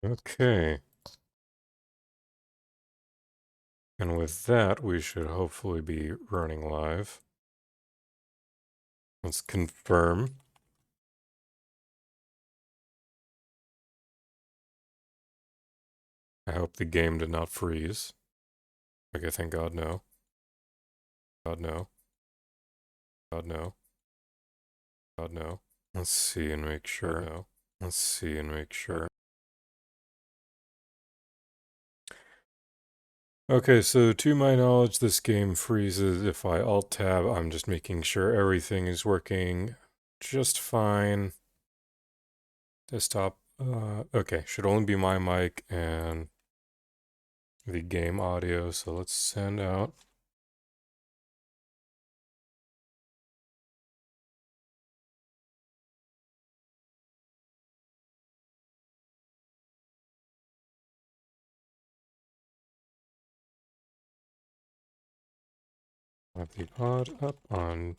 Okay. And with that, we should hopefully be running live. Let's confirm. I hope the game did not freeze. Okay, thank God no. God no. God no. God no. Let's see and make sure. God, no. Let's see and make sure. Okay, so to my knowledge, this game freezes if I Alt-Tab. I'm just making sure everything is working just fine. Desktop. Okay, should only be my mic and the game audio, so let's send out. Have the pod up on.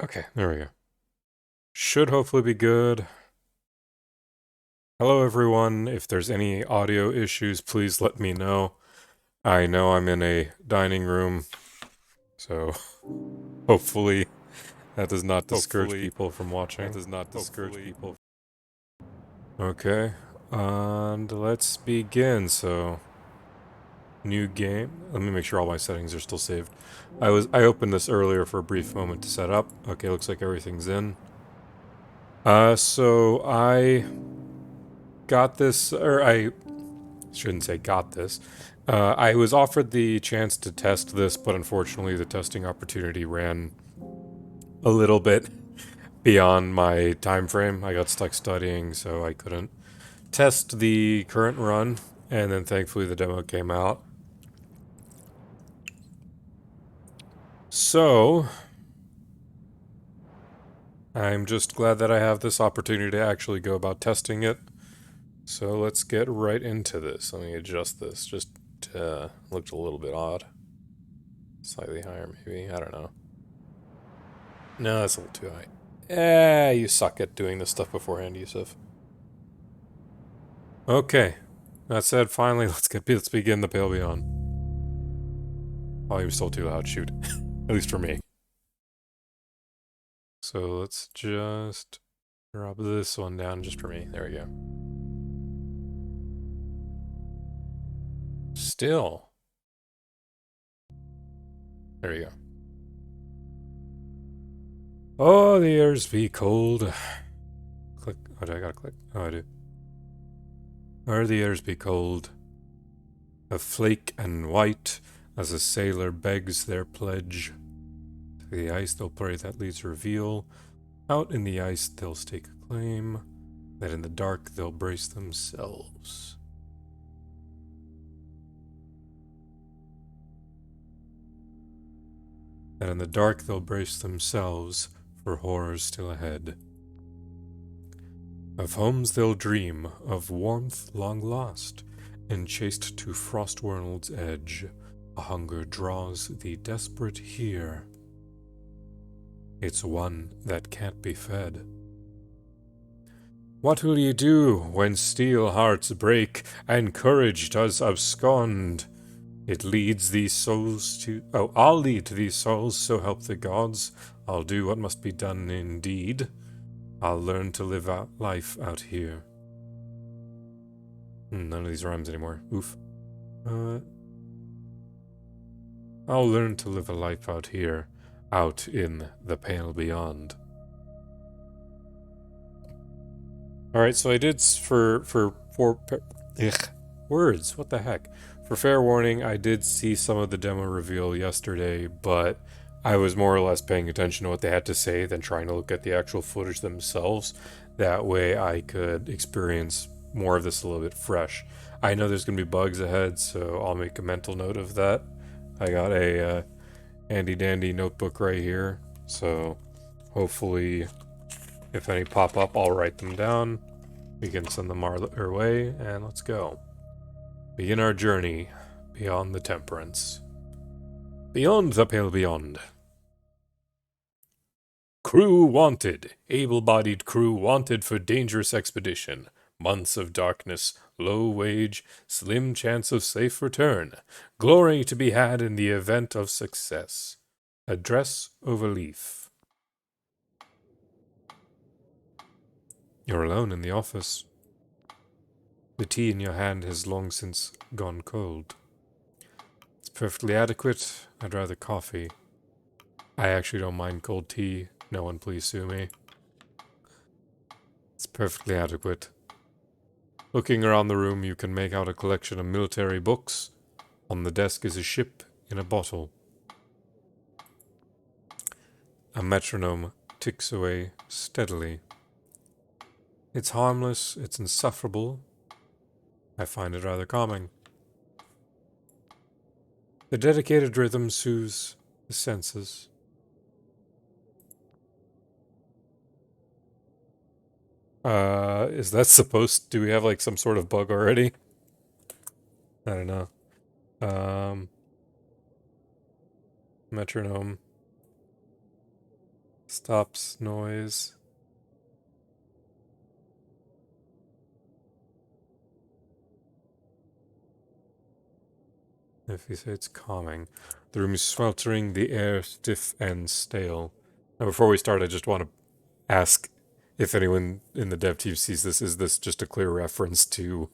Okay, there we go. Should hopefully be good. Hello, everyone. If there's any audio issues, please let me know. I know I'm in a dining room, so hopefully that does not discourage people from watching. That does not discourage people. Okay, and let's begin. So, new game. Let me make sure all my settings are still saved. I opened this earlier for a brief moment to set up. Okay, looks like everything's in. So I got this, or I shouldn't say got this. I was offered the chance to test this, but unfortunately the testing opportunity ran a little bit beyond my time frame. I got stuck studying, so I couldn't test the current run, and then thankfully the demo came out. So, I'm just glad that I have this opportunity to actually go about testing it. So let's get right into this. Let me adjust this. Just looked a little bit odd. Slightly higher, maybe. I don't know. No, that's a little too high. You suck at doing this stuff beforehand, Yusuf. Okay. That said, finally, let's begin the Pale Beyond. Volume's still too loud, shoot. At least for me. So let's just drop this one down just for me. There we go. Still. There we go. Oh, the airs be cold. Click. Oh, do I gotta click? Oh, I do. Or the airs be cold. A flake and white, as a sailor begs their pledge. To the ice they'll pray that leads reveal. Out in the ice they'll stake a claim. That in the dark they'll brace themselves. That in the dark they'll brace themselves for horrors still ahead. Of homes they'll dream, of warmth long lost, and chased to frost world's edge, a hunger draws the desperate here. It's one that can't be fed. What will ye do when steel hearts break and courage does abscond? It leads these souls to... Oh, I'll lead these souls, so help the gods. I'll do what must be done indeed. I'll learn to live out life out here. None of these rhymes anymore. Oof. I'll learn to live a life out here, out in the pale beyond. Alright, so I did words, what the heck? For fair warning, I did see some of the demo reveal yesterday, but I was more or less paying attention to what they had to say than trying to look at the actual footage themselves. That way I could experience more of this a little bit fresh. I know there's going to be bugs ahead, so I'll make a mental note of that. I got a handy dandy notebook right here, so hopefully If any pop up, I'll write them down. We can send them our way, and let's go. Begin our journey beyond the temperance. Beyond the pale beyond. Crew wanted. Able-bodied crew wanted for dangerous expedition. Months of darkness, low wage, slim chance of safe return. Glory to be had in the event of success. Address over leaf. You're alone in the office. The tea in your hand has long since gone cold. It's perfectly adequate. I'd rather coffee. I actually don't mind cold tea. No one please sue me. It's perfectly adequate. Looking around the room, you can make out a collection of military books. On the desk is a ship in a bottle. A metronome ticks away steadily. It's harmless, it's insufferable. I find it rather calming. The dedicated rhythm soothes the senses. Is that supposed... Do we have, like, some sort of bug already? I don't know. Metronome. Stops noise. If you say it's calming. The room is sweltering, the air stiff and stale. Now, before we start, I just want to ask if anyone in the dev team sees this. Is this just a clear reference to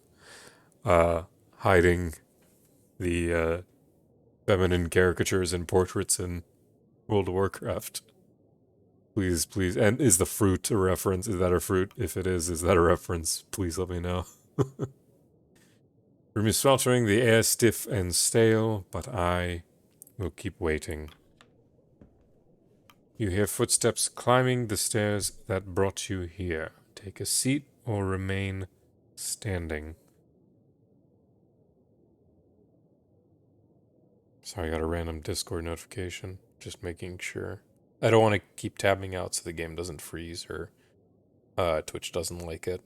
hiding the feminine caricatures and portraits in World of Warcraft? Please, please. And is the fruit a reference? Is that a fruit? If it is that a reference? Please let me know. Room is sweltering, the air stiff and stale, but I will keep waiting. You hear footsteps climbing the stairs that brought you here. Take a seat or remain standing. Sorry, I got a random Discord notification. Just making sure. I don't want to keep tabbing out so the game doesn't freeze or Twitch doesn't like it.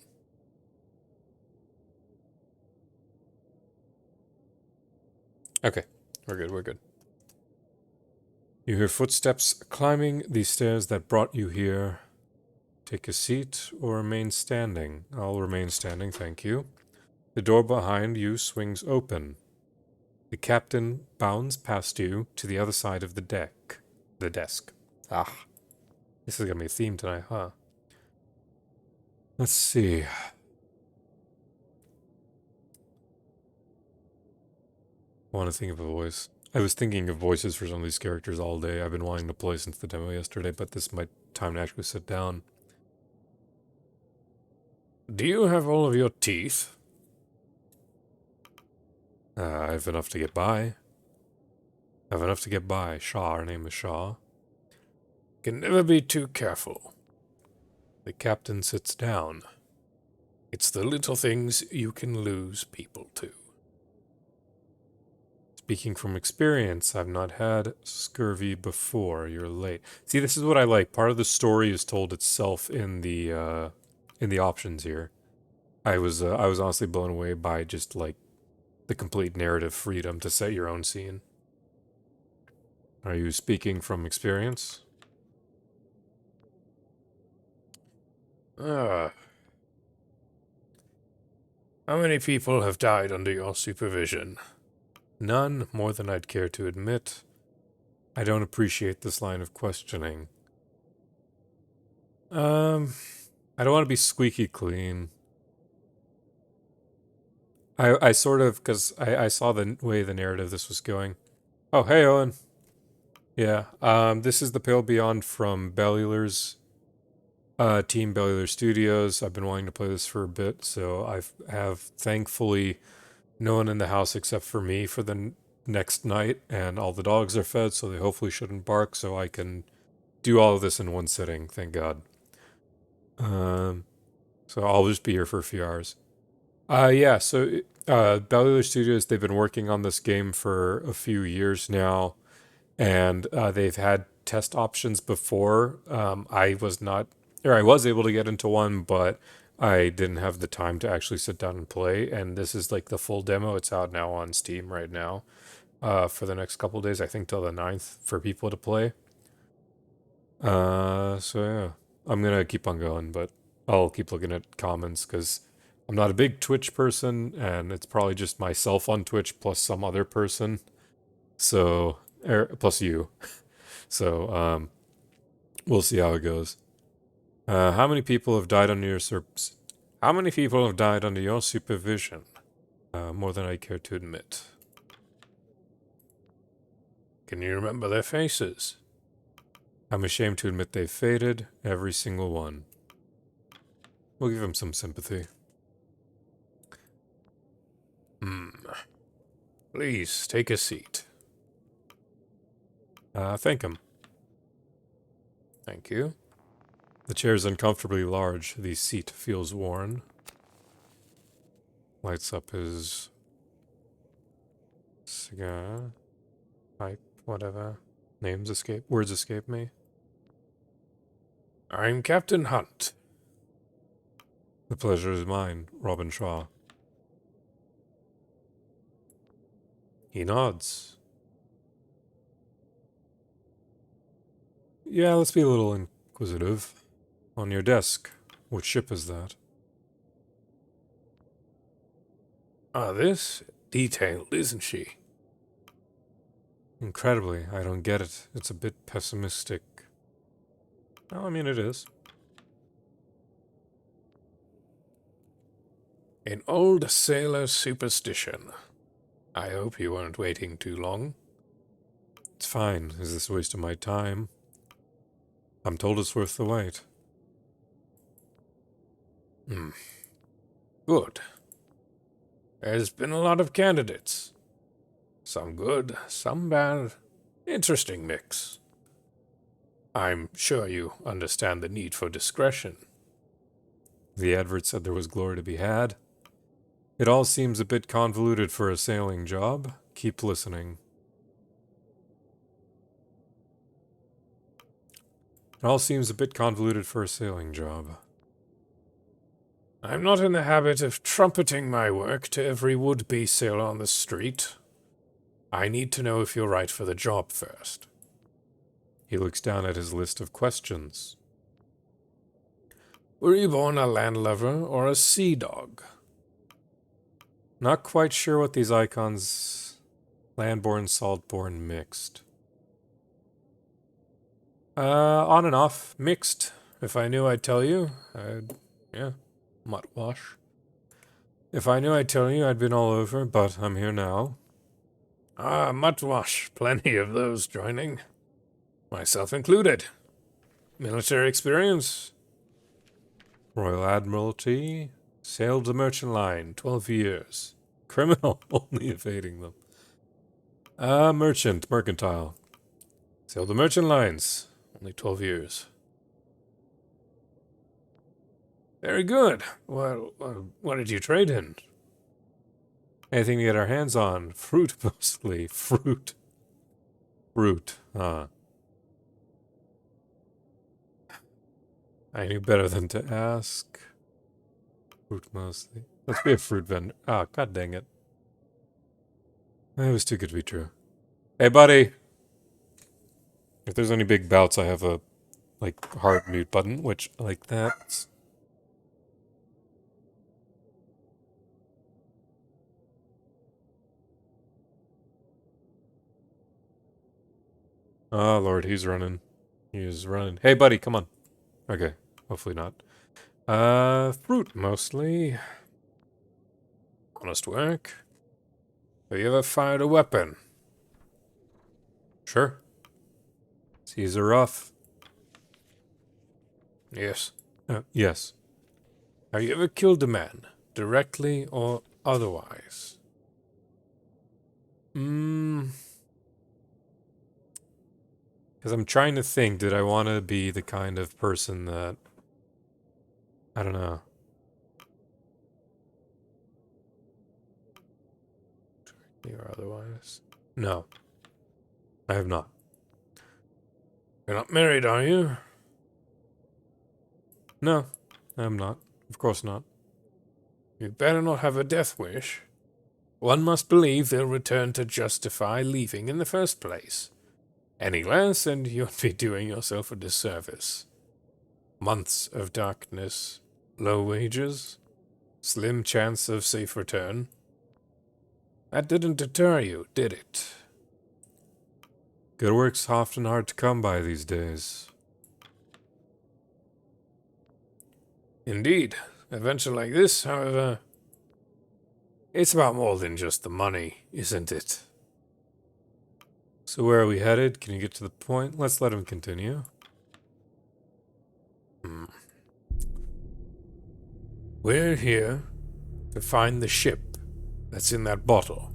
Okay, we're good, we're good. You hear footsteps climbing the stairs that brought you here. Take a seat or remain standing. I'll remain standing, thank you. The door behind you swings open. The captain bounds past you to the other side of the desk. Ah, this is gonna be a theme tonight, huh? Let's see. I want to think of a voice. I was thinking of voices for some of these characters all day. I've been wanting to play since the demo yesterday, but this is my time to actually sit down. Do you have all of your teeth? I have enough to get by. I have enough to get by. Shaw, her name is Shaw. Can never be too careful. The captain sits down. It's the little things you can lose people to. Speaking from experience, I've not had scurvy before. You're late. See, this is what I like. Part of the story is told itself in the options here. I was honestly blown away by just like the complete narrative freedom to set your own scene. Are you speaking from experience? How many people have died under your supervision? None more than I'd care to admit. I don't appreciate this line of questioning. I don't want to be squeaky clean. I sort of, because I saw the way the narrative this was going. Oh, hey, Owen. Yeah, this is the Pale Beyond from Bellular's team, Bellular Studios. I've been wanting to play this for a bit, so I have thankfully no one in the house except for me for the next night, and all the dogs are fed, so they hopefully shouldn't bark, so I can do all of this in one sitting, thank God. So I'll just be here for a few hours. Yeah, so Bellular Studios, they've been working on this game for a few years now, and they've had test options before. I was not or I was able to get into one, but I didn't have the time to actually sit down and play. And this is like the full demo. It's out now on Steam right now. For the next couple days, I think till the 9th for people to play. So yeah, I'm gonna keep on going, but I'll keep looking at comments because I'm not a big Twitch person, and it's probably just myself on Twitch plus some other person. So, plus you. So, we'll see how it goes. How many people have died under your How many people have died under your supervision? More than I care to admit. Can you remember their faces? I'm ashamed to admit they've faded, every single one. We'll give him some sympathy. Please, take a seat. Thank him. Thank you. The chair is uncomfortably large. The seat feels worn. Lights up his cigar. Pipe, whatever. Words escape me. I'm Captain Hunt. The pleasure is mine, Robin Shaw. He nods. Yeah, let's be a little inquisitive. On your desk, which ship is that? This? Detailed, isn't she? Incredibly, I don't get it. It's a bit pessimistic. Well, I mean, it is. An old sailor superstition. I hope you weren't waiting too long. It's fine. Is this a waste of my time? I'm told it's worth the wait. Good. There's been a lot of candidates. Some good, some bad. Interesting mix. I'm sure you understand the need for discretion. The advert said there was glory to be had. It all seems a bit convoluted for a sailing job. Keep listening. It all seems a bit convoluted for a sailing job. I'm not in the habit of trumpeting my work to every would-be sailor on the street. I need to know if you're right for the job first. He looks down at his list of questions. Were you born a landlubber or a sea dog? Not quite sure what these icons... Landborn, saltborn, mixed. On and off. Mixed. If I knew, I'd tell you. Yeah. Mutt wash. If I knew, I'd tell you. I'd been all over, but I'm here now. Mutt wash. Plenty of those joining. Myself included. Military experience. Royal Admiralty. Sailed the merchant line. 12 years. Criminal. Only evading them. Mercantile. Sailed the merchant lines. Only 12 years. Very good. Well, what did you trade in? Anything to get our hands on. Fruit, mostly. Fruit. I knew better than to ask. Fruit, mostly. Let's be a fruit vendor. God dang it. That was too good to be true. Hey, buddy! If there's any big bouts, I have a, hard mute button, which, that. Oh, Lord, he's running. He's running. Hey, buddy, come on. Okay, hopefully not. Fruit, mostly. Honest work. Have you ever fired a weapon? Sure. Seas are rough. Yes. Yes. Have you ever killed a man, directly or otherwise? Because I'm trying to think, did I want to be the kind of person that... I don't know. Or otherwise? No. I have not. You're not married, are you? No, I'm not. Of course not. You better not have a death wish. One must believe they'll return to justify leaving in the first place. Any less, and you'd be doing yourself a disservice. Months of darkness, low wages, slim chance of safe return. That didn't deter you, did it? Good work's often hard to come by these days. Indeed. A venture like this, however, it's about more than just the money, isn't it? So where are we headed? Can you get to the point? Let's let him continue. We're here to find the ship that's in that bottle.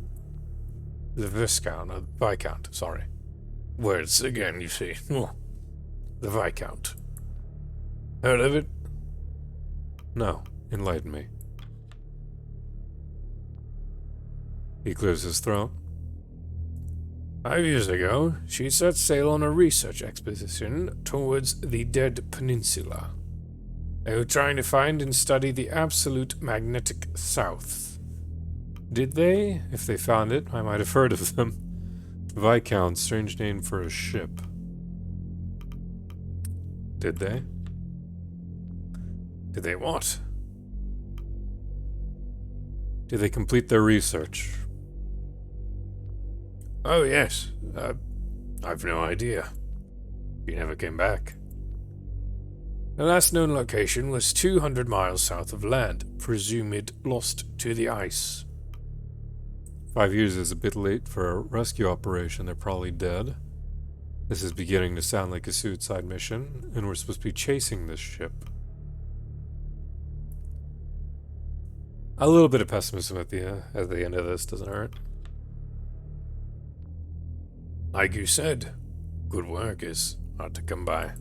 The Viscount, sorry. Words again, you see. The Viscount. Heard of it? No, enlighten me. He clears his throat. 5 years ago, she set sail on a research expedition towards the Dead Peninsula. They were trying to find and study the absolute magnetic south. Did they? If they found it, I might have heard of them. Viscount, strange name for a ship. Did they? Did they what? Did they complete their research? Oh, yes. I've no idea. She never came back. The last known location was 200 miles south of land, presumed lost to the ice. 5 years is a bit late for a rescue operation. They're probably dead. This is beginning to sound like a suicide mission, and we're supposed to be chasing this ship. A little bit of pessimism at the end of this doesn't hurt. Like you said, good work is hard to come by.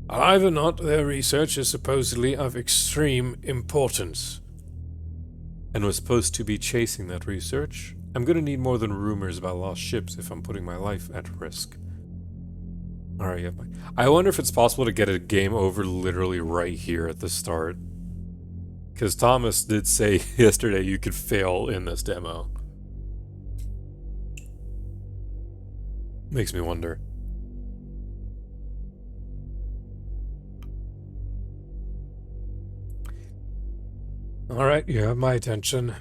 Alive or not, their research is supposedly of extreme importance. And was supposed to be chasing that research. I'm gonna need more than rumors about lost ships if I'm putting my life at risk. Alright, yeah. I wonder if it's possible to get a game over literally right here at the start. Because Thomas did say yesterday you could fail in this demo. Makes me wonder. Alright, you have my attention.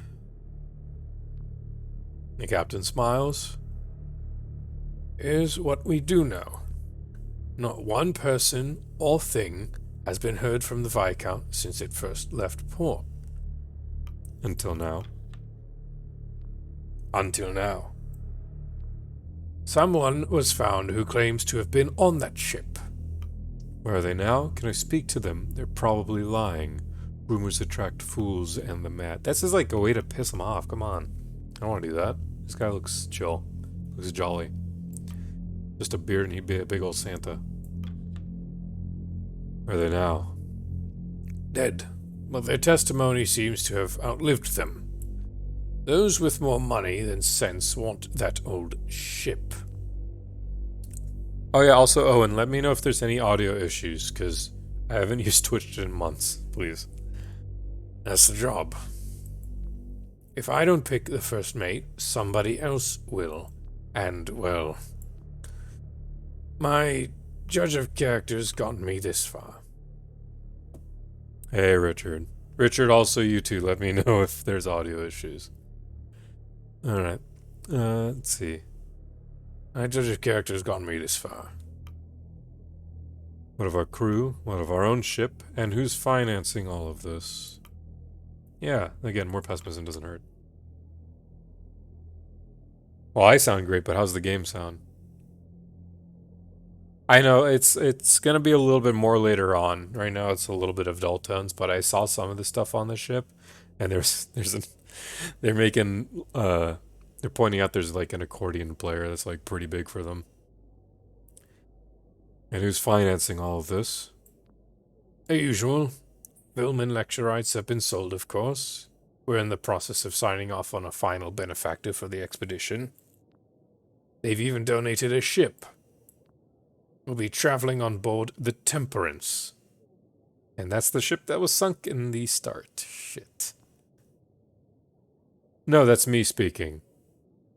The captain smiles. Here's what we do know. Not one person or thing has been heard from the Viscount since it first left port. Until now. Until now. Someone was found who claims to have been on that ship. Where are they now? Can I speak to them? They're probably lying. Rumors attract fools and the mad. This is like a way to piss them off. Come on. I don't want to do that. This guy looks chill. Looks jolly. Just a beard and he'd be a big old Santa. Where are they now? Dead. But their testimony seems to have outlived them. Those with more money than sense want that old ship. Oh yeah, also Owen, let me know if there's any audio issues, because I haven't used Twitch in months, please. That's the job. If I don't pick the first mate, somebody else will. And, well, my judge of character's gotten me this far. Hey, Richard. Richard, also you too, let me know if there's audio issues. Alright, let's see. My judge of character's gotten me this far. What of our crew? What of our own ship? And who's financing all of this? Yeah, again, more pessimism doesn't hurt. Well, I sound great, but how's the game sound? I know, it's gonna be a little bit more later on. Right now it's a little bit of dull tones, but I saw some of the stuff on the ship, and they're making, they're pointing out there's like an accordion player that's like pretty big for them. And who's financing all of this? The usual. Film and lecture rights have been sold, of course. We're in the process of signing off on a final benefactor for the expedition. They've even donated a ship. We'll be traveling on board the Temperance. And that's the ship that was sunk in the start. Shit. No, that's me speaking.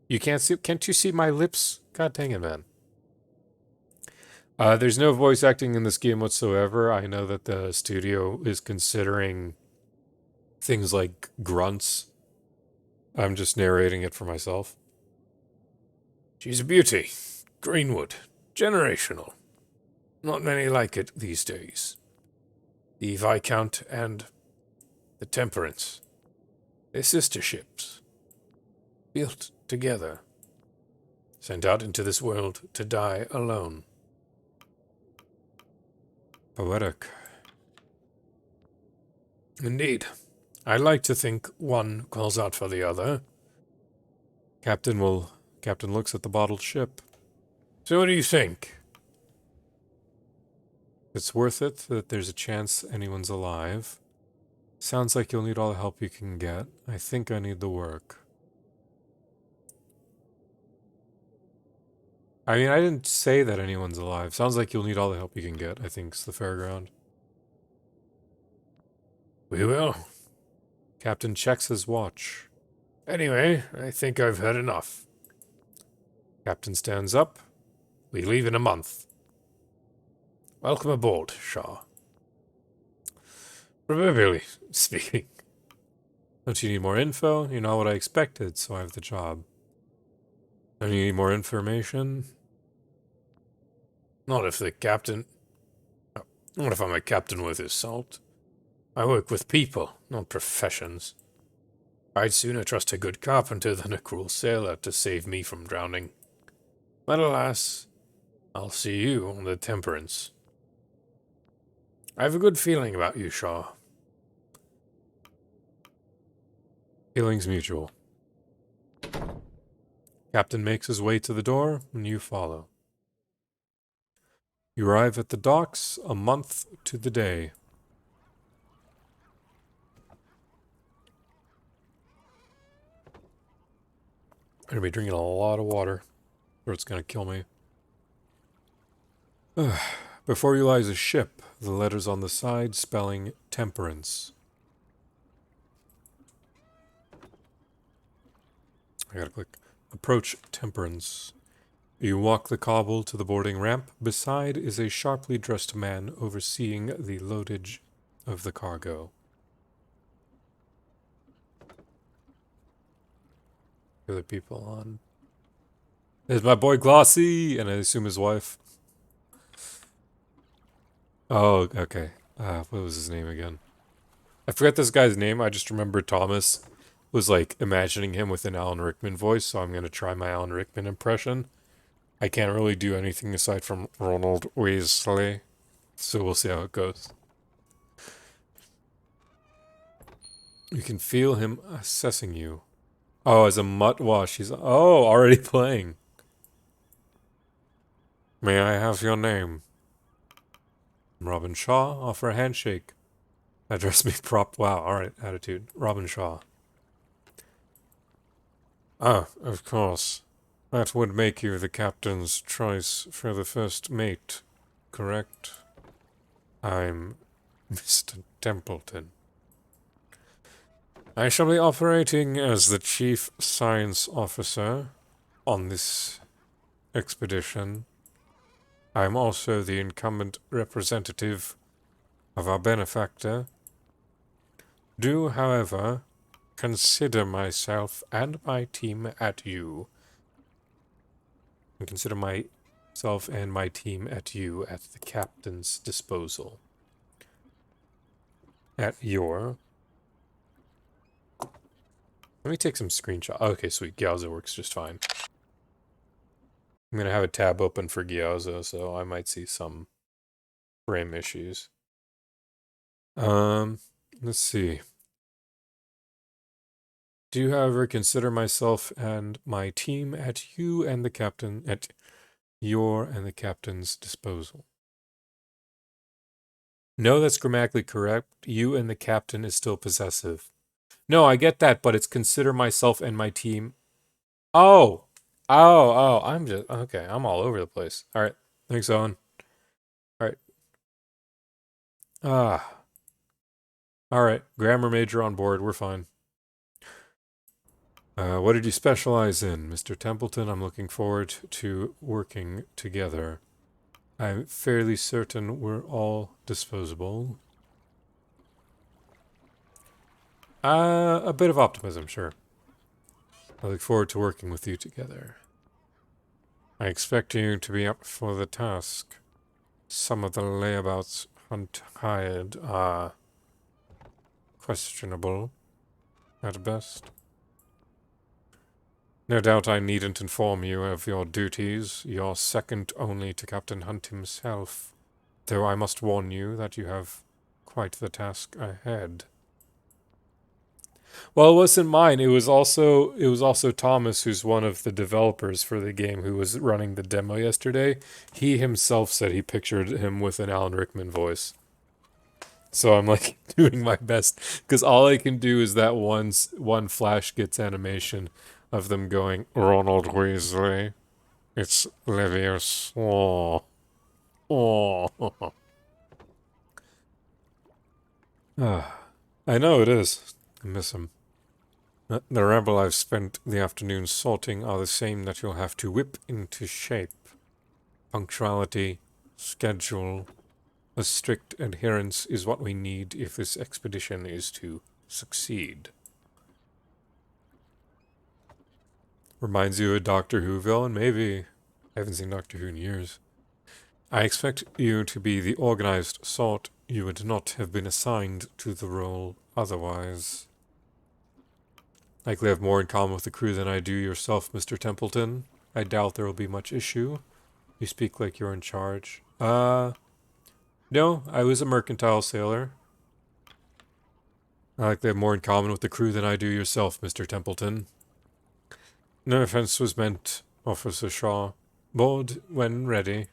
You can't see. Can't you see my lips? God dang it, man. There's no voice acting in this game whatsoever. I know that the studio is considering things like grunts. I'm just narrating it for myself. She's a beauty. Greenwood. Generational. Not many like it these days. The Viscount and the Temperance. They're sister ships. Built together. Sent out into this world to die alone. Poetic. Indeed. I like to think one calls out for the other. Captain looks at the bottled ship. So what do you think? It's worth it that there's a chance anyone's alive. Sounds like you'll need all the help you can get. I think I need the work. I mean, I didn't say that anyone's alive. Sounds like you'll need all the help you can get, I think, is the fair ground. We will. Captain checks his watch. Anyway, I think I've heard enough. Captain stands up. We leave in a month. Welcome aboard, Shaw. Proverbially speaking. Don't you need more info? You're not what I expected, so I have the job. Don't you need more information? Not if the captain... Not if I'm a captain worth his salt. I work with people, not professions. I'd sooner trust a good carpenter than a cruel sailor to save me from drowning. But alas, I'll see you on the Temperance. I have a good feeling about you, Shaw. Feelings mutual. Captain makes his way to the door, and you follow. You arrive at the docks a month to the day. I'm going to be drinking a lot of water, or it's going to kill me. Before you lies a ship, the letters on the side spelling Temperance. I gotta click. Approach Temperance. You walk the cobble to the boarding ramp. Beside is a sharply dressed man overseeing the loadage of the cargo. Other people on. There's my boy Glossy, and I assume his wife. Oh, okay. What was his name again? I forgot this guy's name. I just remember Thomas was like imagining him with an Alan Rickman voice, so I'm gonna try my Alan Rickman impression. I can't really do anything aside from Ronald Weasley, so we'll see how it goes. You can feel him assessing you. Oh, as a mutt wash, he's already playing. May I have your name? Robin Shaw. Offer a handshake. Address me prop. Wow, alright, attitude. Robin Shaw. Ah, of course. That would make you the captain's choice for the first mate, correct? I'm Mr. Templeton. I shall be operating as the chief science officer on this expedition. I'm also the incumbent representative of our benefactor. Do, however, consider myself and my team at you. And consider myself and my team at you at the captain's disposal. At your... Let me take some screenshots. Okay, sweet. Gyauza works just fine. I'm going to have a tab open for Gyauza, so I might see some frame issues. Let's see. Do, however, consider myself and my team at you and the captain, at your and the captain's disposal. No, that's grammatically correct. You and the captain is still possessive. No, I get that, but it's consider myself and my team. Oh, I'm just, okay, I'm all over the place. All right, thanks, Owen. All right. Alright, grammar major on board, we're fine. What did you specialize in, Mr. Templeton? I'm looking forward to working together. I'm fairly certain we're all disposable. A bit of optimism, sure. I look forward to working with you together. I expect you to be up for the task. Some of the layabouts Hunt hired are questionable, at best. No doubt I needn't inform you of your duties. You're second only to Captain Hunt himself, though I must warn you that you have quite the task ahead. Well, it wasn't mine. It was also Thomas, who's one of the developers for the game, who was running the demo yesterday. He himself said he pictured him with an Alan Rickman voice. So I'm like doing my best, because all I can do is that one Flash gets animation of them going, Ronald Weasley, it's Levius. Oh, oh. I know it is. I miss him. The rebel I've spent the afternoon sorting are the same that you'll have to whip into shape. Punctuality, schedule, a strict adherence is what we need if this expedition is to succeed. Reminds you of Doctor Who villain? Maybe. I haven't seen Doctor Who in years. I expect you to be the organized sort. You would not have been assigned to the role otherwise. Likely have more in common with the crew than I do yourself, Mr. Templeton. I doubt there will be much issue. You speak like you're in charge. No, I was a mercantile sailor. I likely have more in common with the crew than I do yourself, Mr. Templeton. No offense was meant, Officer Shaw. Board when ready.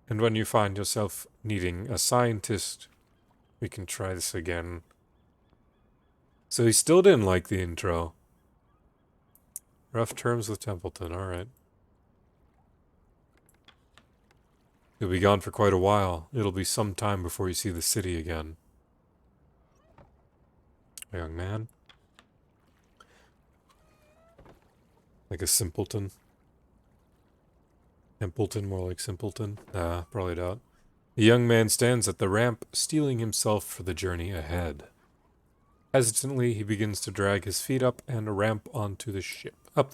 And when you find yourself needing a scientist, we can try this again. So he still didn't like the intro. Rough terms with Templeton, alright. You'll be gone for quite a while. It'll be some time before you see the city again. Young man. Like a simpleton. Templeton, more like simpleton. Nah, probably not. The young man stands at the ramp, steeling himself for the journey ahead. Hesitantly, he begins to drag his feet up the ramp onto the ship. Can't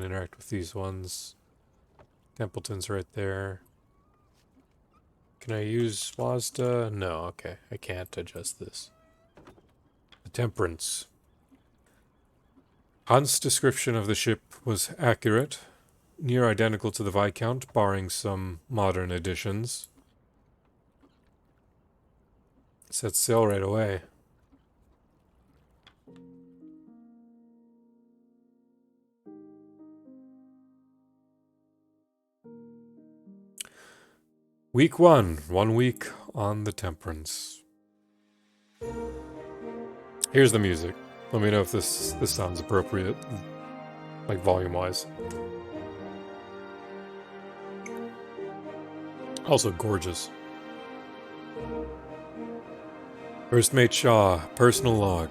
interact with these ones. Templeton's right there. Can I use WASDA? No, okay. I can't adjust this. The Temperance. Hunt's description of the ship was accurate, near identical to the Viscount, barring some modern additions. Set sail right away. Week 1. 1 week on the Temperance. Here's the music. Let me know if this sounds appropriate, like volume-wise. Also gorgeous. First Mate Shaw, personal log.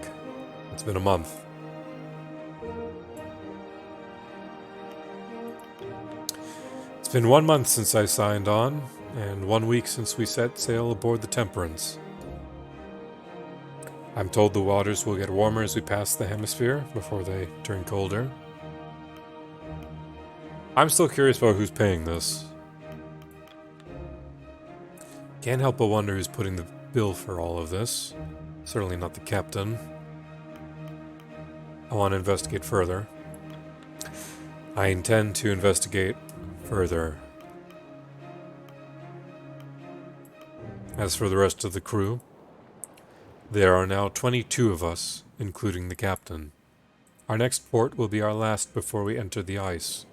It's been a month. It's been 1 month since I signed on, and 1 week since we set sail aboard the Temperance. I'm told the waters will get warmer as we pass the hemisphere before they turn colder. I'm still curious about who's paying this. Can't help but wonder who's putting the bill for all of this. Certainly not the captain. I want to investigate further. I intend to investigate further. As for the rest of the crew, there are now 22 of us, including the captain. Our next port will be our last before we enter the ice,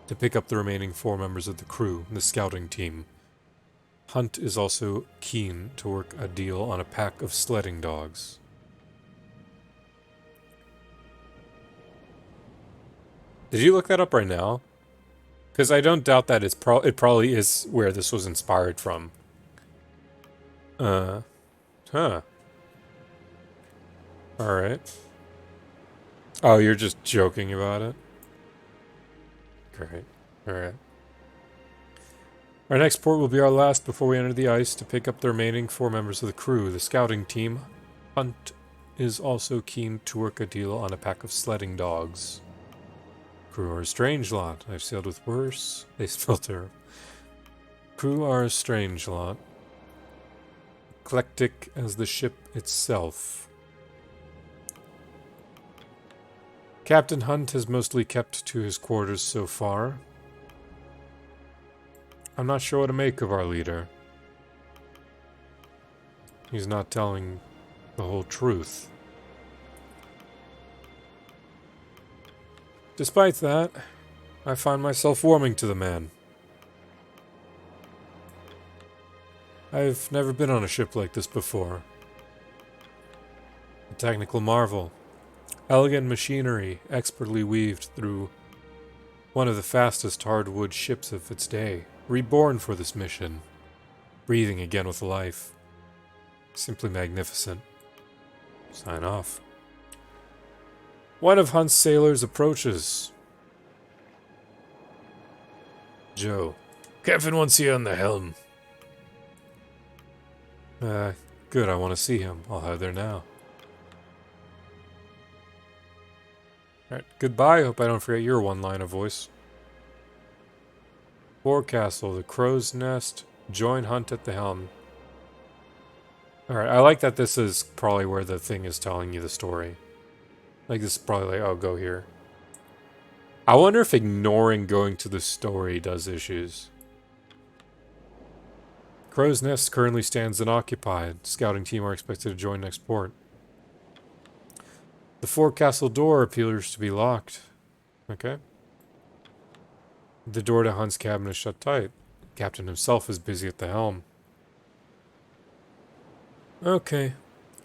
to pick up the remaining 4 members of the crew, the scouting team. Hunt is also keen to work a deal on a pack of sledding dogs. Did you look that up right now? Because I don't doubt that it probably is where this was inspired from. Huh. Alright. Oh, you're just joking about it? Great. Alright. Our next port will be our last before we enter the ice to pick up the remaining 4 members of the crew. The scouting team, Hunt, is also keen to work a deal on a pack of sledding dogs. Crew are a strange lot. I've sailed with worse. They smell terrible. Crew are a strange lot. Eclectic as the ship itself. Captain Hunt has mostly kept to his quarters so far. I'm not sure what to make of our leader. He's not telling the whole truth. Despite that, I find myself warming to the man. I've never been on a ship like this before. A technical marvel. Elegant machinery, expertly weaved through one of the fastest hardwood ships of its day. Reborn for this mission. Breathing again with life. Simply magnificent. Sign off. One of Hunt's sailors approaches. Joe. Captain wants you on the helm. Good, I want to see him. I'll head there now. Alright, goodbye. Hope I don't forget your one line of voice. Forecastle, the crow's nest. Join Hunt at the helm. Alright, I like that this is probably where the thing is telling you the story. Like, this is probably like, oh, go here. I wonder if ignoring going to the story does issues. Crow's Nest currently stands unoccupied. Scouting team are expected to join next port. The forecastle door appears to be locked. Okay. The door to Hunt's cabin is shut tight. The captain himself is busy at the helm. Okay.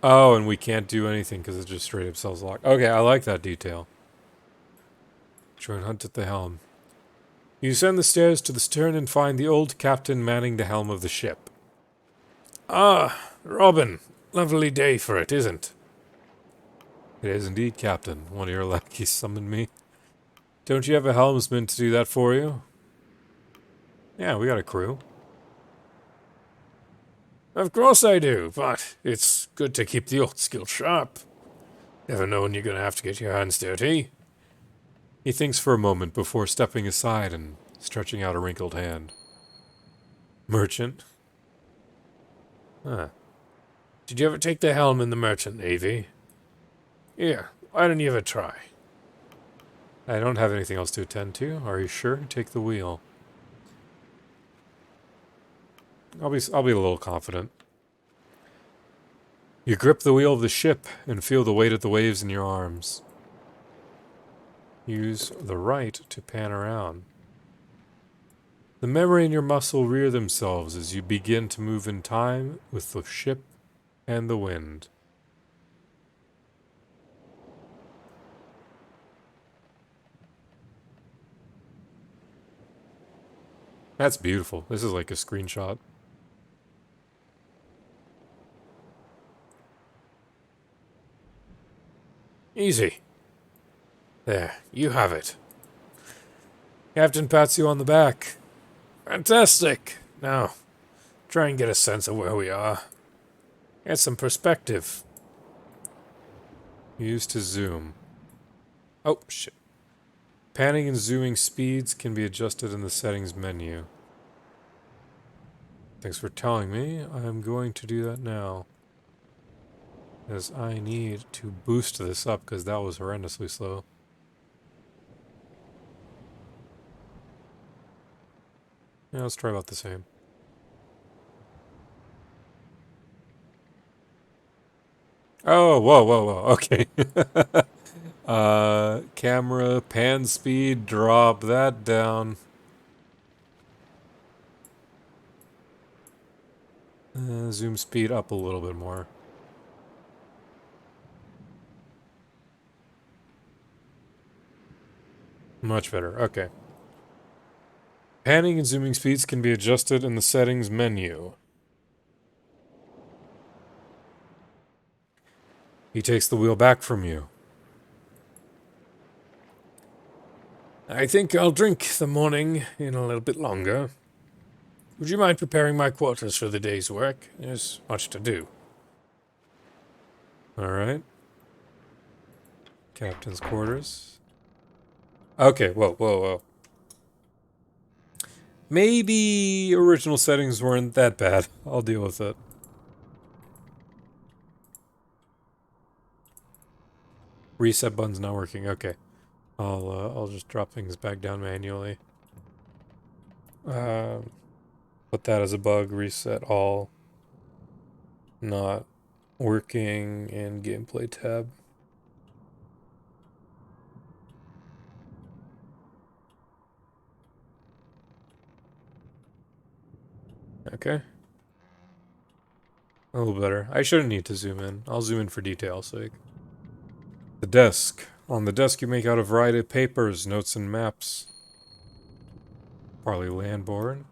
Oh, and we can't do anything because it just straight up says locked. Okay, I like that detail. Join Hunt at the helm. You ascend the stairs to the stern and find the old captain manning the helm of the ship. Ah, Robin. Lovely day for it, isn't? It is indeed, Captain. One of your lackeys summoned me. Don't you have a helmsman to do that for you? Yeah, we got a crew. Of course I do, but it's good to keep the old skill sharp. Never know when you're going to have to get your hands dirty. He thinks for a moment before stepping aside and stretching out a wrinkled hand. Merchant? Huh. Did you ever take the helm in the Merchant Navy? Yeah, why don't you ever try? I don't have anything else to attend to. Are you sure? Take the wheel. I'll be a little confident. You grip the wheel of the ship and feel the weight of the waves in your arms. Use the right to pan around. The memory and your muscle rear themselves as you begin to move in time with the ship and the wind. That's beautiful. This is like a screenshot. Easy. There, you have it. Captain pats you on the back. Fantastic. Now, try and get a sense of where we are. Get some perspective. Use to zoom. Oh, shit. Panning and zooming speeds can be adjusted in the settings menu. Thanks for telling me. I am going to do that now. Because I need to boost this up because that was horrendously slow. Yeah, let's try about the same. Oh, whoa, whoa, whoa. Okay. Camera, pan speed, drop that down. Zoom speed up a little bit more. Much better. Okay. Panning and zooming speeds can be adjusted in the settings menu. He takes the wheel back from you. I think I'll drink the morning in a little bit longer. Would you mind preparing my quarters for the day's work? There's much to do. All right. Captain's quarters. Okay, whoa. Maybe original settings weren't that bad. I'll deal with it. Reset button's not working. Okay. I'll just drop things back down manually. Put that as a bug. Reset all. Not working in gameplay tab. Okay. A little better. I shouldn't need to zoom in. I'll zoom in for detail's sake. The desk. On the desk you make out a variety of papers, notes, and maps. Probably landborne.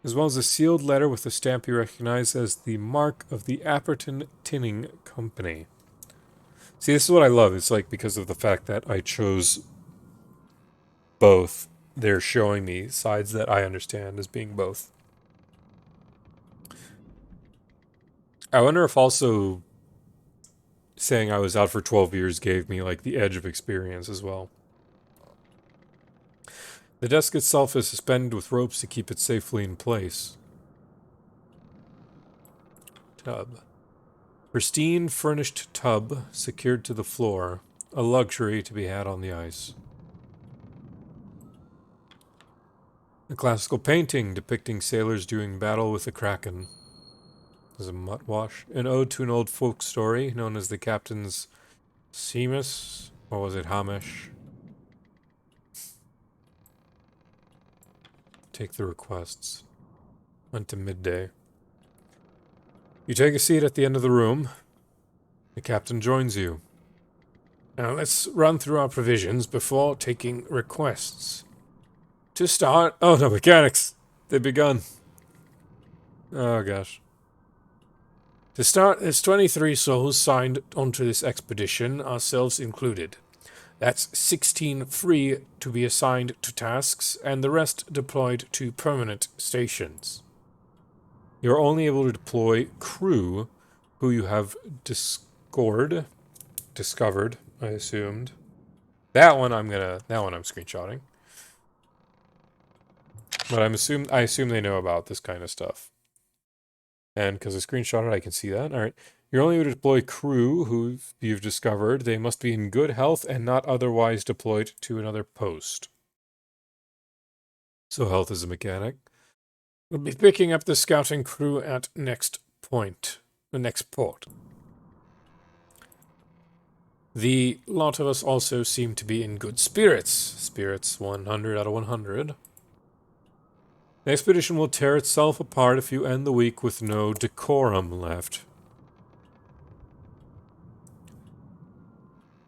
As well as a sealed letter with a stamp you recognize as the mark of the Apperton Tinning Company. See, this is what I love. It's like because of the fact that I chose both, they're showing me sides that I understand as being both. I wonder if also saying I was out for 12 years gave me like the edge of experience as well. The desk itself is suspended with ropes to keep it safely in place. Tub. Pristine furnished tub secured to the floor. A luxury to be had on the ice. A classical painting depicting sailors doing battle with the Kraken. There's a mutt wash. An ode to an old folk story known as the Captain's Seamus. Or was it Hamish? Take the requests. Went to midday. You take a seat at the end of the room. The captain joins you. Now let's run through our provisions before taking requests. To start... Oh no, mechanics! They've begun. Oh gosh. To start, there's 23 souls signed onto this expedition, ourselves included. That's 16 free to be assigned to tasks, and the rest deployed to permanent stations. You're only able to deploy crew who you have discovered, I assumed. That one I'm screenshotting. But I assume they know about this kind of stuff. And because I screenshotted, I can see that. Alright. You're only able to deploy crew who you've discovered. They must be in good health and not otherwise deployed to another post. So health is a mechanic. We'll be picking up the scouting crew at the next port. The lot of us also seem to be in good spirits. Spirits 100 out of 100. The expedition will tear itself apart if you end the week with no decorum left.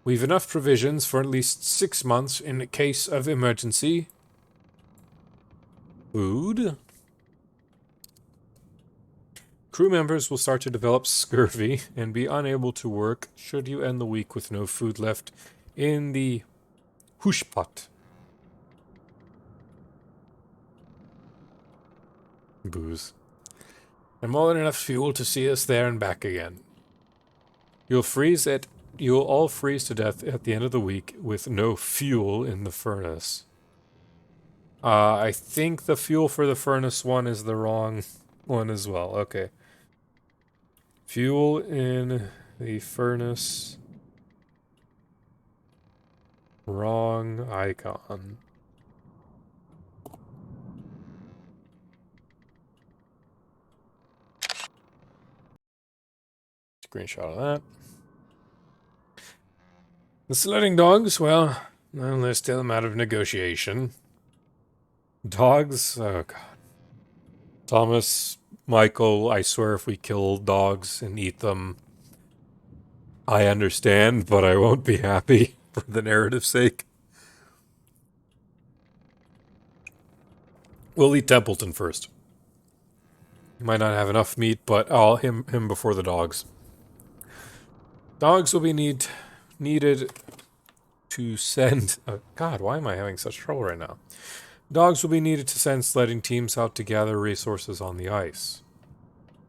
We've enough provisions for at least 6 months in case of emergency. Food? Crew members will start to develop scurvy and be unable to work should you end the week with no food left in the hushpot. Booze. And more than enough fuel to see us there and back again. You'll all freeze to death at the end of the week with no fuel in the furnace. I think the fuel for the furnace one is the wrong one as well. Okay. Fuel in the furnace. Wrong icon. Screenshot of that. The sledding dogs, well, they're still a matter of negotiation. Dogs? Oh, God. Thomas, Michael, I swear if we kill dogs and eat them, I understand, but I won't be happy for the narrative's sake. We'll eat Templeton first. He might not have enough meat, but him before the dogs. Dogs will be needed to send... Oh, God, why am I having such trouble right now? Dogs will be needed to send sledding teams out to gather resources on the ice.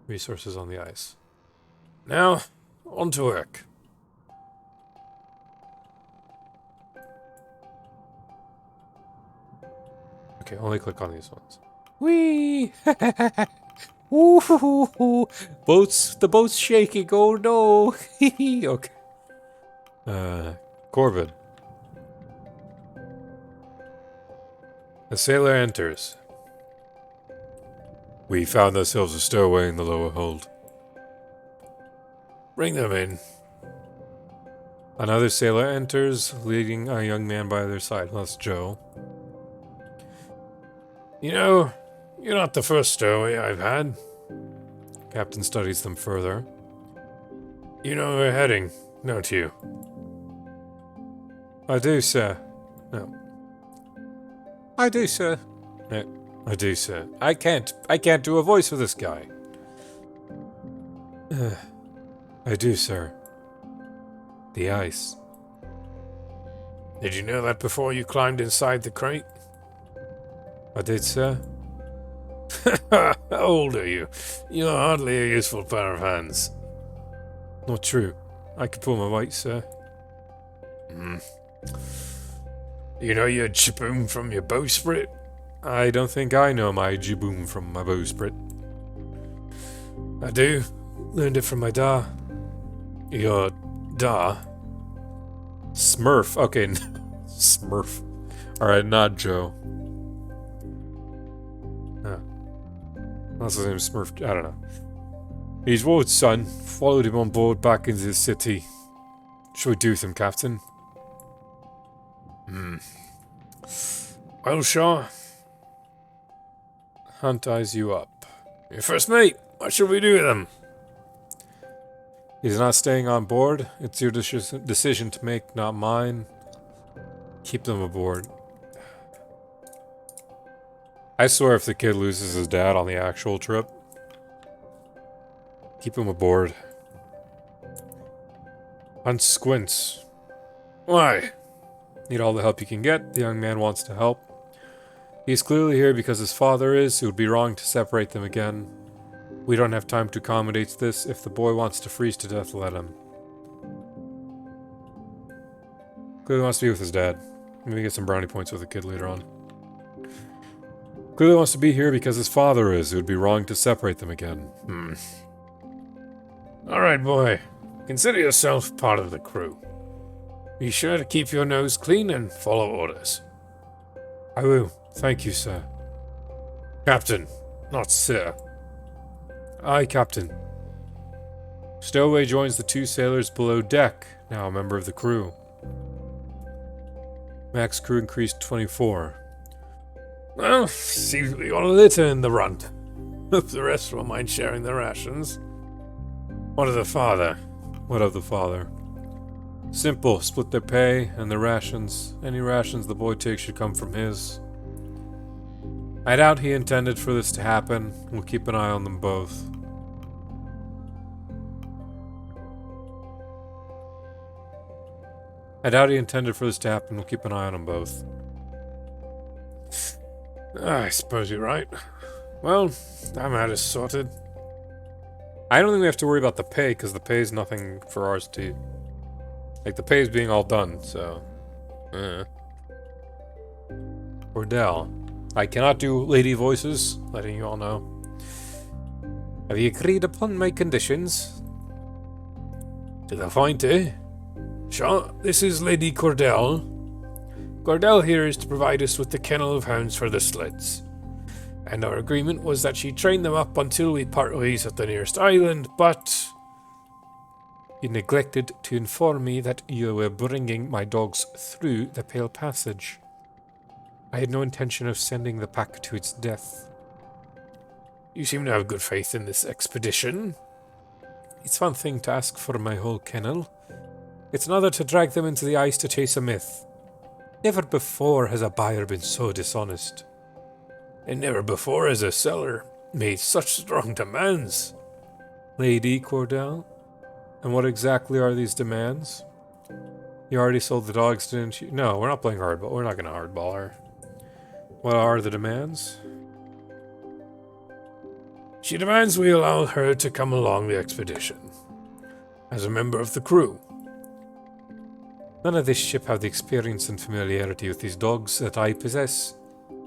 Resources on the ice. Now, on to work. Okay, only click on these ones. Whee! Ooh, the boat's shaking. Oh no! Okay. Corbin. A sailor enters. We found ourselves a stowaway in the lower hold. Bring them in. Another sailor enters, leading a young man by their side. Well, that's Joe. You know, you're not the first stowaway I've had. Captain studies them further. You know where we're heading, don't you? I do, sir. No. I do, sir. No, I do, sir. I can't do a voice for this guy. I do, sir. The ice. Did you know that before you climbed inside the crate? I did, sir. How old are you? You're hardly a useful pair of hands. Not true. I can pull my weight, sir. You know your jiboom from your bowsprit? I don't think I know my jiboom from my bowsprit. I do. Learned it from my da. Your da? Smurf. Okay, Smurf. Alright, not Joe. That's his name, Smurf. I don't know. His word, son. Followed him on board back into the city. Shall we do with him, Captain? Well, sure. Hunt eyes you up. Your first mate. What shall we do with him? He's not staying on board. It's your decision to make, not mine. Keep them aboard. I swear if the kid loses his dad on the actual trip, keep him aboard. Hunt squints. Why? Need all the help you can get. The young man wants to help. He's clearly here because his father is. It would be wrong to separate them again. We don't have time to accommodate this. If the boy wants to freeze to death, let him. Clearly wants to be with his dad. Maybe get some brownie points with the kid later on. Clearly wants to be here because his father is. It would be wrong to separate them again. Alright, boy. Consider yourself part of the crew. Be sure to keep your nose clean and follow orders. I will. Thank you, sir. Captain, not sir. Aye, Captain. Stowaway joins the two sailors below deck, now a member of the crew. Max crew increased 24. Well, seems we got a litter in the runt. Hope the rest won't mind sharing the rations. What of the father? What of the father? Simple, split their pay and the rations. Any rations the boy takes should come from his. I doubt he intended for this to happen. We'll keep an eye on them both. I doubt he intended for this to happen. We'll keep an eye on them both. I suppose you're right. Well, that matter's sorted. I don't think we have to worry about the pay, because the pay is nothing for ours to... Like, the pay is being all done, so... Cordell. I cannot do lady voices, letting you all know. Have you agreed upon my conditions? To the point, eh? Sure, this is Lady Cordell. Cordell here is to provide us with the kennel of hounds for the sleds. And our agreement was that she'd train them up until we part ways at the nearest island, but... You neglected to inform me that you were bringing my dogs through the Pale Passage. I had no intention of sending the pack to its death. You seem to have good faith in this expedition. It's one thing to ask for my whole kennel. It's another to drag them into the ice to chase a myth. Never before has a buyer been so dishonest. And never before has a seller made such strong demands. Lady Cordell, And what exactly are these demands? You already sold the dogs, didn't you? No, we're not playing hardball. We're not going to hardball her. What are the demands? She demands we allow her to come along the expedition as a member of the crew. None of this ship have the experience and familiarity with these dogs that I possess.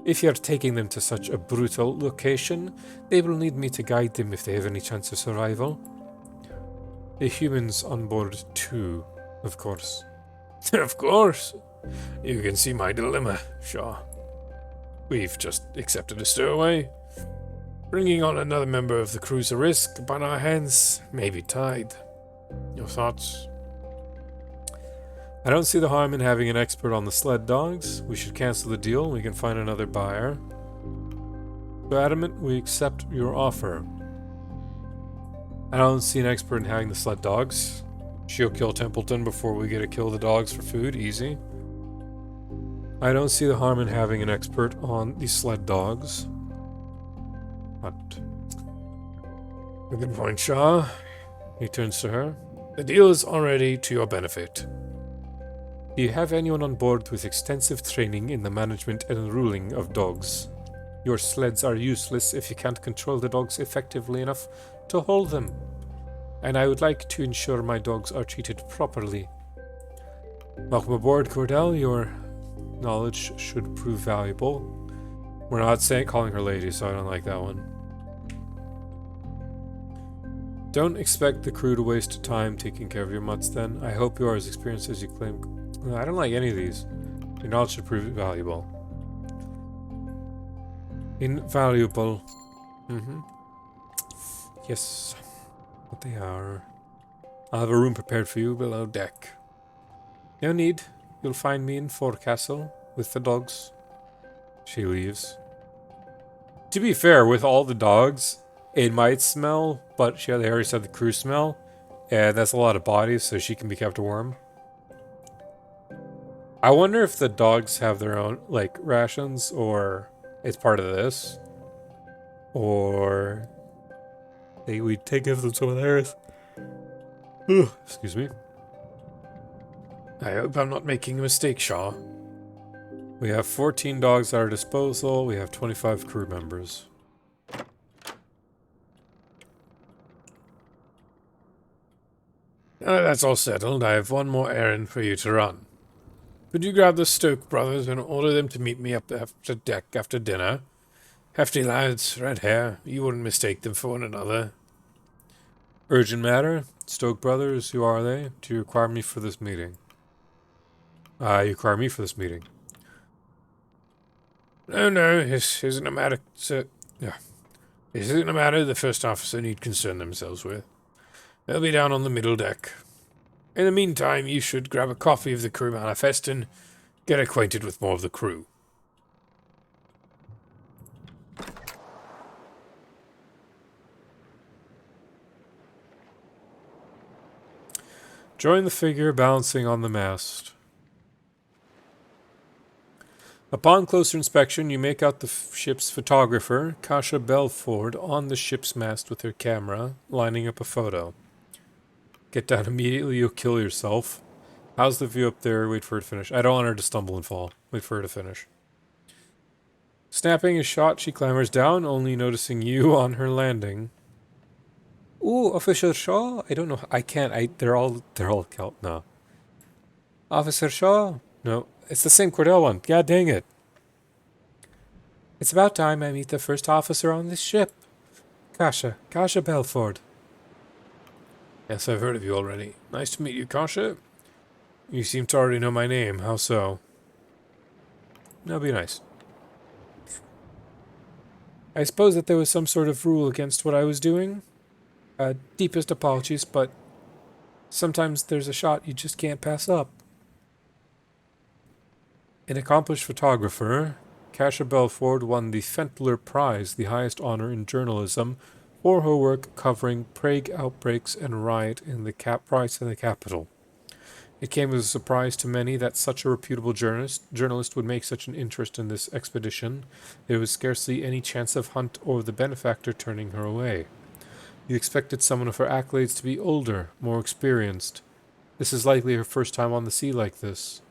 If you are taking them to such a brutal location, they will need me to guide them if they have any chance of survival. The humans on board too, of course. Of course. You can see my dilemma, Shaw. We've just accepted a stowaway. Bringing on another member of the crew's a risk, but our hands may be tied. Your thoughts? I don't see the harm in having an expert on the sled dogs. We should cancel the deal and we can find another buyer. So adamant, we accept your offer. I don't see an expert in having the sled dogs. She'll kill Templeton before we get to kill the dogs for food. Easy. I don't see the harm in having an expert on the sled dogs. But... A good point, Shaw. He turns to her. The deal is already to your benefit. Do you have anyone on board with extensive training in the management and ruling of dogs? Your sleds are useless if you can't control the dogs effectively enough to hold them. And I would like to ensure my dogs are treated properly. Welcome aboard, Cordell. Your knowledge should prove valuable. We're not calling her lady, so I don't like that one. Don't expect the crew to waste time taking care of your mutts then. I hope you are as experienced as you claim. I don't like any of these. Your knowledge should prove valuable. Invaluable. Yes. What they are. I'll have a room prepared for you below deck. No need. You'll find me in forecastle with the dogs. She leaves. To be fair, with all the dogs, it might smell, but she already said the crew smell. And that's a lot of bodies, so she can be kept warm. I wonder if the dogs have their own, like, rations, or it's part of this. Or... we take care of them some of theirs. Excuse me. I hope I'm not making a mistake, Shaw. We have 14 dogs at our disposal. We have 25 crew members. Now that's all settled, I have one more errand for you to run. Could you grab the Stoke brothers and order them to meet me up after deck after dinner? Hefty lads, red hair, you wouldn't mistake them for one another. Urgent matter? Stoke brothers, who are they? Do you require me for this meeting? You require me for this meeting. No, this isn't a matter, sir. Yeah. This isn't a matter the first officer need concern themselves with. They'll be down on the middle deck. In the meantime, you should grab a copy of the crew manifest and get acquainted with more of the crew. Join the figure balancing on the mast. Upon closer inspection, you make out the ship's photographer, Kasha Belford, on the ship's mast with her camera, lining up a photo. Get down immediately, you'll kill yourself. How's the view up there? Wait for her to finish. I don't want her to stumble and fall. Wait for her to finish. Snapping a shot, she clambers down, only noticing you on her landing. Ooh, Officer Shaw? I don't know. I can't. They're all Celt now. Officer Shaw? No, it's the same Cordell one. God dang it. It's about time I meet the first officer on this ship. Kasha Belford. Yes, I've heard of you already. Nice to meet you, Kasha. You seem to already know my name. How so? That'll be nice. I suppose that there was some sort of rule against what I was doing. Deepest apologies, but sometimes there's a shot you just can't pass up. An accomplished photographer, Kasha Belford won the Bellular Prize, the highest honor in journalism, for her work covering plague outbreaks and riot in the riots in the capital. It came as a surprise to many that such a reputable journalist would make such an interest in this expedition. There was scarcely any chance of Hunt or the benefactor turning her away. You expected someone of her accolades to be older, more experienced. This is likely her first time on the sea like this.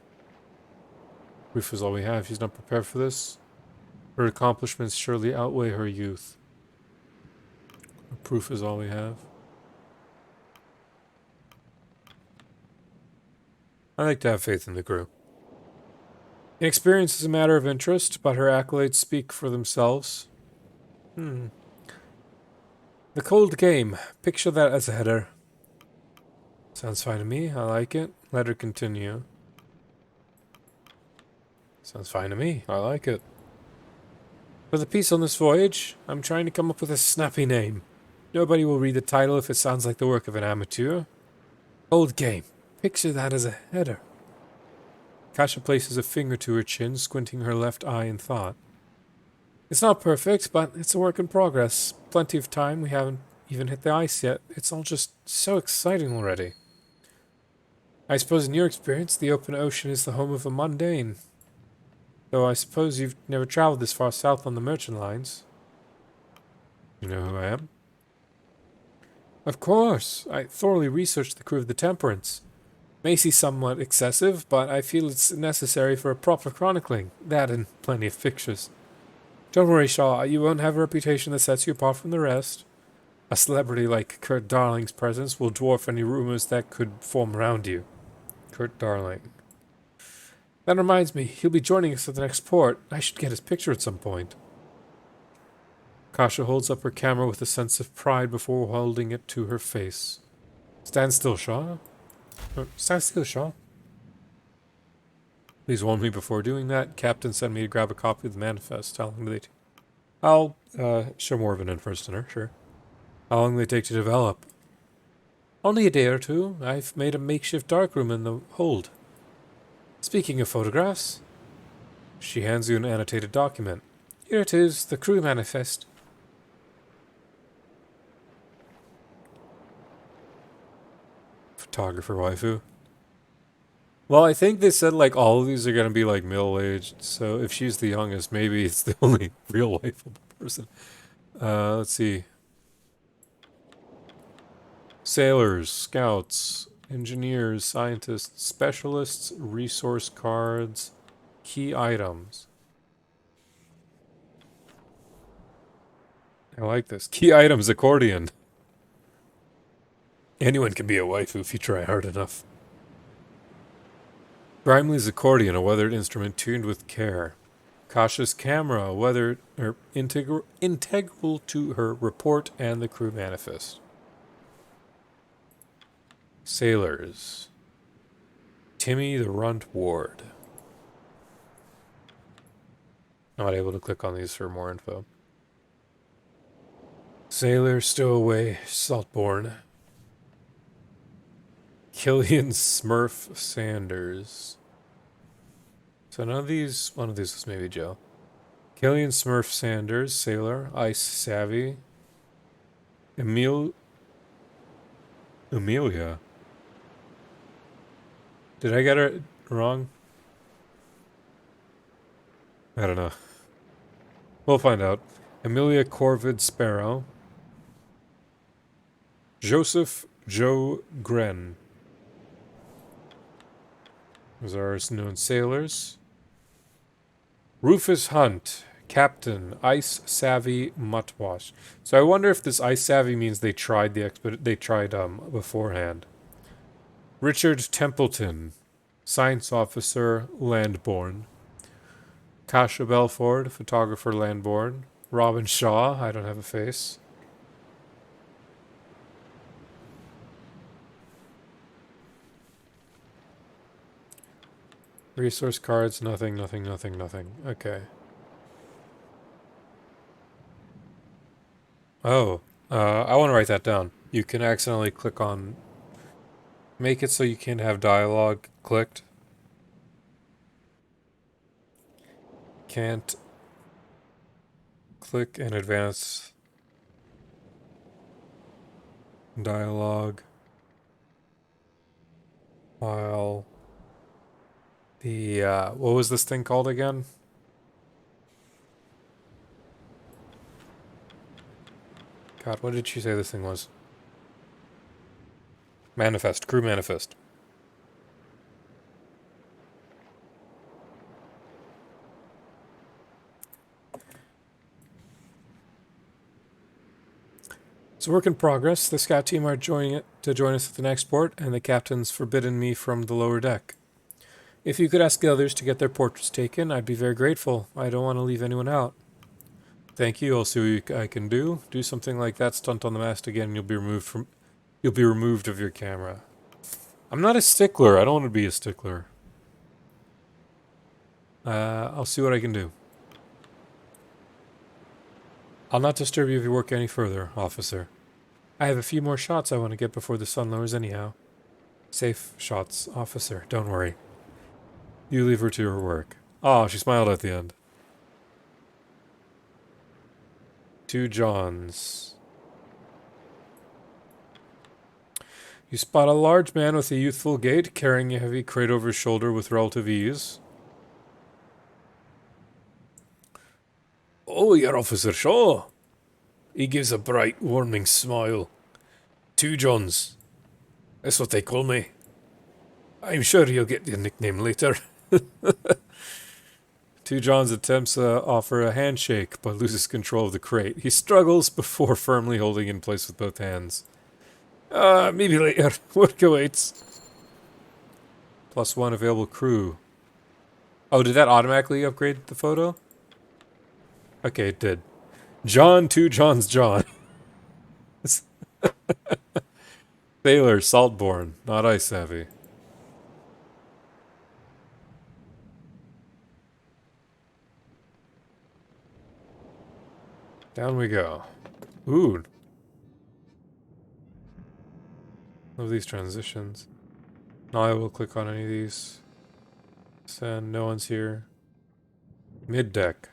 Proof is all we have. She's not prepared for this. Her accomplishments surely outweigh her youth. Proof is all we have. I like to have faith in the crew. Inexperience is a matter of interest, but her accolades speak for themselves. The cold game. Picture that as a header. Sounds fine to me. I like it. Let her continue. Sounds fine to me. I like it. For the piece on this voyage, I'm trying to come up with a snappy name. Nobody will read the title if it sounds like the work of an amateur. Cold game. Picture that as a header. Kasha places a finger to her chin, squinting her left eye in thought. It's not perfect, but it's a work in progress. Plenty of time. We haven't even hit the ice yet. It's all just so exciting already. I suppose in your experience, the open ocean is the home of the mundane. Though I suppose you've never traveled this far south on the merchant lines. You know who I am? Of course. I thoroughly researched the crew of the Temperance. May seem somewhat excessive, but I feel it's necessary for a proper chronicling. That and plenty of pictures. Don't worry, Shaw. You won't have a reputation that sets you apart from the rest. A celebrity like Kurt Darling's presence will dwarf any rumors that could form around you. Kurt Darling. That reminds me, he'll be joining us at the next port. I should get his picture at some point. Kasha holds up her camera with a sense of pride before holding it to her face. Stand still, Shaw. Stand still, Shaw. Please warn me before doing that. Captain sent me to grab a copy of the manifest. How long do they take? I'll show more of an interest in her, sure. How long do they take to develop? Only a day or two. I've made a makeshift darkroom in the hold. Speaking of photographs, she hands you an annotated document. Here it is, the crew manifest. Photographer waifu. Well, I think they said like all of these are gonna be like middle-aged, so if she's the youngest, maybe it's the only real waifu person. Let's see. Sailors, scouts, engineers, scientists, specialists, resource cards, key items. I like this. Key items accordion. Anyone can be a waifu if you try hard enough. Brimley's accordion, a weathered instrument tuned with care. Kasha's camera, weathered or integral to her report and the crew manifest. Sailors. Timmy the Runt Ward. Not able to click on these for more info. Sailor Stowaway Saltborn. Killian Smurf Sanders. So none of these, one of these was maybe Joe. Killian Smurf Sanders, Sailor, Ice Savvy. Amelia. Did I get it wrong? I don't know. We'll find out. Amelia Corvid Sparrow. Joseph Joe Gren. Those are our known sailors. Rufus Hunt, Captain, Ice Savvy Muttwash. So I wonder if this Ice Savvy means they tried beforehand. Richard Templeton, Science Officer, Landborn. Kasha Belford, Photographer, Landborn. Robin Shaw, I don't have a face. Resource cards, nothing. Okay. Oh, I want to write that down. You can accidentally click on... Make it so you can't have dialogue clicked. Can't click and advance dialogue while the, what was this thing called again? God, what did she say this thing was? Manifest. Crew manifest. It's a work in progress. The scout team are joining to join us at the next port, and the captain's forbidden me from the lower deck. If you could ask the others to get their portraits taken, I'd be very grateful. I don't want to leave anyone out. Thank you. I'll see what I can do. Do something like that stunt on the mast again, and you'll be removed of your camera. I'm not a stickler. I don't want to be a stickler. I'll see what I can do. I'll not disturb you if you work any further, officer. I have a few more shots I want to get before the sun lowers anyhow. Safe shots, officer. Don't worry. You leave her to her work. Oh, she smiled at the end. 2 Johns. You spot a large man with a youthful gait, carrying a heavy crate over his shoulder with relative ease. Oh, you're Officer Shaw. He gives a bright, warming smile. 2 Johns. That's what they call me. I'm sure you'll get your nickname later. 2 Johns attempts to offer a handshake, but loses control of the crate. He struggles before firmly holding in place with both hands. Maybe later. Work awaits. +1 available crew. Oh, did that automatically upgrade the photo? Okay, it did. John, 2 Johns, John. Sailor, saltborne, not ice savvy. Down we go. Ooh. Love these transitions. Now I will click on any of these. Send, no one's here. Mid-deck.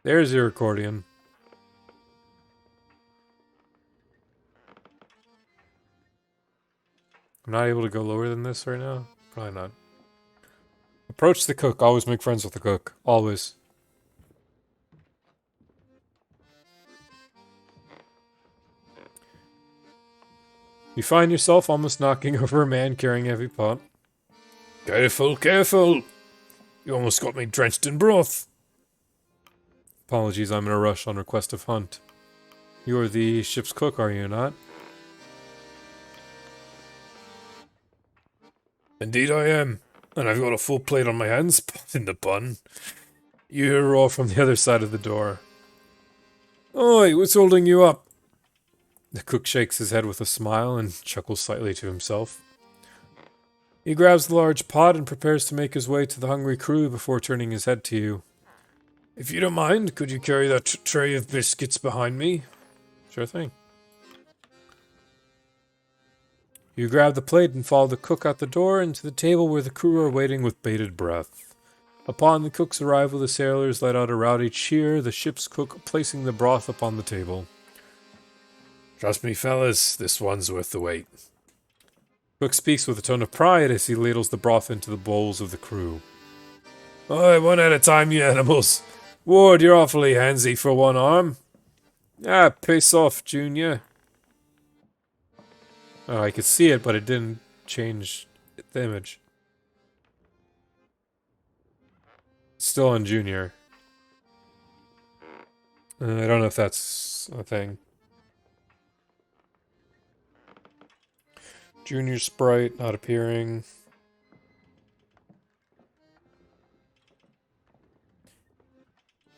There's your accordion. I'm not able to go lower than this right now. Probably not. Approach the cook. Always make friends with the cook. Always. You find yourself almost knocking over a man carrying a heavy pot. Careful, careful. You almost got me drenched in broth. Apologies, I'm in a rush on request of Hunt. You are the ship's cook, are you not? Indeed I am. And I've got a full plate on my hands, in the pun. You hear a roar from the other side of the door. Oi, what's holding you up? The cook shakes his head with a smile and chuckles slightly to himself. He grabs the large pot and prepares to make his way to the hungry crew before turning his head to you. If you don't mind, could you carry that tray of biscuits behind me? Sure thing. You grab the plate and follow the cook out the door and to the table where the crew are waiting with bated breath. Upon the cook's arrival, the sailors let out a rowdy cheer, the ship's cook placing the broth upon the table. Trust me, fellas, this one's worth the wait. Cook speaks with a tone of pride as he ladles the broth into the bowls of the crew. Oi, one at a time, you animals. Ward, you're awfully handsy for one arm. Ah, piss off, Junior. Oh, I could see it, but it didn't change the image. Still on Junior. I don't know if that's a thing. Junior sprite not appearing.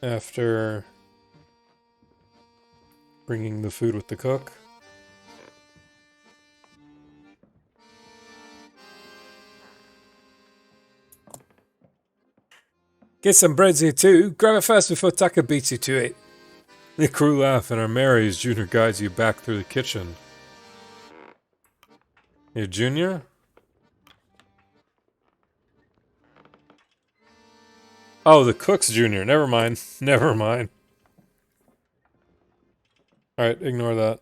After bringing the food with the cook. Get some breads here too. Grab it fast before Tucker beats you to it. The crew laugh and are merry as Junior guides you back through the kitchen. Hey, Junior? Oh, the cook's Junior. Never mind. Never mind. Alright, ignore that.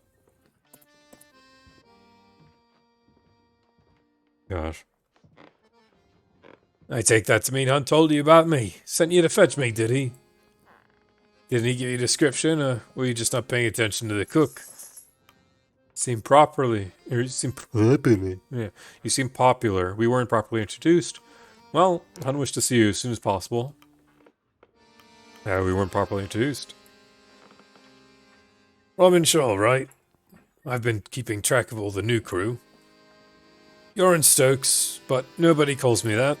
Gosh. I take that to mean Hunt told you about me. Sent you to fetch me, did he? Didn't he give you a description, or were you just not paying attention to the cook? Seem properly. Or you seem properly. Yeah. You seem popular. We weren't properly introduced. Well, Hunt wished to see you as soon as possible. Yeah, we weren't properly introduced. Robin Shaw, right? I've been keeping track of all the new crew. You're in Stokes, but nobody calls me that.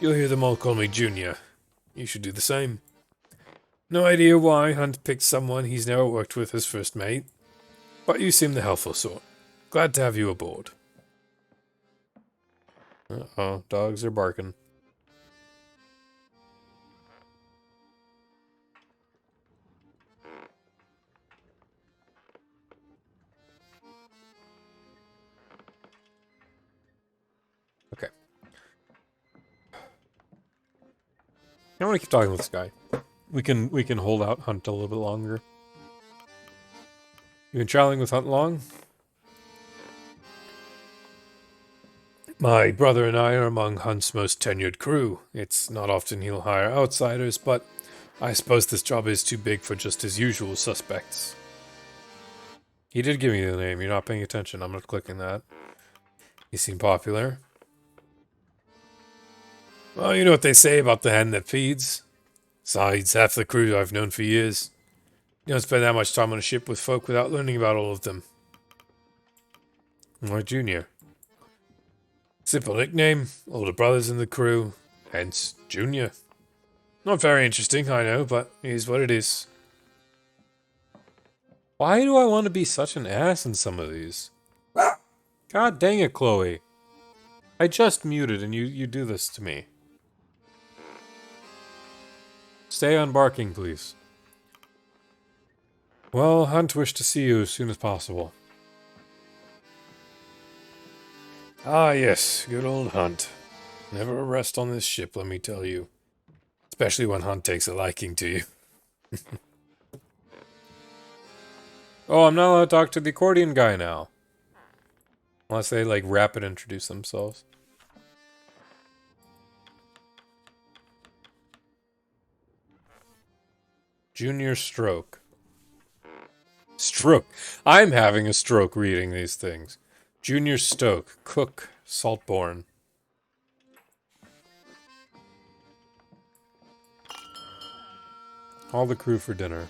You'll hear them all call me Junior. You should do the same. No idea why Hunt picked someone he's never worked with as first mate, but you seem the helpful sort. Glad to have you aboard. Uh-oh, dogs are barking. Okay. I want to keep talking with this guy. We can hold out Hunt a little bit longer. You been traveling with Hunt long? My brother and I are among Hunt's most tenured crew. It's not often he'll hire outsiders, but I suppose this job is too big for just his usual suspects. He did give me the name. You're not paying attention. I'm not clicking that. You seem popular. Well, you know what they say about the hen that feeds. Besides, half the crew I've known for years. You don't spend that much time on a ship with folk without learning about all of them. Why Junior? Simple nickname, older brothers in the crew, hence Junior. Not very interesting, I know, but it is what it is. Why do I want to be such an ass in some of these? God dang it, Chloe. I just muted and you do this to me. Stay on barking, please. Well, Hunt wished to see you as soon as possible. Ah, yes, good old Hunt. Never a rest on this ship, let me tell you. Especially when Hunt takes a liking to you. Oh, I'm not allowed to talk to the accordion guy now. Unless they, like, rapid introduce themselves. Junior Stroke. Stroke. I'm having a stroke reading these things. Junior Stoke. Cook. Saltborn. All the crew for dinner.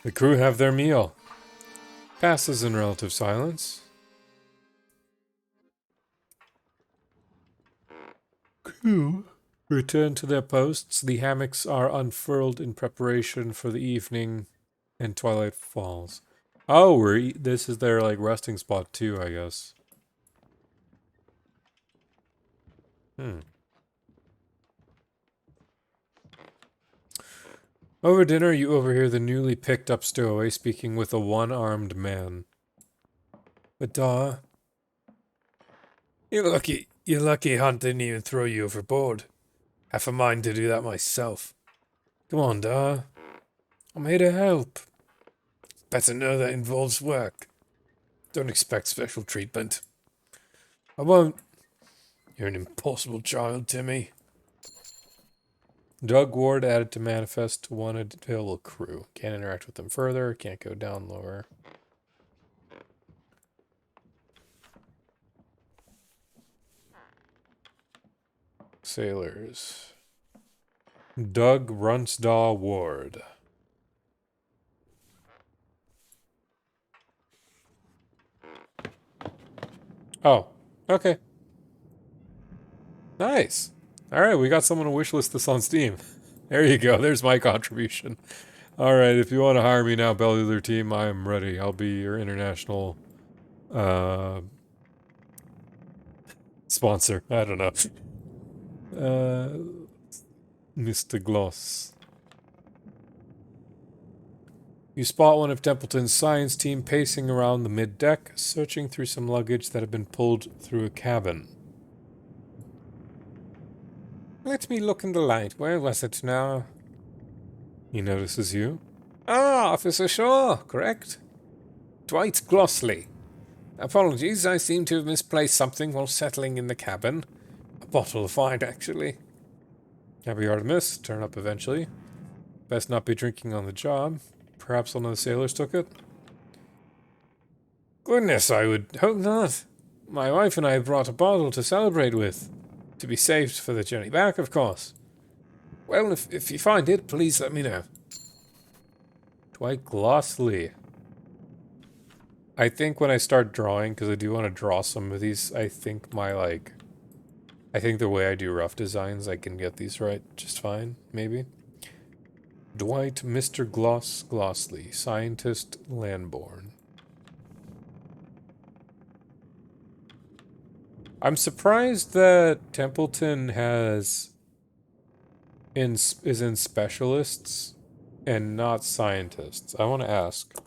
The crew have their meal. Passes in relative silence. Crew return to their posts. The hammocks are unfurled in preparation for the evening, and twilight falls. Oh, this is their like resting spot too, I guess. Over dinner, you overhear the newly picked up stowaway speaking with a one-armed man. But you're lucky Hunt didn't even throw you overboard. Half a mind to do that myself. Come on, Da. I'm here to help. Better know that involves work. Don't expect special treatment. I won't. You're an impossible child, Timmy. Doug Ward added to manifest to one available crew. Can't interact with them further. Can't go down lower. Sailors. Doug Runsdaw Ward. Oh, okay. Nice. Alright, we got someone to wishlist this on Steam. There you go, there's my contribution. Alright, if you want to hire me now, Bellular team, I am ready. I'll be your international sponsor. I don't know. Mr. Gloss. You spot one of Templeton's science team pacing around the mid-deck, searching through some luggage that had been pulled through a cabin. Let me look in the light. Where was it now? He notices you. Ah, Officer Shaw, correct? Dwight Glossley. Apologies, I seem to have misplaced something while settling in the cabin. A bottle of wine, actually. Happy Artemis. Turn up eventually. Best not be drinking on the job. Perhaps one of the sailors took it? Goodness, I would hope not. My wife and I brought a bottle to celebrate with. To be saved for the journey back, of course. Well, if you find it, please let me know. Dwight Glossley. I think when I start drawing, because I do want to draw some of these, I think the way I do rough designs, I can get these right just fine, maybe. Dwight Mr. Glossley, scientist, Lamborn. I'm surprised that Templeton is in specialists and not scientists. I want to ask.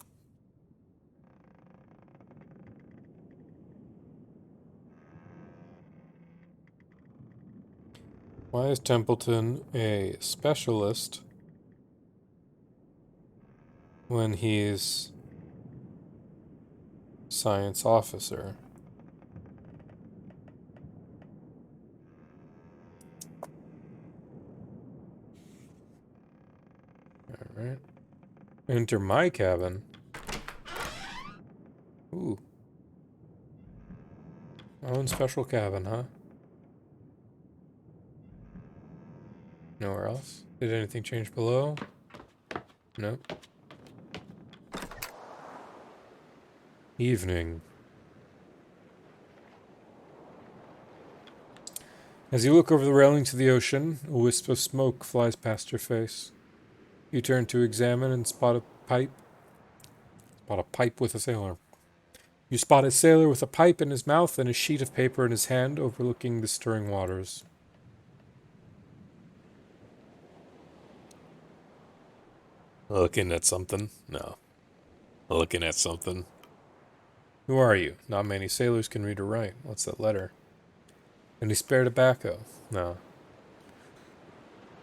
Why is Templeton a specialist when he's science officer? Alright. Enter my cabin. Ooh. My own special cabin, huh? Nowhere else? Did anything change below? No. Evening. As you look over the railing to the ocean, a wisp of smoke flies past your face. You turn to examine and spot a pipe. Spot a pipe with a sailor. You spot a sailor with a pipe in his mouth and a sheet of paper in his hand overlooking the stirring waters. Looking at something? No. Looking at something. Who are you? Not many sailors can read or write. What's that letter? Any spare tobacco? No.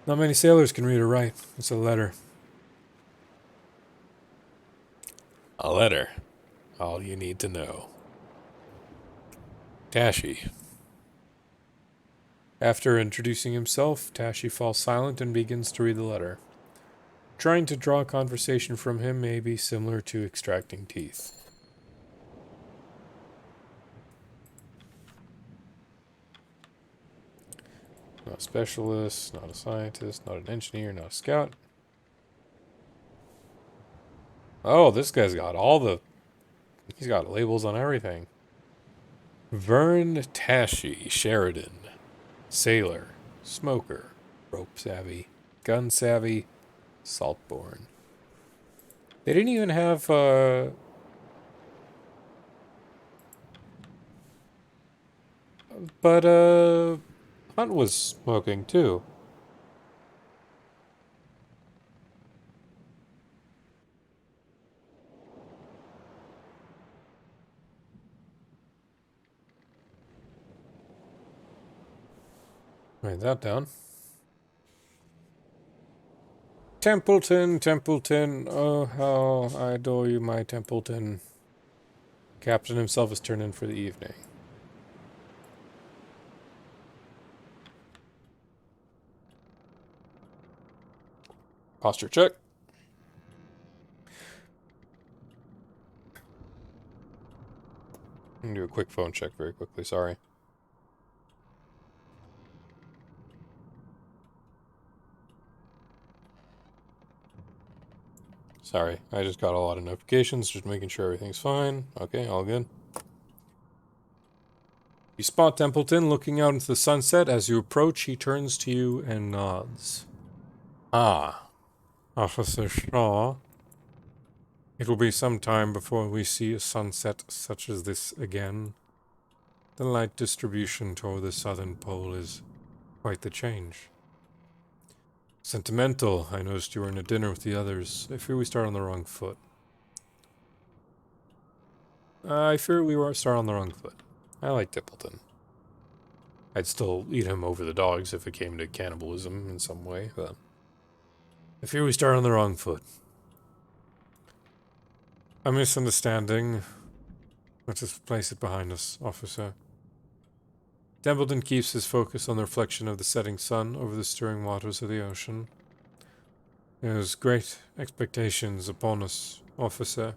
Not many sailors can read or write. What's a letter? A letter. All you need to know. Tashi. After introducing himself, Tashi falls silent and begins to read the letter. Trying to draw conversation from him may be similar to extracting teeth. Not a specialist, not a scientist, not an engineer, not a scout. Oh, this guy's got he's got labels on everything. Vern Tashi, Sheridan. Sailor, smoker, rope savvy, gun savvy, saltborn. They didn't even have, but, Hunt was smoking too. Write that down. Templeton, Templeton, oh how I adore you, my Templeton. Captain himself has turned in for the evening. Posture check. I'm gonna do a quick phone check very quickly, sorry. Sorry, I just got a lot of notifications, just making sure everything's fine. Okay, all good. You spot Templeton looking out into the sunset. As you approach, he turns to you and nods. Ah, Officer Shaw. It will be some time before we see a sunset such as this again. The light distribution toward the southern pole is quite the change. Sentimental. I noticed you were in a dinner with the others. I fear we start on the wrong foot. I start on the wrong foot. I like Templeton. I'd still eat him over the dogs if it came to cannibalism in some way, but I fear we start on the wrong foot. A misunderstanding. Let's just place it behind us, officer. Templeton keeps his focus on the reflection of the setting sun over the stirring waters of the ocean. There's great expectations upon us, officer.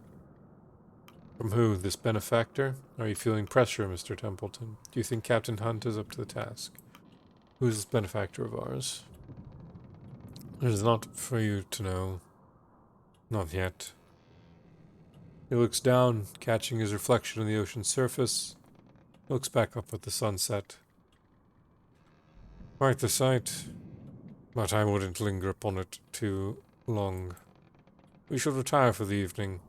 From who? This benefactor? Are you feeling pressure, Mr. Templeton? Do you think Captain Hunt is up to the task? Who's this benefactor of ours? It is not for you to know. Not yet. He looks down, catching his reflection on the ocean's surface. He looks back up at the sunset. Quite the sight, but I wouldn't linger upon it too long. We should retire for the evening.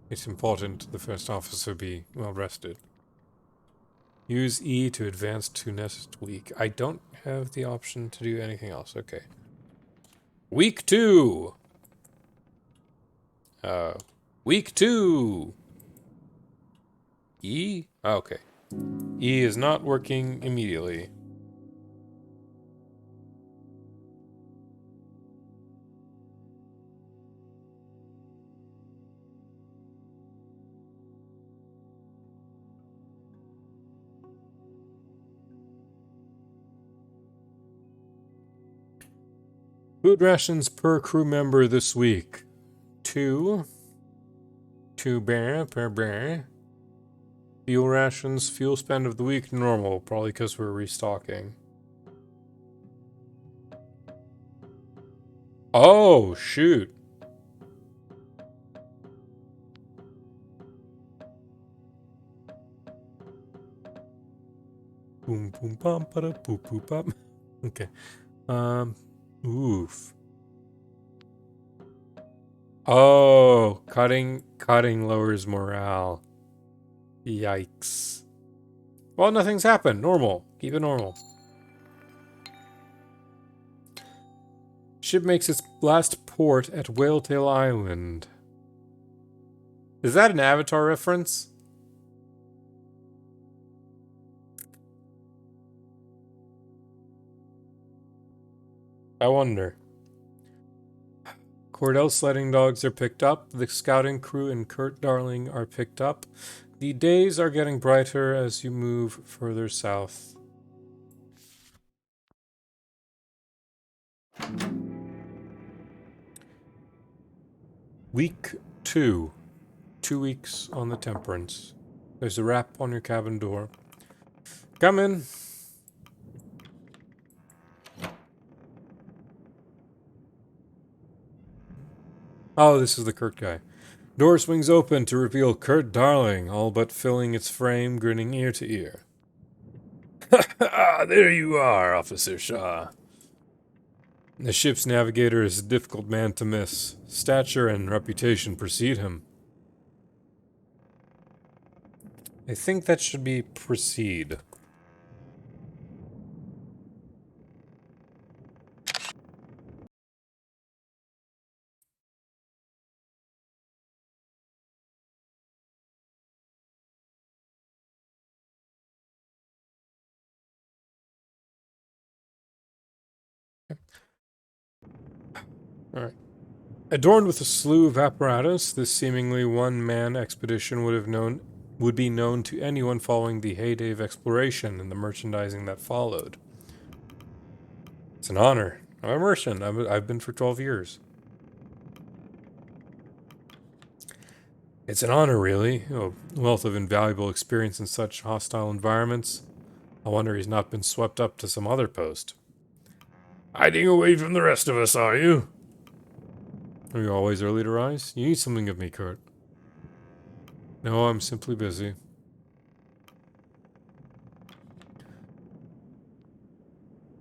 It's important the first officer be well rested. Use E to advance to next week. I don't have the option to do anything else. Okay. Week 2! Week 2! E? Oh, okay. E is not working immediately. Food rations per crew member this week. 2. 2 bear per bear. Fuel rations, fuel spend of the week, normal. Probably because we're restocking. Oh, shoot. Boom, boom, bum, ba da, boop, boop, bum. Okay. Oof. Oh, cutting lowers morale. Yikes. Well, nothing's happened. Normal. Keep it normal. Ship makes its last port at Whaletail Island. Is that an Avatar reference? I wonder. Cordell's sledding dogs are picked up. The scouting crew and Kurt Darling are picked up. The days are getting brighter as you move further south. Week 2. 2 weeks on the Temperance. There's a rap on your cabin door. Come in. Oh, this is the Kurt guy. Door swings open to reveal Kurt Darling, all but filling its frame, grinning ear to ear. Ah, there you are, Officer Shaw. The ship's navigator is a difficult man to miss. Stature and reputation precede him. I think that should be proceed. Alright. Adorned with a slew of apparatus, this seemingly one-man expedition would be known to anyone following the heyday of exploration and the merchandising that followed. It's an honor. I'm a merchant. I've been for 12 years. It's an honor, really. A wealth of invaluable experience in such hostile environments. I wonder he's not been swept up to some other post. Hiding away from the rest of us, are you? Are you always early to rise? You need something of me, Kurt. No, I'm simply busy.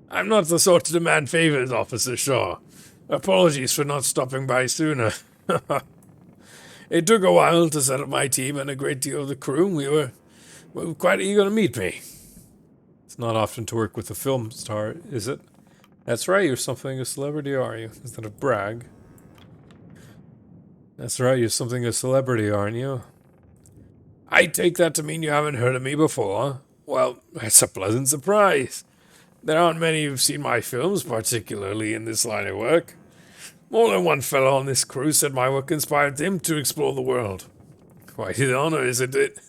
I'm not the sort to demand favors, Officer Shaw. Apologies for not stopping by sooner. It took a while to set up my team and a great deal of the crew. We were quite eager to meet me. It's not often to work with a film star, is it? That's right, you're something of a celebrity, are you? Is that a brag? That's right, you're something of a celebrity, aren't you? I take that to mean you haven't heard of me before. Well, that's a pleasant surprise. There aren't many who've seen my films, particularly in this line of work. More than one fellow on this crew said my work inspired him to explore the world. Quite an honor, isn't it?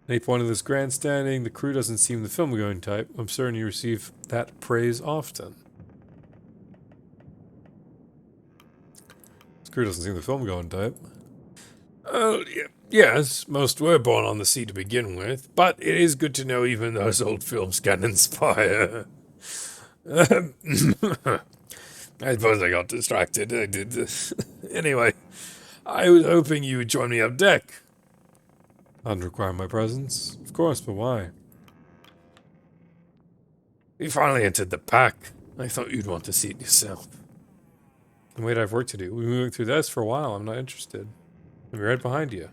Any point of this grandstanding, the crew doesn't seem the film-going type. I'm certain you receive that praise often. Crew doesn't seem the film going type. Oh, yes, most were born on the sea to begin with, but it is good to know even those old films can inspire. I suppose I got distracted. I did this. Anyway, I was hoping you would join me up deck. I'd require my presence. Of course, but why? We finally entered the pack. I thought you'd want to see it yourself. Wait, I have work to do. We've been moving through this for a while. I'm not interested. I'll be right behind you.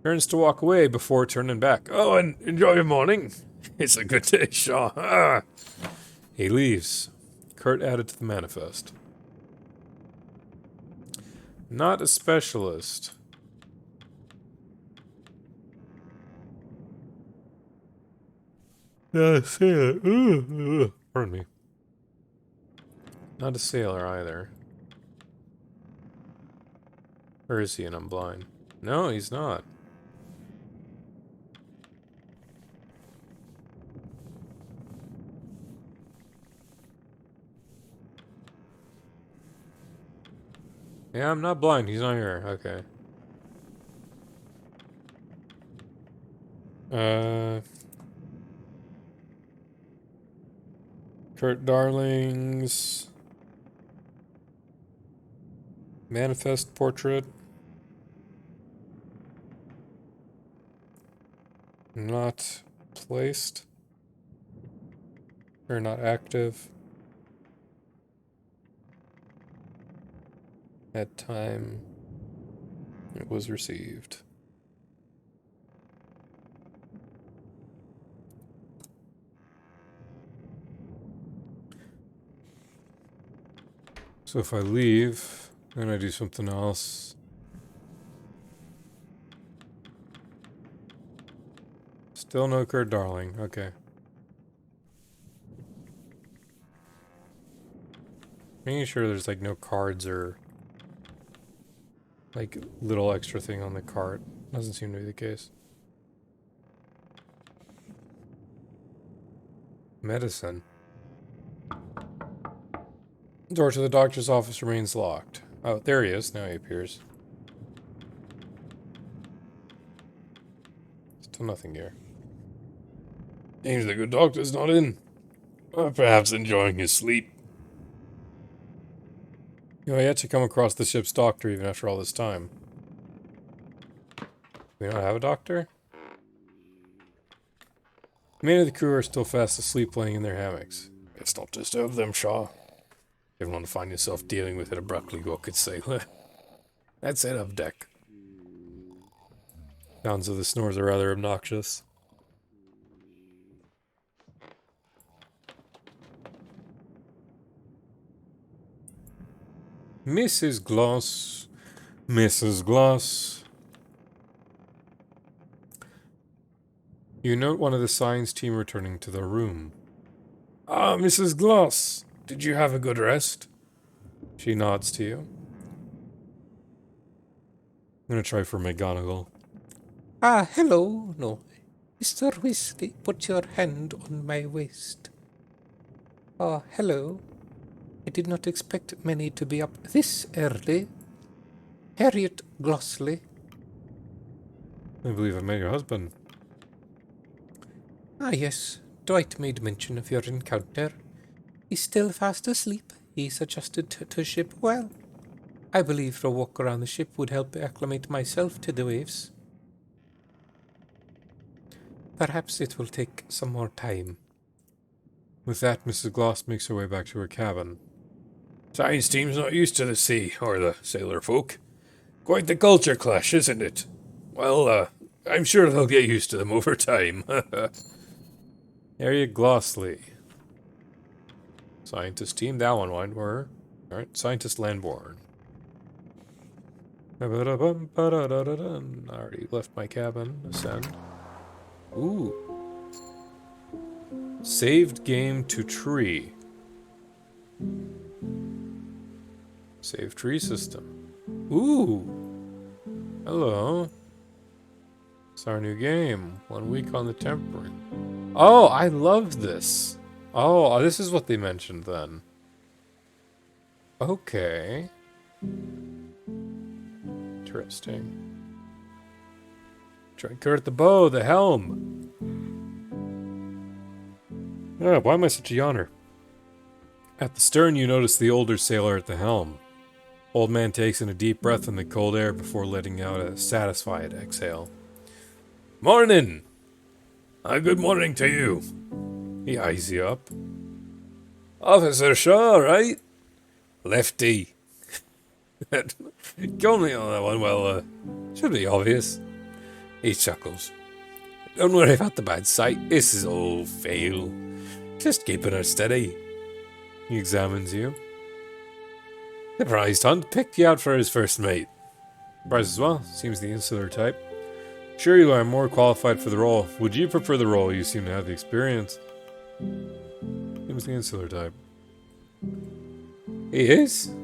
Turns to walk away before turning back. Oh, and enjoy your morning. It's a good day, Shaw. Ah. He leaves. Kurt added to the manifest. Not a specialist. Not a sailor. Pardon me. Not a sailor either. Or is he and I'm blind? No, he's not. Yeah, I'm not blind. He's not here. Okay. Kurt Darling's manifest portrait. Not placed. Or not active. At time it was received. So if I leave, then I do something else. Still no Kurt Darling. Okay. Making sure there's like no cards or like little extra thing on the cart. Doesn't seem to be the case. Medicine. Door to the doctor's office remains locked. Oh, there he is. Now he appears. Still nothing here. Seems the good doctor's not in. Or perhaps enjoying his sleep. You know, I yet to come across the ship's doctor even after all this time. We don't have a doctor? Many of the crew are still fast asleep laying in their hammocks. Let's not disturb them, Shaw. You don't want to find yourself dealing with an abruptly woken sailor. That's it, up deck. Sounds of the snores are rather obnoxious. Mrs. Gloss. Mrs. Gloss. You note one of the science team returning to their room. Ah, Mrs. Gloss. Did you have a good rest? She nods to you. I'm gonna try for McGonagall. Ah, hello. No. Mr. Weasley, put your hand on my waist. Ah, hello. I did not expect many to be up this early. Harriet Glossley. I believe I met your husband. Ah, yes. Dwight made mention of your encounter. He's still fast asleep. He's adjusted to ship well. I believe a walk around the ship would help acclimate myself to the waves. Perhaps it will take some more time. With that, Mrs. Gloss makes her way back to her cabin. Science team's not used to the sea, or the sailor folk. Quite the culture clash, isn't it? Well, I'm sure they'll get used to them over time. Harriet Glossley. Scientist team, that one went were. Alright, Scientist Landborn. I already left my cabin. Ascend. Ooh. Saved game to tree. Save tree system. Ooh. Hello. It's our new game. 1 week on the tempering. Oh, I love this. Oh, this is what they mentioned then. Okay. Interesting. Drinker at the bow, the helm. Ah, why am I such a yawner? At the stern, you notice the older sailor at the helm. Old man takes in a deep breath in the cold air before letting out a satisfied exhale. Morning! Good morning to you. He eyes you up. Officer Shaw, right? Lefty. Got me on that one. Well, should be obvious. He chuckles. Don't worry about the bad sight. This is all fail. Just keeping her steady. He examines you. Surprised Hunt picked you out for his first mate. Surprised as well. Seems the insular type. Sure, you are more qualified for the role. Would you prefer the role? You seem to have the experience. Seems the insular type. He is?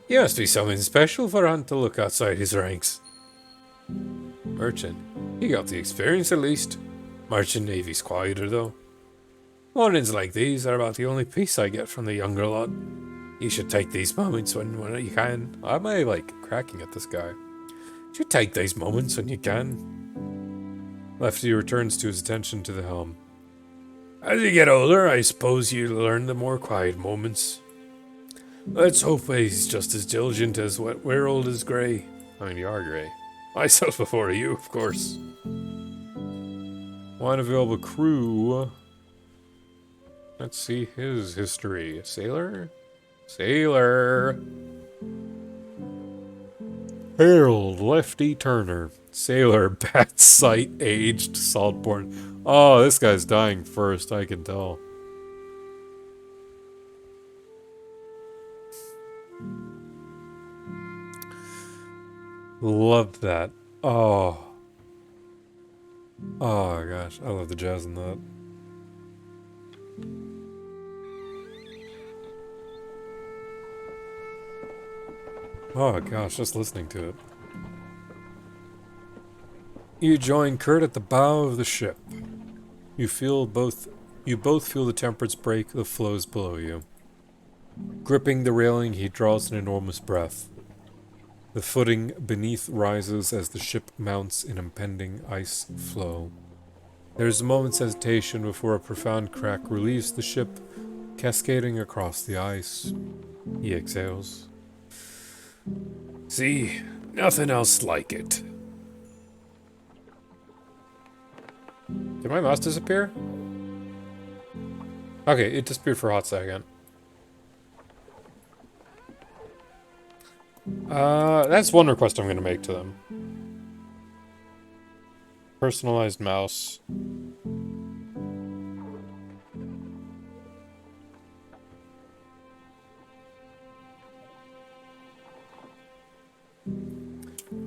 He must be something special for Hunt to look outside his ranks. Merchant. He got the experience at least. Merchant Navy's quieter though. Mornings like these are about the only peace I get from the younger lot. You should take these moments when you can. Why am I, like, cracking at this guy? You should take these moments when you can. Lefty returns to his attention to the helm. As you get older, I suppose you learn the more quiet moments. Let's hope he's just as diligent as what we're old as grey. I mean, you are grey. Myself before you, of course. Wine available crew. Let's see his history. Sailor? Sailor! Harold Lefty Turner. Sailor, bad sight, aged, saltborn. Oh, this guy's dying first, I can tell. Love that. Oh. Oh gosh, I love the jazz in that. Oh gosh, just listening to it. You join Kurt at the bow of the ship. You both feel the temperatures break the floes below you. Gripping the railing, he draws an enormous breath. The footing beneath rises as the ship mounts an impending ice flow. There is a moment's hesitation before a profound crack relieves the ship, cascading across the ice. He exhales. See, nothing else like it. Did my mouse disappear? Okay, it disappeared for a hot second. That's one request I'm going to make to them. Personalized mouse.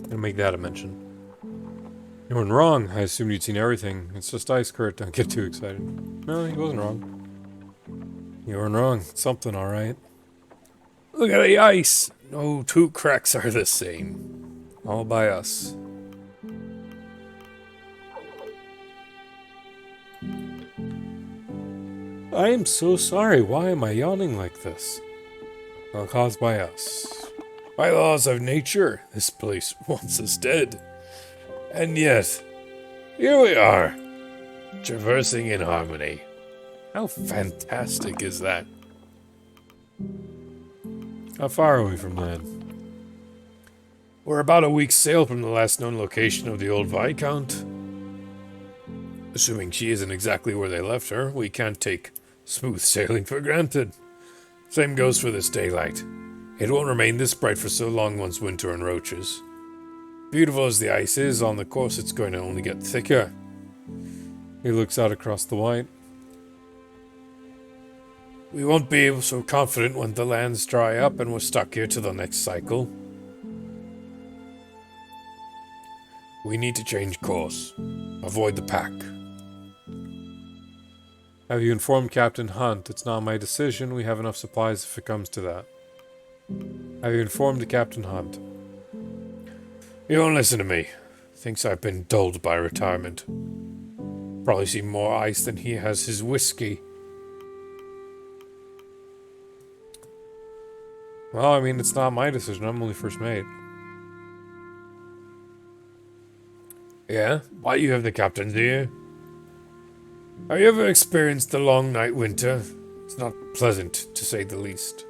Gonna make that a mention. You weren't wrong. I assumed you'd seen everything. It's just ice, Kurt. Don't get too excited. No, he wasn't wrong. You weren't wrong. It's something, alright. Look at the ice. No two cracks are the same. All by us. I am so sorry. Why am I yawning like this? Well, caused by us. By laws of nature, this place wants us dead. And yet, here we are, traversing in harmony. How fantastic is that? How far are we from that? We're about a week's sail from the last known location of the old Viscount. Assuming she isn't exactly where they left her, we can't take smooth sailing for granted. Same goes for this daylight. It won't remain this bright for so long once winter encroaches. Beautiful as the ice is, on the course it's going to only get thicker. He looks out across the white. We won't be so confident when the lands dry up and we're stuck here to the next cycle. We need to change course. Avoid the pack. Have you informed Captain Hunt? It's not my decision. We have enough supplies if it comes to that. Have you informed Captain Hunt? You won't listen to me. Thinks I've been dulled by retirement. Probably seen more ice than he has his whiskey. Well, I mean, it's not my decision. I'm only first mate. Yeah? Why you have the captain's ear? Have you ever experienced the long night winter? It's not pleasant, to say the least.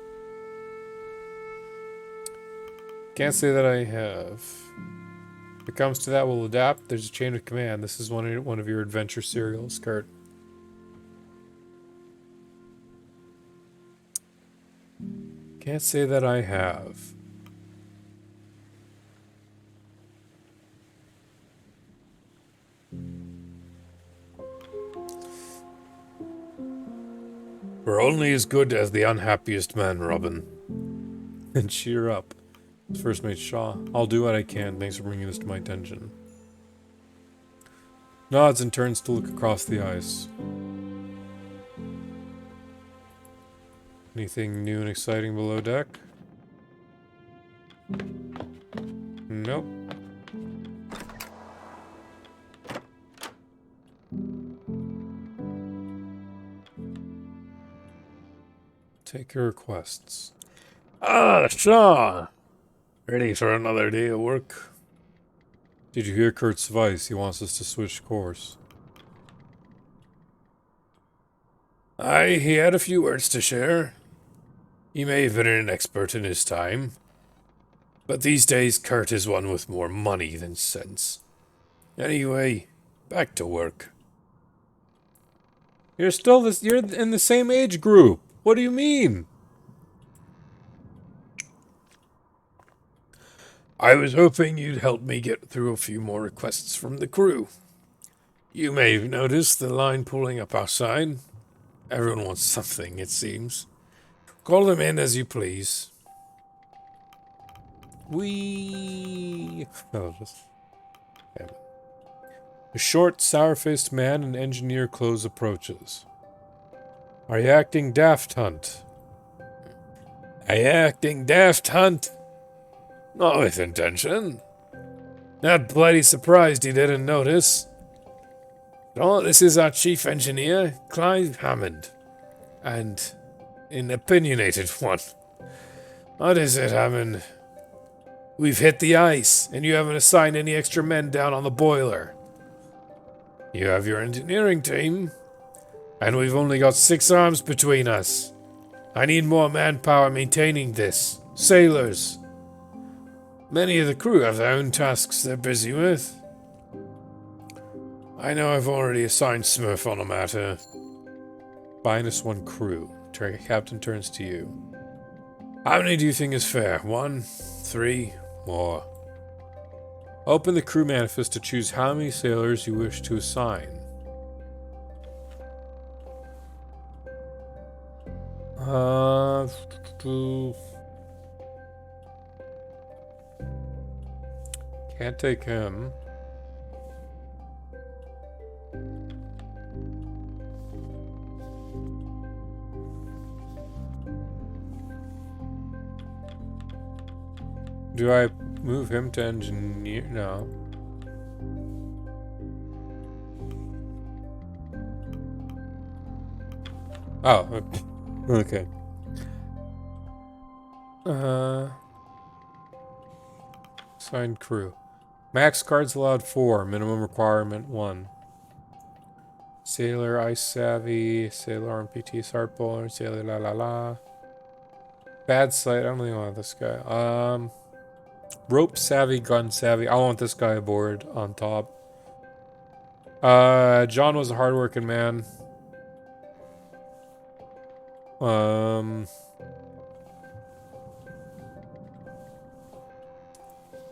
Can't say that I have. If it comes to that, we'll adapt. There's a chain of command. This is one of your adventure serials, Kurt. Can't say that I have. We're only as good as the unhappiest man, Robin. And cheer up. First mate Shaw. I'll do what I can. Thanks for bringing this to my attention. Nods and turns to look across the ice. Anything new and exciting below deck? Nope. Take your requests. Ah, Shaw! Ready for another day of work? Did you hear Kurt's advice? He wants us to switch course. Aye, he had a few words to share. He may have been an expert in his time, but these days Kurt is one with more money than sense. Anyway, back to work. You're in the same age group. What do you mean? I was hoping you'd help me get through a few more requests from the crew. You may have noticed the line pulling up outside. Everyone wants something, it seems. Call them in as you please. A short, sour-faced man in engineer clothes approaches. Are you acting daft, Hunt? Are you acting daft, Hunt? Not with intention. Not bloody surprised he didn't notice. Oh, this is our chief engineer, Clive Hammond. And an opinionated one. What is it, Hammond? We've hit the ice, and you haven't assigned any extra men down on the boiler. You have your engineering team, and we've only got 6 arms between us. I need more manpower maintaining this. Sailors. Many of the crew have their own tasks they're busy with. I know I've already assigned Smurf on a matter. -1 crew. Captain turns to you. How many do you think is fair? 1, 3, more. Open the crew manifest to choose how many sailors you wish to assign. Can't take him. Do I move him to engineer? No. Oh, okay. Signed crew. Max cards allowed 4. Minimum requirement 1. Sailor Ice Savvy. Sailor RMPT Sart Bowler. Sailor La La La. Bad Sight. I don't really want this guy. Rope Savvy, Gun Savvy. I want this guy aboard on top. John was a hardworking man.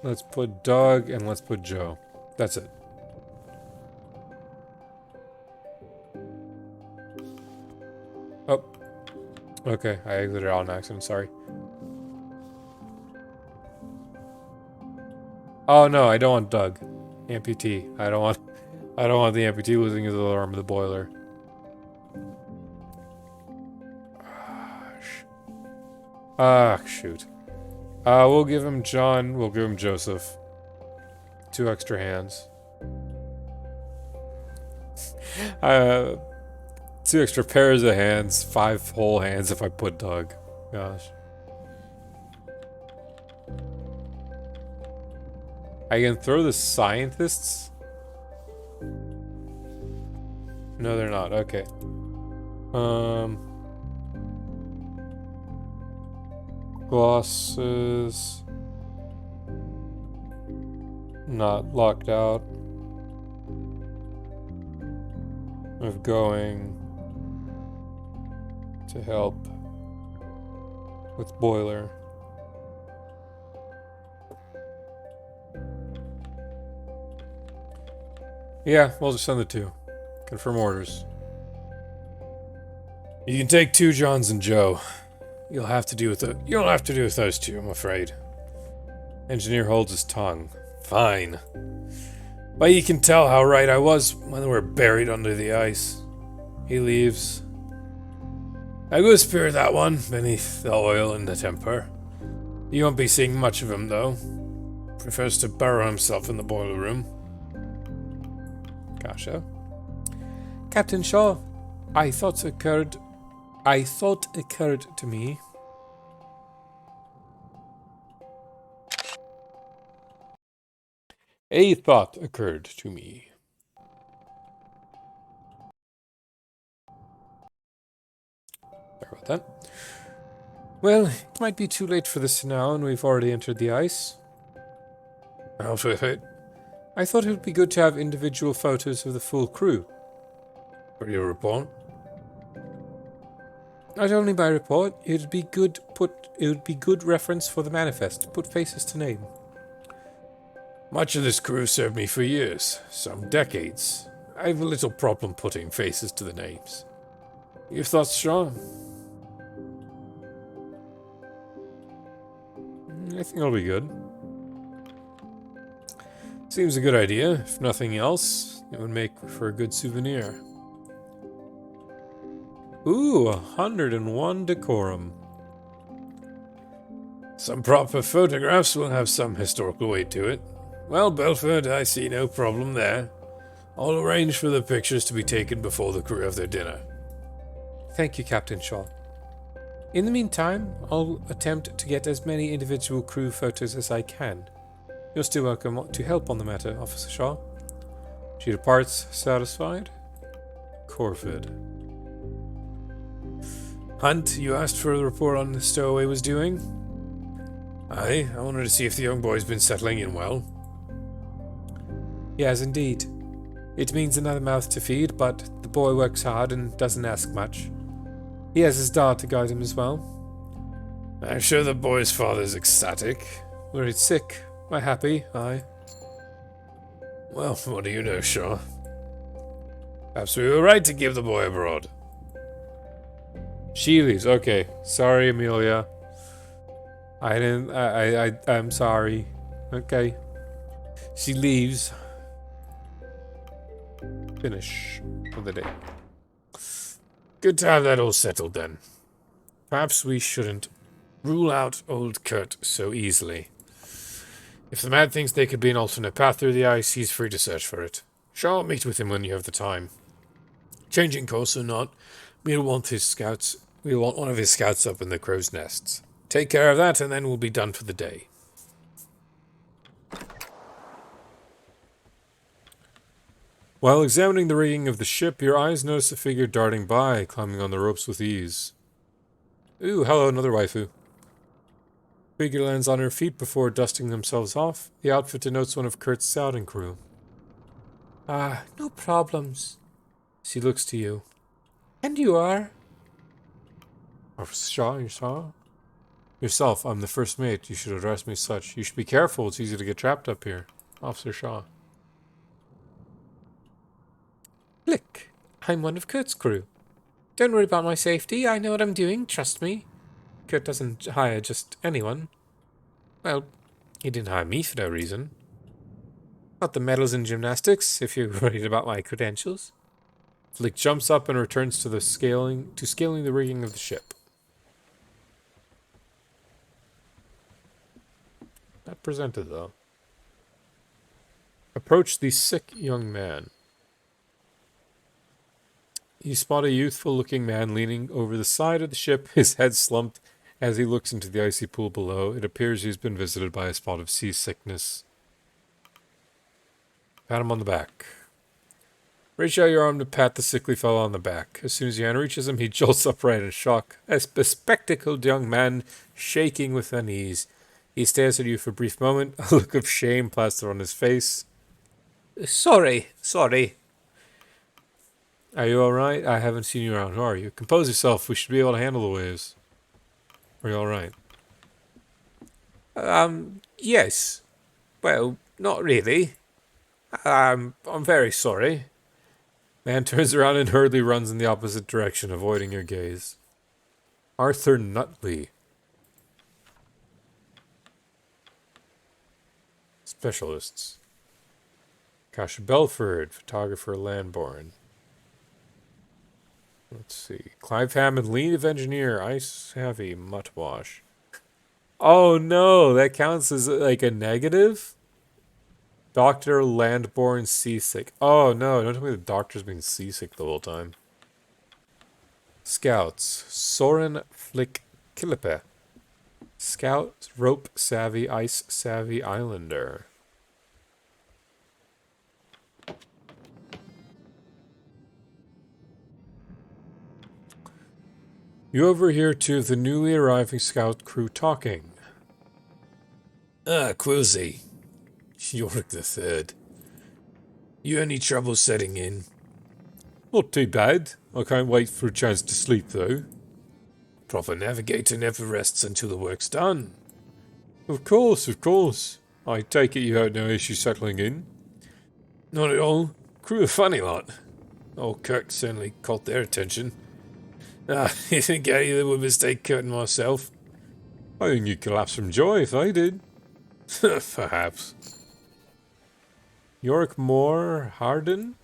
Let's put Doug and let's put Joe. That's it. Oh. Okay, I exited on accident, sorry. Oh no, I don't want Doug. Amputee. I don't want the amputee losing his alarm of the boiler. Shoot. We'll give him John, we'll give him Joseph. 2 extra hands. 2 extra pairs of hands, 5 whole hands if I put Doug. Gosh. I can throw the scientists? No, they're not. Okay. Glosses. Not locked out. Of going to help with boiler. Yeah, we'll just send the 2. Confirm orders. You can take 2 Johns and Joe. You'll have to do with those 2, I'm afraid. Engineer holds his tongue. Fine. But you can tell how right I was when we're buried under the ice. He leaves. I go spear that one beneath the oil and the temper. You won't be seeing much of him, though. Prefers to burrow himself in the boiler room. Gotcha. Captain Shaw, I thought occurred to me. A thought occurred to me. Sorry about that. Well, it might be too late for this now, and we've already entered the ice. Out with it. I thought it would be good to have individual photos of the full crew. For your report? Not only my report, it would be good reference for the manifest. Put faces to name. Much of this crew served me for years, some decades. I have a little problem putting faces to the names. Your thoughts, Sean? I think it'll be good. Seems a good idea. If nothing else, it would make for a good souvenir. Ooh, 101 decorum. Some proper photographs will have some historical weight to it. Well, Belford, I see no problem there. I'll arrange for the pictures to be taken before the crew have their dinner. Thank you, Captain Shaw. In the meantime, I'll attempt to get as many individual crew photos as I can. You're still welcome to help on the matter, Officer Shaw. She departs, satisfied. Corvid. Hunt, you asked for a report on the stowaway was doing? Aye, I wanted to see if the young boy's been settling in well. Yes, indeed. It means another mouth to feed, but the boy works hard and doesn't ask much. He has his dad to guide him as well. I'm sure the boy's father's ecstatic. Worried sick. Am I happy? Aye. Well, what do you know, Shaw? Perhaps we were right to give the boy abroad. She leaves. Okay. Sorry, Amelia. I'm sorry. Okay. She leaves. Finish for the day. Good to have that all settled then. Perhaps we shouldn't rule out old Kurt so easily. If the man thinks there could be an alternate path through the ice, he's free to search for it. Shall meet with him when you have the time. Changing course or not, we'll want one of his scouts up in the crow's nests. Take care of that, and then we'll be done for the day. While examining the rigging of the ship, your eyes notice a figure darting by, climbing on the ropes with ease. Ooh, hello, another waifu. Figure lands on her feet before dusting themselves off. The outfit denotes one of Kurt's scouting crew. Ah, no problems. She looks to you. And you are? Officer Shaw, you saw? Yourself, I'm the first mate. You should address me as such. You should be careful. It's easy to get trapped up here. Officer Shaw. Look, I'm one of Kurt's crew. Don't worry about my safety. I know what I'm doing. Trust me. Kurt doesn't hire just anyone. Well, he didn't hire me for no reason. Got the medals in gymnastics, if you're worried about my credentials. Flick jumps up and returns to scaling the rigging of the ship. Not presented, though. Approach the sick young man. You spot a youthful-looking man leaning over the side of the ship, his head slumped as he looks into the icy pool below. It appears he's been visited by a spot of seasickness. Pat him on the back. Reach out your arm to pat the sickly fellow on the back. As soon as your hand reaches him, he jolts upright in shock. A bespectacled young man, shaking with unease. He stares at you for a brief moment, a look of shame plastered on his face. Sorry. Are you alright? I haven't seen you around, are you? Compose yourself, we should be able to handle the waves. Are you alright? Yes. Well, not really. I'm very sorry. Man turns around and hurriedly runs in the opposite direction, avoiding your gaze. Arthur Nutley. Specialists. Kasha Belford, photographer, Landborn. Let's see. Clive Hammond, lead engineer, ice heavy, mutt wash. Oh no, that counts as like a negative? Dr. Landborn seasick. Oh no, don't tell me the doctor's been seasick the whole time. Scouts. Soren Flick Kilipe. Scout, rope savvy, ice savvy islander. You overhear two of the newly arriving scout crew talking. Quilsey. Yorick the Third. You any trouble setting in? Not too bad. I can't wait for a chance to sleep, though. Proper navigator never rests until the work's done. Of course. I take it you had no issue settling in. Not at all. Crew a funny lot. Old Kirk certainly caught their attention. You think I either would mistake Kurt and myself? I think you'd collapse from joy if I did. Perhaps. Yorick Moore Harden?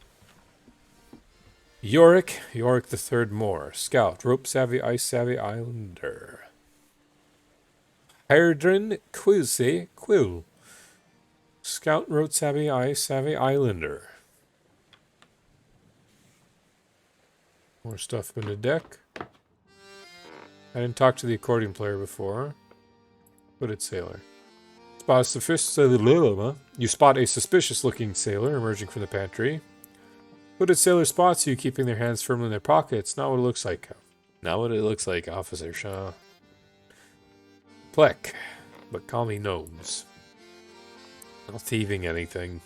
Yorick the Third Moore. Scout, rope savvy, ice savvy islander. Hardren Quilsey Quill. Scout, rope savvy, ice savvy islander. More stuff in the deck. I didn't talk to the accordion player before. Hooded sailor. You spot a suspicious-looking sailor emerging from the pantry. Hooded sailor spots you, keeping their hands firmly in their pockets. Not what it looks like. Not what it looks like, Officer Shaw. Plek, but call me Gnomes. Not thieving anything.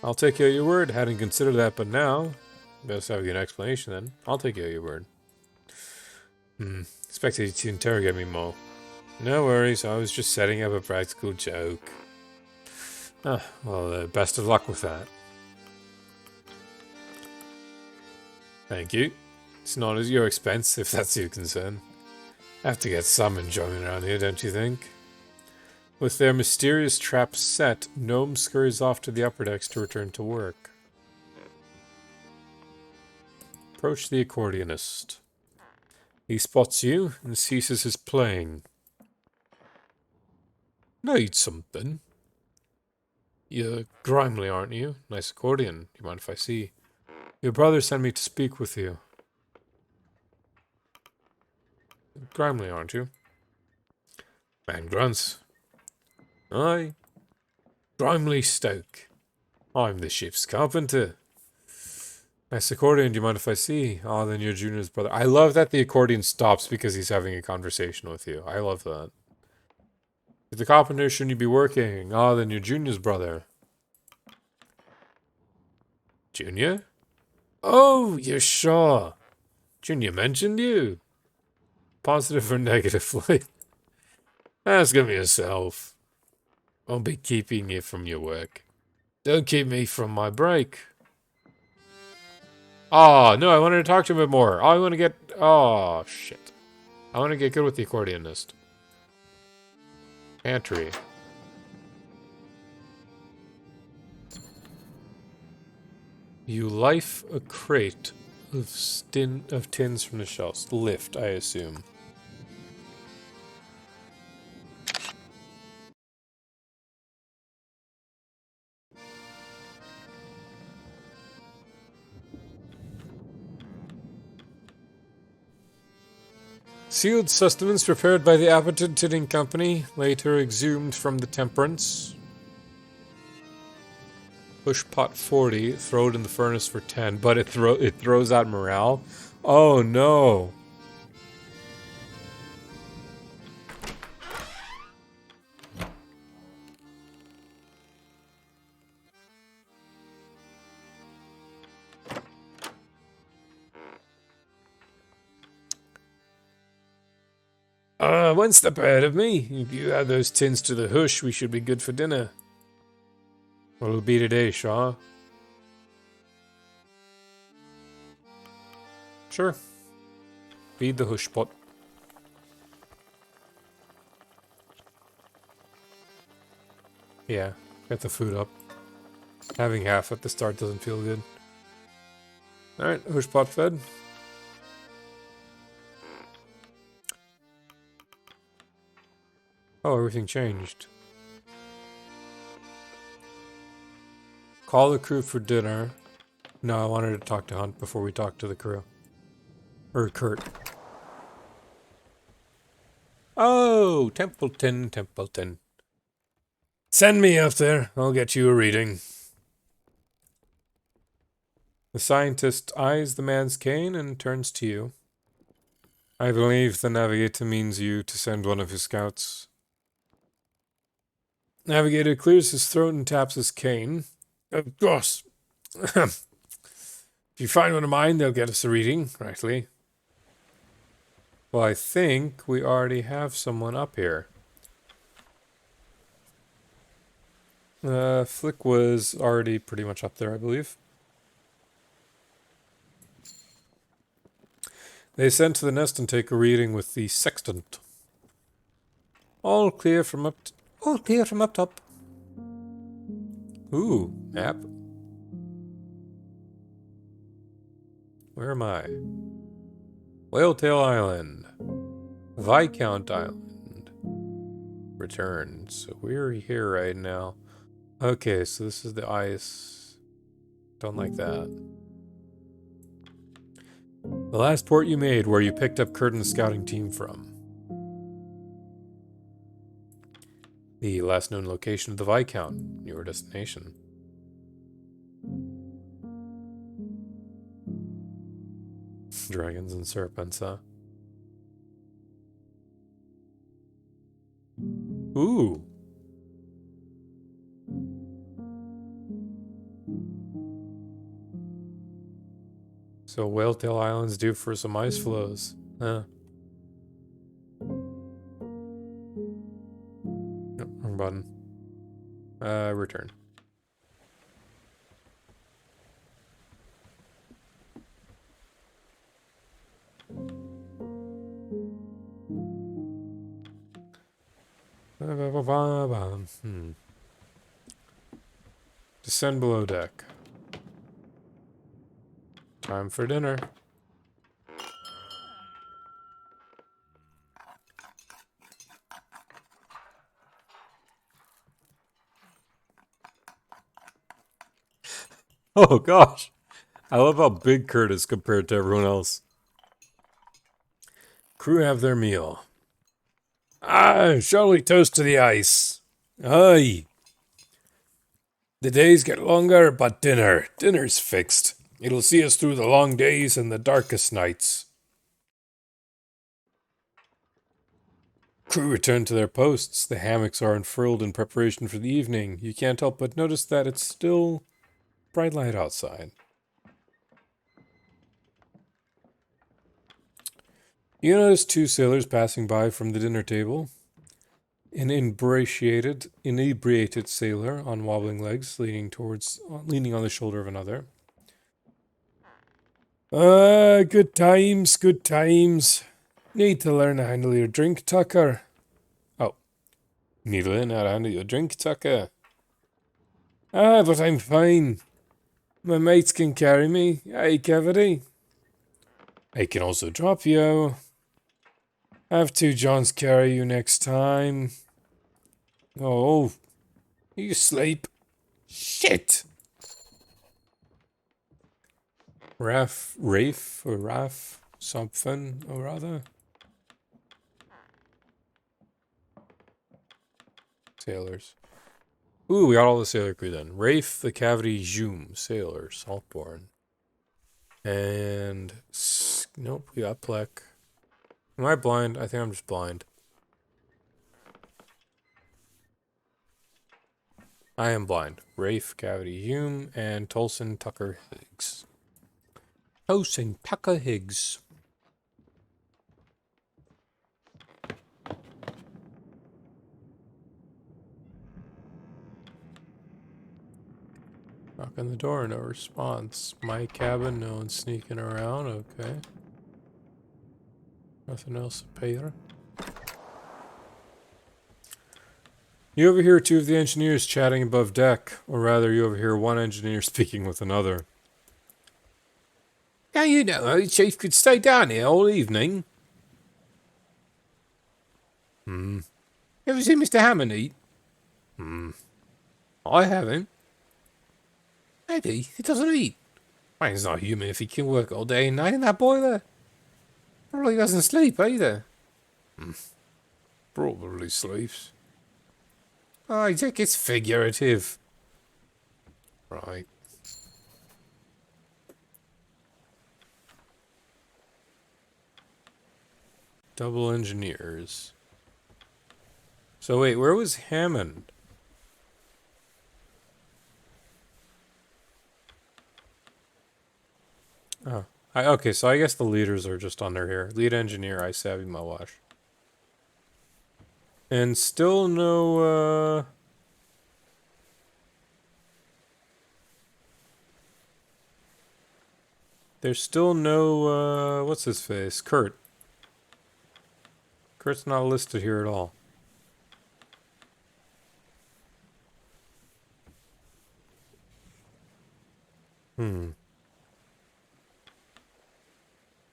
I'll take you at your word. Hadn't considered that, but now... Best have a good explanation then. I'll take you at your word. Expected you to interrogate me, Mo. No worries, I was just setting up a practical joke. Best of luck with that. Thank you. It's not at your expense, if that's your concern. Have to get some enjoyment around here, don't you think? With their mysterious trap set, Gnome scurries off to the upper decks to return to work. Approach the accordionist. He spots you and ceases his playing. Need something? You're Grimley, aren't you? Nice accordion. Do you mind if I see? Your brother sent me to speak with you. Grimley, aren't you? Man grunts. Aye. Grimley Stoke. I'm the ship's carpenter. Nice accordion, do you mind if I see? Ah, then you're Junior's brother. I love that the accordion stops because he's having a conversation with you. I love that. If the carpenter, shouldn't you be working? Ah, then you're Junior's brother. Junior? Oh, you're Shaw. Junior mentioned you. Positive or negatively? Ask him yourself. Won't be keeping you from your work. Don't keep me from my break. Oh, no, I wanted to talk to him a bit more. I want to get... Oh, shit. I want to get good with the accordionist. Pantry. You life a crate of tins from the shelves. Lift, I assume. Sealed sustenance prepared by the Avid Tinning Company, later exhumed from the Temperance. Push pot 40, throw it in the furnace for 10, but it throws out morale. Oh no. One step ahead of me. If you add those tins to the hush, we should be good for dinner. What'll it be today, Shaw? Sure. Feed the hush pot. Yeah, get the food up. Having half at the start doesn't feel good. Alright, hush pot fed. Oh, everything changed. Call the crew for dinner. No, I wanted to talk to Hunt before we talk to the crew. Or Kurt. Oh, Templeton, Templeton. Send me up there. I'll get you a reading. The scientist eyes the man's cane and turns to you. I believe the navigator means you to send one of his scouts. Navigator clears his throat and taps his cane. Of course. If you find one of mine, they'll get us a reading, rightly. Well, I think we already have someone up here. Flick was already pretty much up there, I believe. They ascend to the nest and take a reading with the sextant. All clear from up top. Ooh, map. Where am I? Whaletail Island. Viscount Island. Return. So we're here right now. Okay, so this is the ice. Don't like that. The last port you made, where you picked up Kurt and the scouting team from. The last known location of the Viscount, your destination. Dragons and serpents, huh? Ooh. So Whaletail Island's due for some ice flows. Huh. Nope, wrong button. Return. Descend below deck. Time for dinner. Oh gosh. I love how big Kurt is compared to everyone else. Crew have their meal. Shall we toast to the ice? Aye. The days get longer, but dinner's fixed. It'll see us through the long days and the darkest nights. Crew return to their posts. The hammocks are unfurled in preparation for the evening. You can't help but notice that it's still bright light outside. You notice two sailors passing by from the dinner table. An inebriated sailor on wobbling legs, leaning on the shoulder of another. Good times, good times. Need to learn to handle your drink, Tucker. Oh, need to learn how to handle your drink, Tucker. But I'm fine. My mates can carry me. Aye, Cavity. I can also drop you. Have two Johns carry you next time. Oh, you sleep. Shit! Rafe, something or other. Sailors. Ooh, we got all the sailor crew then. Rafe, the Cavity, Zoom, sailor, Saltborn. And... Nope, we got Plek. Am I blind? I think I'm just blind. I am blind. Rafe, Cavity, Hume, and Tolson, Tucker, Higgs. Tolson, Tucker, Higgs. Knock on the door, no response. My cabin, no one sneaking around, okay. Nothing else to pay her. You overhear two of the engineers chatting above deck, or rather you overhear one engineer speaking with another. Now you know, the chief could stay down here all evening. Hmm. You ever seen Mr. Hammond eat? I haven't. Maybe he doesn't eat. Well, he's not human if he can work all day and night in that boiler. Probably doesn't sleep either. Probably sleeps. I think it's figurative. Right. Double engineers. So wait, where was Hammond? Oh. Okay, so I guess the leaders are just under here. Lead engineer, I savvy my wash. And still no, there's still no, what's his face? Kurt. Kurt's not listed here at all.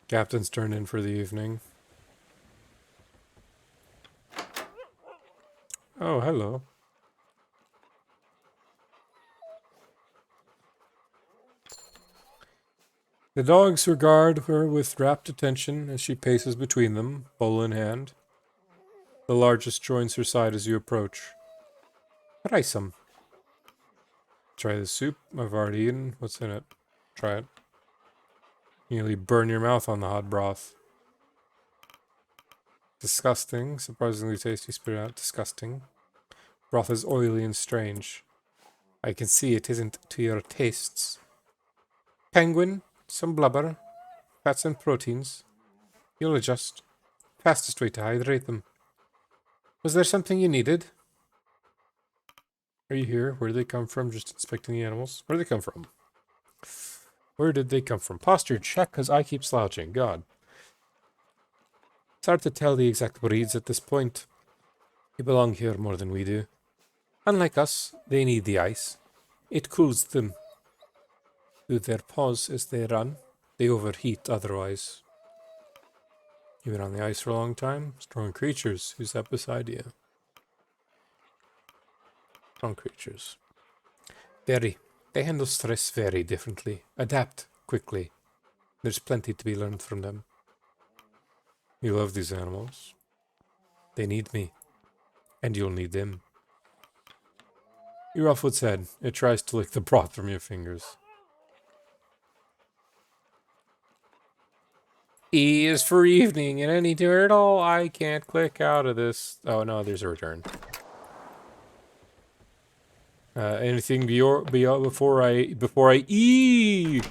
Captain's turned in for the evening. Oh, hello. The dogs regard her with rapt attention as she paces between them, bowl in hand. The largest joins her side as you approach. Try some. Try the soup. I've already eaten. What's in it? Try it. Nearly burn your mouth on the hot broth. Disgusting. Surprisingly tasty. Spit it out. Disgusting. Broth is oily and strange. I can see it isn't to your tastes. Penguin. Some blubber. Fats and proteins. You'll adjust. Fastest way to hydrate them. Was there something you needed? Are you here? Where did they come from? Just inspecting the animals. Where did they come from? Where did they come from? Posture check, because I keep slouching. God. It's hard to tell the exact breeds at this point. They belong here more than we do. Unlike us, they need the ice. It cools them. Through their paws as they run. They overheat otherwise. You've been on the ice for a long time? Strong creatures. Who's that beside you? Strong creatures. Very. They handle stress very differently. Adapt quickly. There's plenty to be learned from them. You love these animals. They need me. And you'll need them. You ruffle its head. It tries to lick the broth from your fingers. E is for evening, and any turtle. I can't click out of this. Oh no, there's a return. Anything before I eat?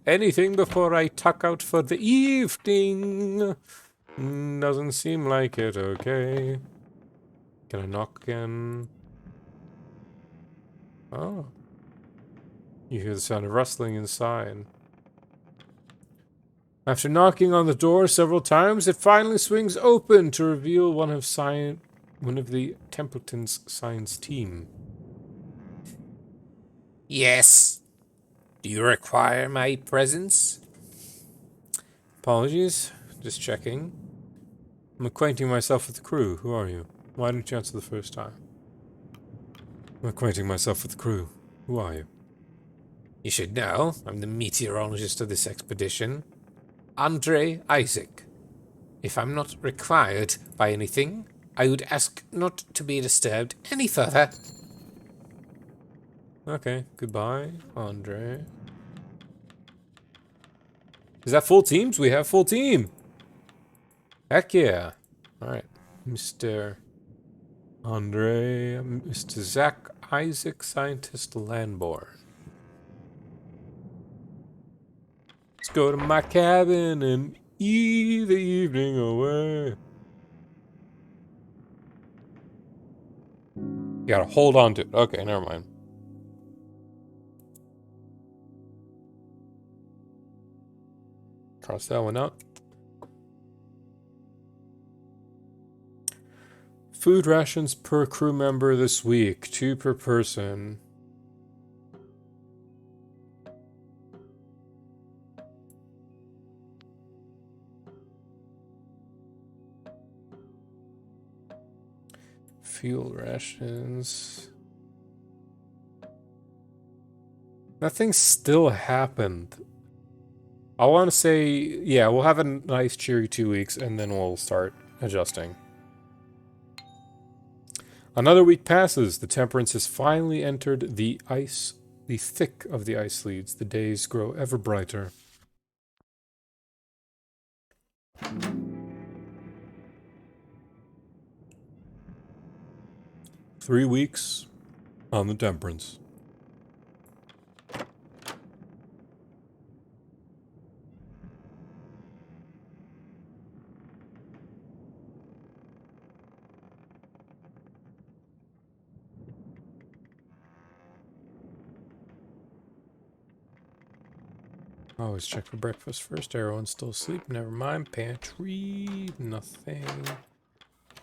Anything before I tuck out for the evening? Doesn't seem like it. Okay. Can I knock again? Oh. You hear the sound of rustling inside. After knocking on the door several times, it finally swings open to reveal one of the Templeton's science team. Yes. Do you require my presence? Apologies, just checking. I'm acquainting myself with the crew. Who are you? Why didn't you answer the first time? I'm acquainting myself with the crew. Who are you? You should know. I'm the meteorologist of this expedition. Andre Isaac. If I'm not required by anything, I would ask not to be disturbed any further. Okay, goodbye, Andre. Is that full teams? We have full team. Heck yeah. Alright, Mr. Andre, Mr. Zach Isaac, Scientist Landborn. Let's go to my cabin and eat the evening away. You gotta hold on to it. Okay, never mind. Cross that one out. Food rations per crew member this week. 2 per person. Fuel rations. Nothing still happened. I want to say, yeah, we'll have a nice cheery 2 weeks and then we'll start adjusting. Another week passes. The temperance has finally entered the ice, the thick of the ice leads. The days grow ever brighter. Three weeks on the temperance. Always check for breakfast first. Everyone's still asleep. Never mind. Pantry. Nothing.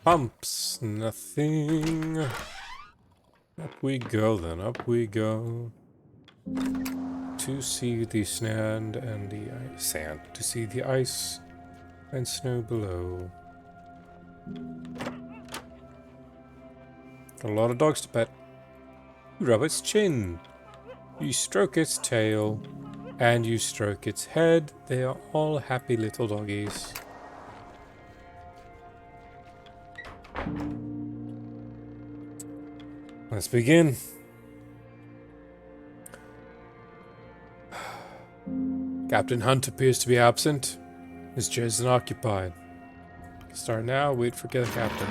Pumps. Nothing. Up we go then. Up we go. To see the sand and the ice. Sand. To see the ice and snow below. Got a lot of dogs to pet. You rub its chin. You stroke its tail. And you stroke its head. They are all happy little doggies. Let's begin. Captain Hunt appears to be absent. His chair is unoccupied. Start now, wait for the captain.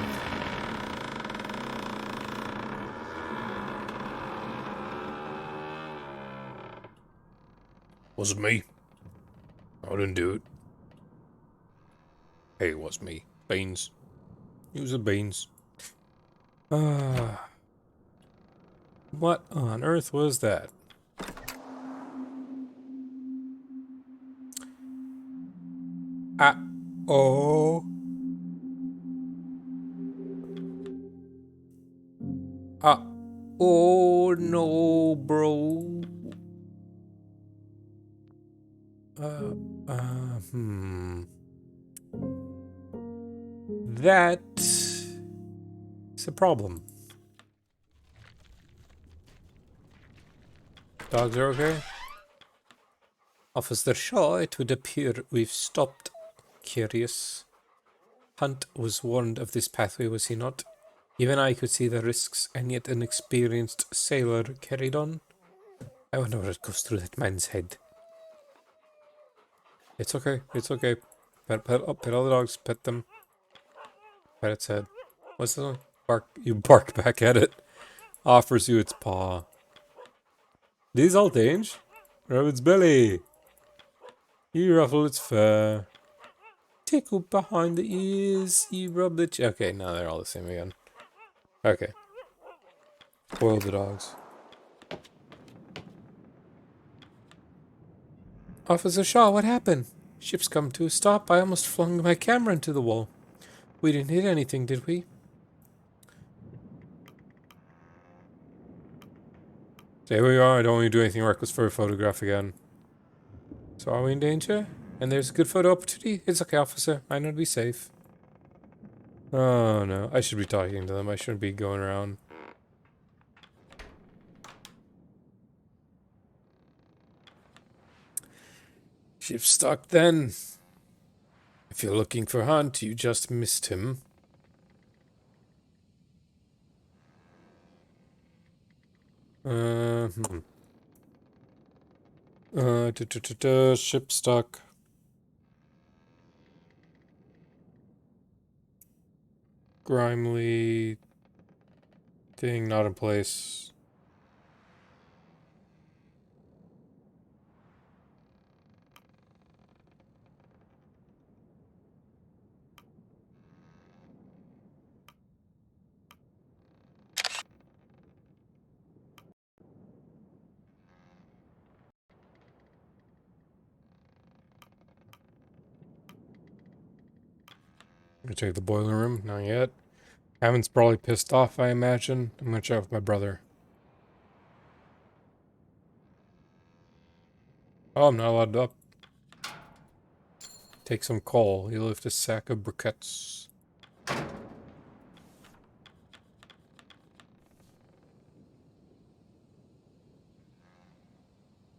Was it me? I didn't do it. Hey, it was me. Beans. It was the beans. What on earth was that? Oh. Oh no, bro. That is a problem. Dogs are okay? Officer Shaw, it would appear we've stopped. Curious. Hunt was warned of this pathway, was he not? Even I could see the risks, and yet an experienced sailor carried on. I wonder what goes through that man's head. It's okay, it's okay. Pet all the dogs, pet them. Pet its head. What's this one? Bark, you bark back at it. Offers you its paw. These all dange? Rub its belly. You ruffle its fur. Tickle behind the ears. You rub the okay, now they're all the same again. Okay. Boil the dogs. Officer Shaw, what happened? Ship's come to a stop. I almost flung my camera into the wall. We didn't hit anything, did we? Stay where you are. I don't want you to do anything reckless for a photograph again. So are we in danger? And there's a good photo opportunity? It's okay, officer. I know to be safe. Oh no, I should be talking to them. I shouldn't be going around. Ship's stuck then. If you're looking for Hunt, you just missed him. Hmm. Ship stuck. Grimely thing not in place. Gonna check the boiler room. Not yet. Haven's probably pissed off, I imagine. I'm gonna chat with my brother. Oh, I'm not allowed up. Take some coal. You lift a sack of briquettes.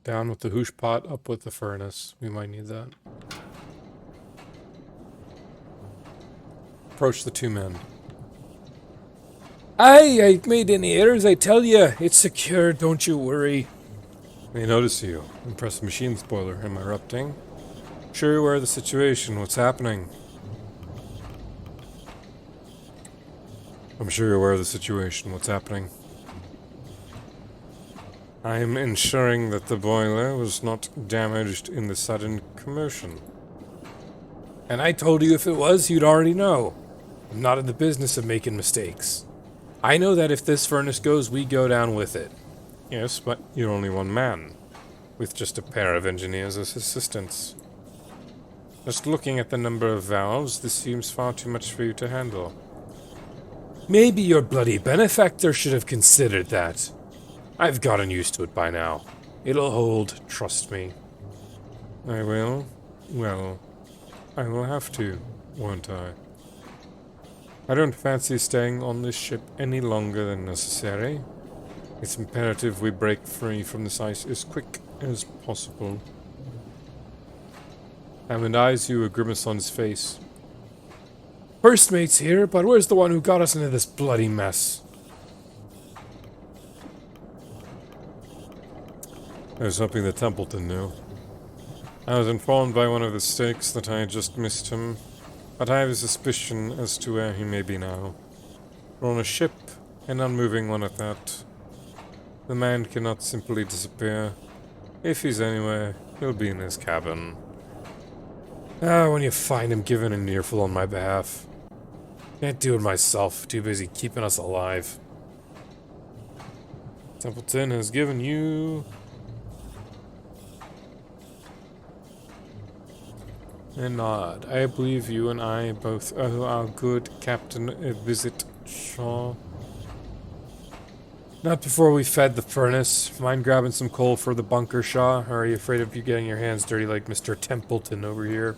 Down with the hoosh pot, up with the furnace. We might need that. Approach the two men. Aye, I made any errors, I tell you. It's secure, don't you worry. They notice you. Impress the machine spoiler. Am I erupting? Sure you're aware of the situation. What's happening? I'm sure you're aware of the situation. What's happening? I'm ensuring that the boiler was not damaged in the sudden commotion. And I told you if it was, you'd already know. I'm not in the business of making mistakes. I know that if this furnace goes, we go down with it. Yes, but you're only one man, with just a pair of engineers as assistants. Just looking at the number of valves, this seems far too much for you to handle. Maybe your bloody benefactor should have considered that. I've gotten used to it by now. It'll hold, trust me. I will? Well, I will have to, won't I? I don't fancy staying on this ship any longer than necessary. It's imperative we break free from this ice as quick as possible. Hammond eyes you, a grimace on his face. First mate's here, but where's the one who got us into this bloody mess? There's something that Templeton knew. I was informed by one of the stakes that I had just missed him, but I have a suspicion as to where he may be now. We're on a ship, an unmoving one at that. The man cannot simply disappear. If he's anywhere, he'll be in his cabin. When you find him, give him an earful on my behalf. Can't do it myself, too busy keeping us alive. Templeton has given you a nod. I believe you and I both owe our good captain a visit, Shaw. Not before we fed the furnace. Mind grabbing some coal for the bunker, Shaw? Or are you afraid of you getting your hands dirty like Mr. Templeton over here?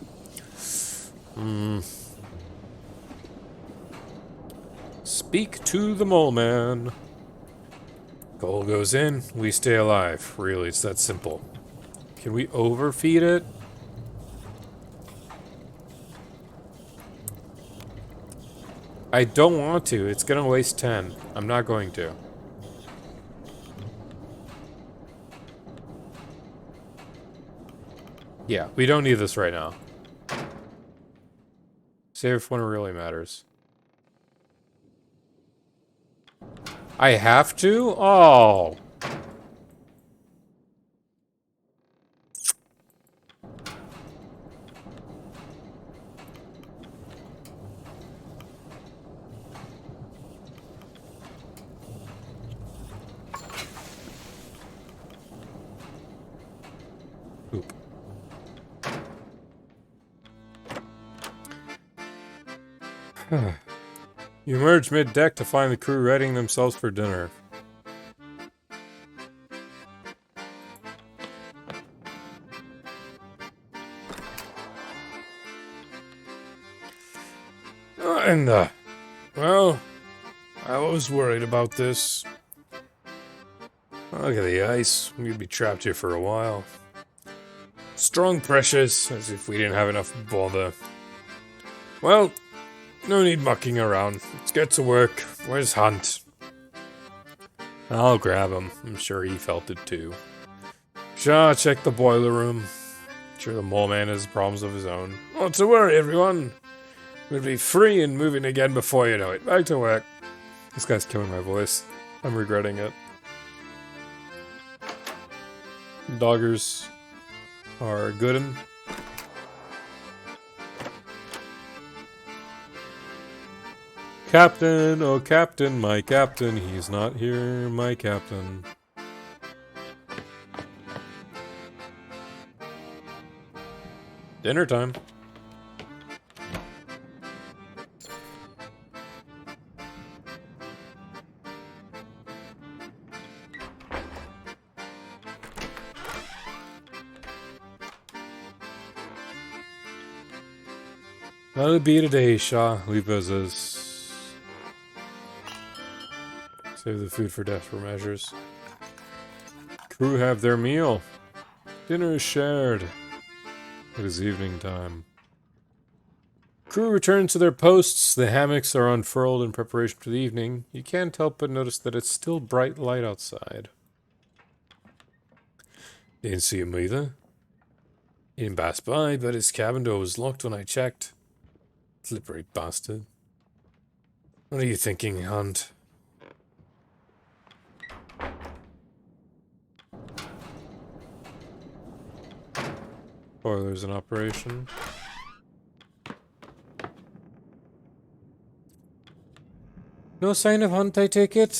Speak to the mole man. Coal goes in, we stay alive. Really, it's that simple. Can we overfeed it? I don't want to. It's gonna waste 10. I'm not going to. Yeah, we don't need this right now. Save it when it really matters. I have to? Oh. Oop. You emerge mid-deck to find the crew readying themselves for dinner. Well, I was worried about this. Look at the ice. We'd be trapped here for a while. Strong pressures, as if we didn't have enough bother. Well, no need mucking around. Let's get to work. Where's Hunt? I'll grab him. I'm sure he felt it too. Sure, check the boiler room. Sure, the mole man has problems of his own. Not to worry, everyone. We'll be free and moving again before you know it. Back to work. This guy's killing my voice. I'm regretting it. Doggers are goodin'. Captain, oh captain, my captain, he's not here, my captain. Dinner time. That'll be today, Shaw. Leave as is. Save the food for desperate measures. Crew have their meal. Dinner is shared. It is evening time. Crew return to their posts. The hammocks are unfurled in preparation for the evening. You can't help but notice that it's still bright light outside. Didn't see him either. He didn't pass by, but his cabin door was locked when I checked. Slippery bastard. What are you thinking, Hunt? Boilers in operation. No sign of Hunt, I take it.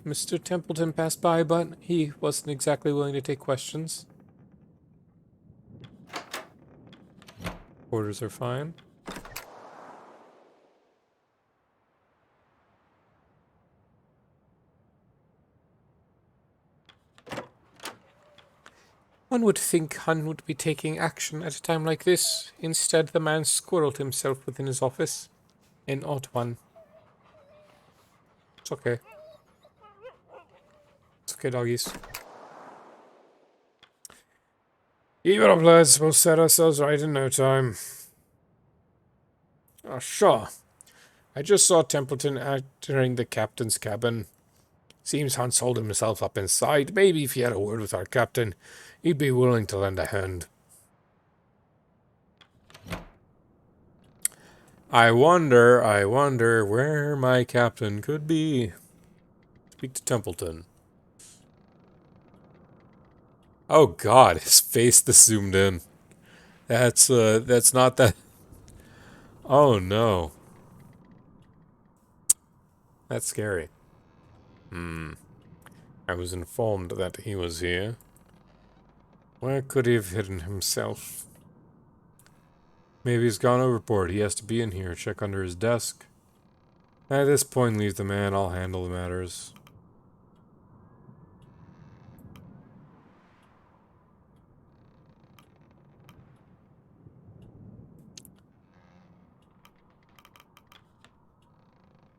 Mr. Templeton passed by, but he wasn't exactly willing to take questions. Quarters are fine. One would think Hun would be taking action at a time like this. Instead, the man squirreled himself within his office. An odd one. It's okay. It's okay, doggies. Keep it up, lads. We'll set ourselves right in no time. Oh, sure. I just saw Templeton entering the captain's cabin. Seems Hunt's holding himself up inside. Maybe if he had a word with our captain, he'd be willing to lend a hand. I wonder where my captain could be. Speak to Templeton. Oh god, his face is zoomed in. That's not that. Oh no. That's scary. I was informed that he was here. Where could he have hidden himself? Maybe he's gone overboard. He has to be in here. Check under his desk. At this point, leave the man. I'll handle the matters.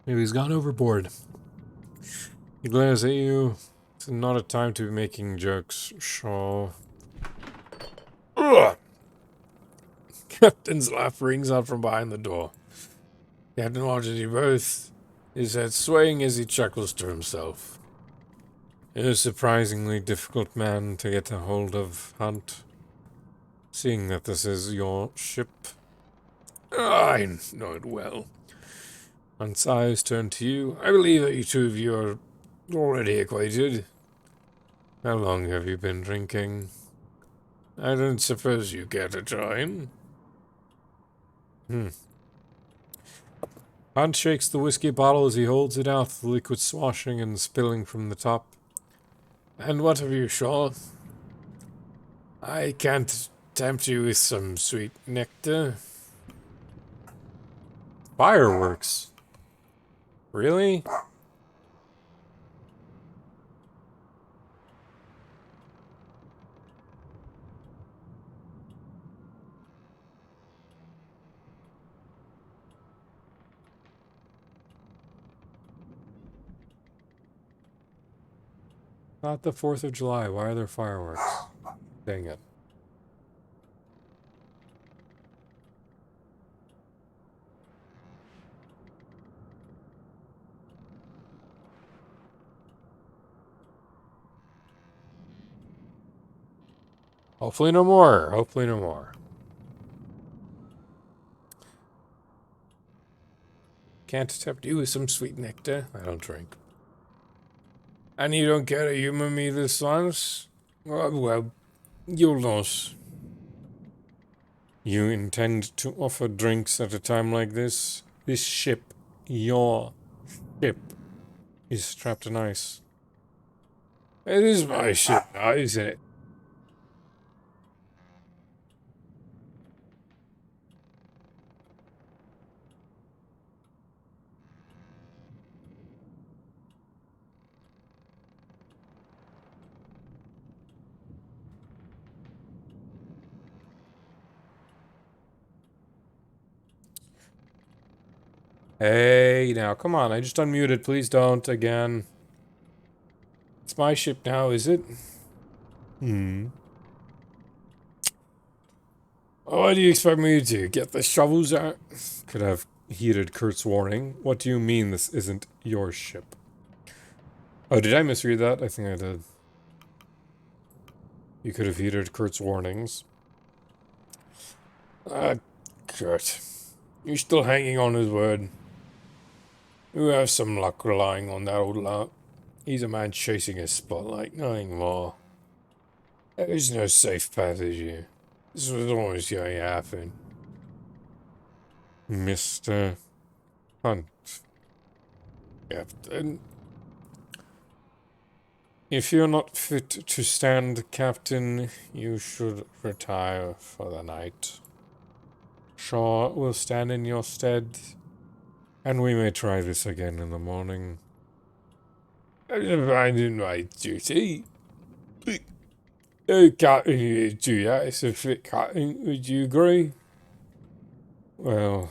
Maybe he's gone overboard. He glares at you. It's not a time to be making jokes, Shaw. Ugh! Captain's laugh rings out from behind the door. Captain watches you both, his head swaying as he chuckles to himself. You're a surprisingly difficult man to get a hold of, Hunt. Seeing that this is your ship. I know it well. Hunt's eyes turn to you. I believe that you two of you are already acquainted. How long have you been drinking? I don't suppose you care to join. Hunt shakes the whiskey bottle as he holds it out, the liquid swashing and spilling from the top. And what of you, Shaw? I can't tempt you with some sweet nectar. Fireworks? Really? Not the 4th of July. Why are there fireworks? Dang it. Hopefully no more. Hopefully no more. Can't tempt you with some sweet nectar. I don't drink. And you don't care to humor me this once? Well, you'll lose. You intend to offer drinks at a time like this? This ship, your ship, is trapped in ice. It is my ship now, isn't it? Hey, now, come on, I just unmuted. Please don't again. It's my ship now, is it? Oh, what do you expect me to do? Get the shovels out? Could have heeded Kurt's warning. What do you mean this isn't your ship? Oh, did I misread that? I think I did. You could have heeded Kurt's warnings. Kurt. You're still hanging on his word. You have some luck relying on that old lot. He's a man chasing his spotlight, nothing more. There is no safe passage here. This was always going to happen. Mr. Hunt. Captain. If you're not fit to stand, Captain, you should retire for the night. Shaw will stand in your stead, and we may try this again in the morning. I'm abandoned my duty. No captain you do that. It's a fit captain. Would you agree? Well,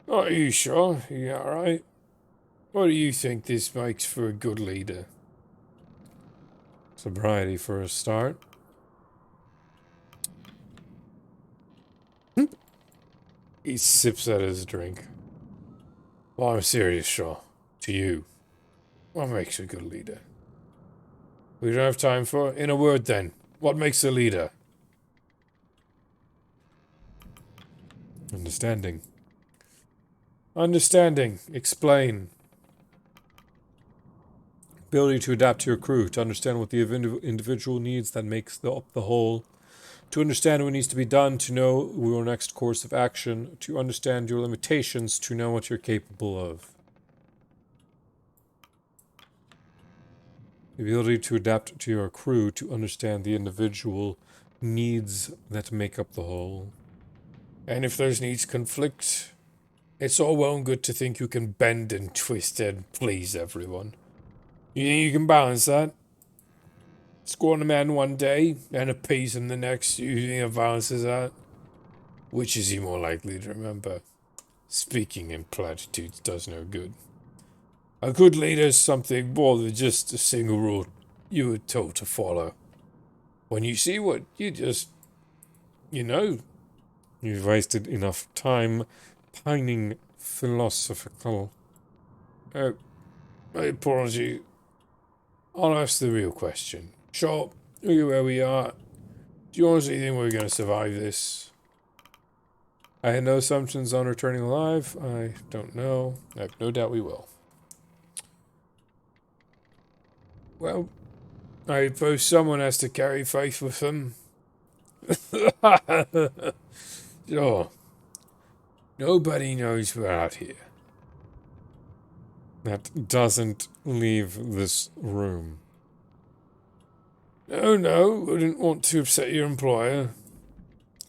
Are you sure? You alright? What do you think this makes for a good leader? sobriety for a start. He sips at his drink. Well, I'm serious, Shaw. To you. What makes a good leader? We don't have time for it. In a word, then. What makes a leader? Understanding. Understanding. Explain. Ability to adapt to your crew, to understand what the individual needs that makes up the whole, to understand what needs to be done, to know your next course of action, to understand your limitations, to know what you're capable of. The ability to adapt to your crew, to understand the individual needs that make up the whole. And if those needs conflict, it's all well and good to think you can bend and twist and please everyone. You think you can balance that? Scorn a man one day and appease him the next. You think it balances that? Which is he more likely to remember? Speaking in platitudes does no good. A good leader is something more than just a single rule you were told to follow. When you see what you just, you know. You've wasted enough time pining philosophical. My apology. I'll ask the real question. Sure, look at where we are. Do you honestly think we're going to survive this? I had no assumptions on returning alive. I don't know. I have no doubt we will. Well, I suppose someone has to carry faith with them. Sure. Nobody knows we're out here. That doesn't leave this room. No, wouldn't want to upset your employer.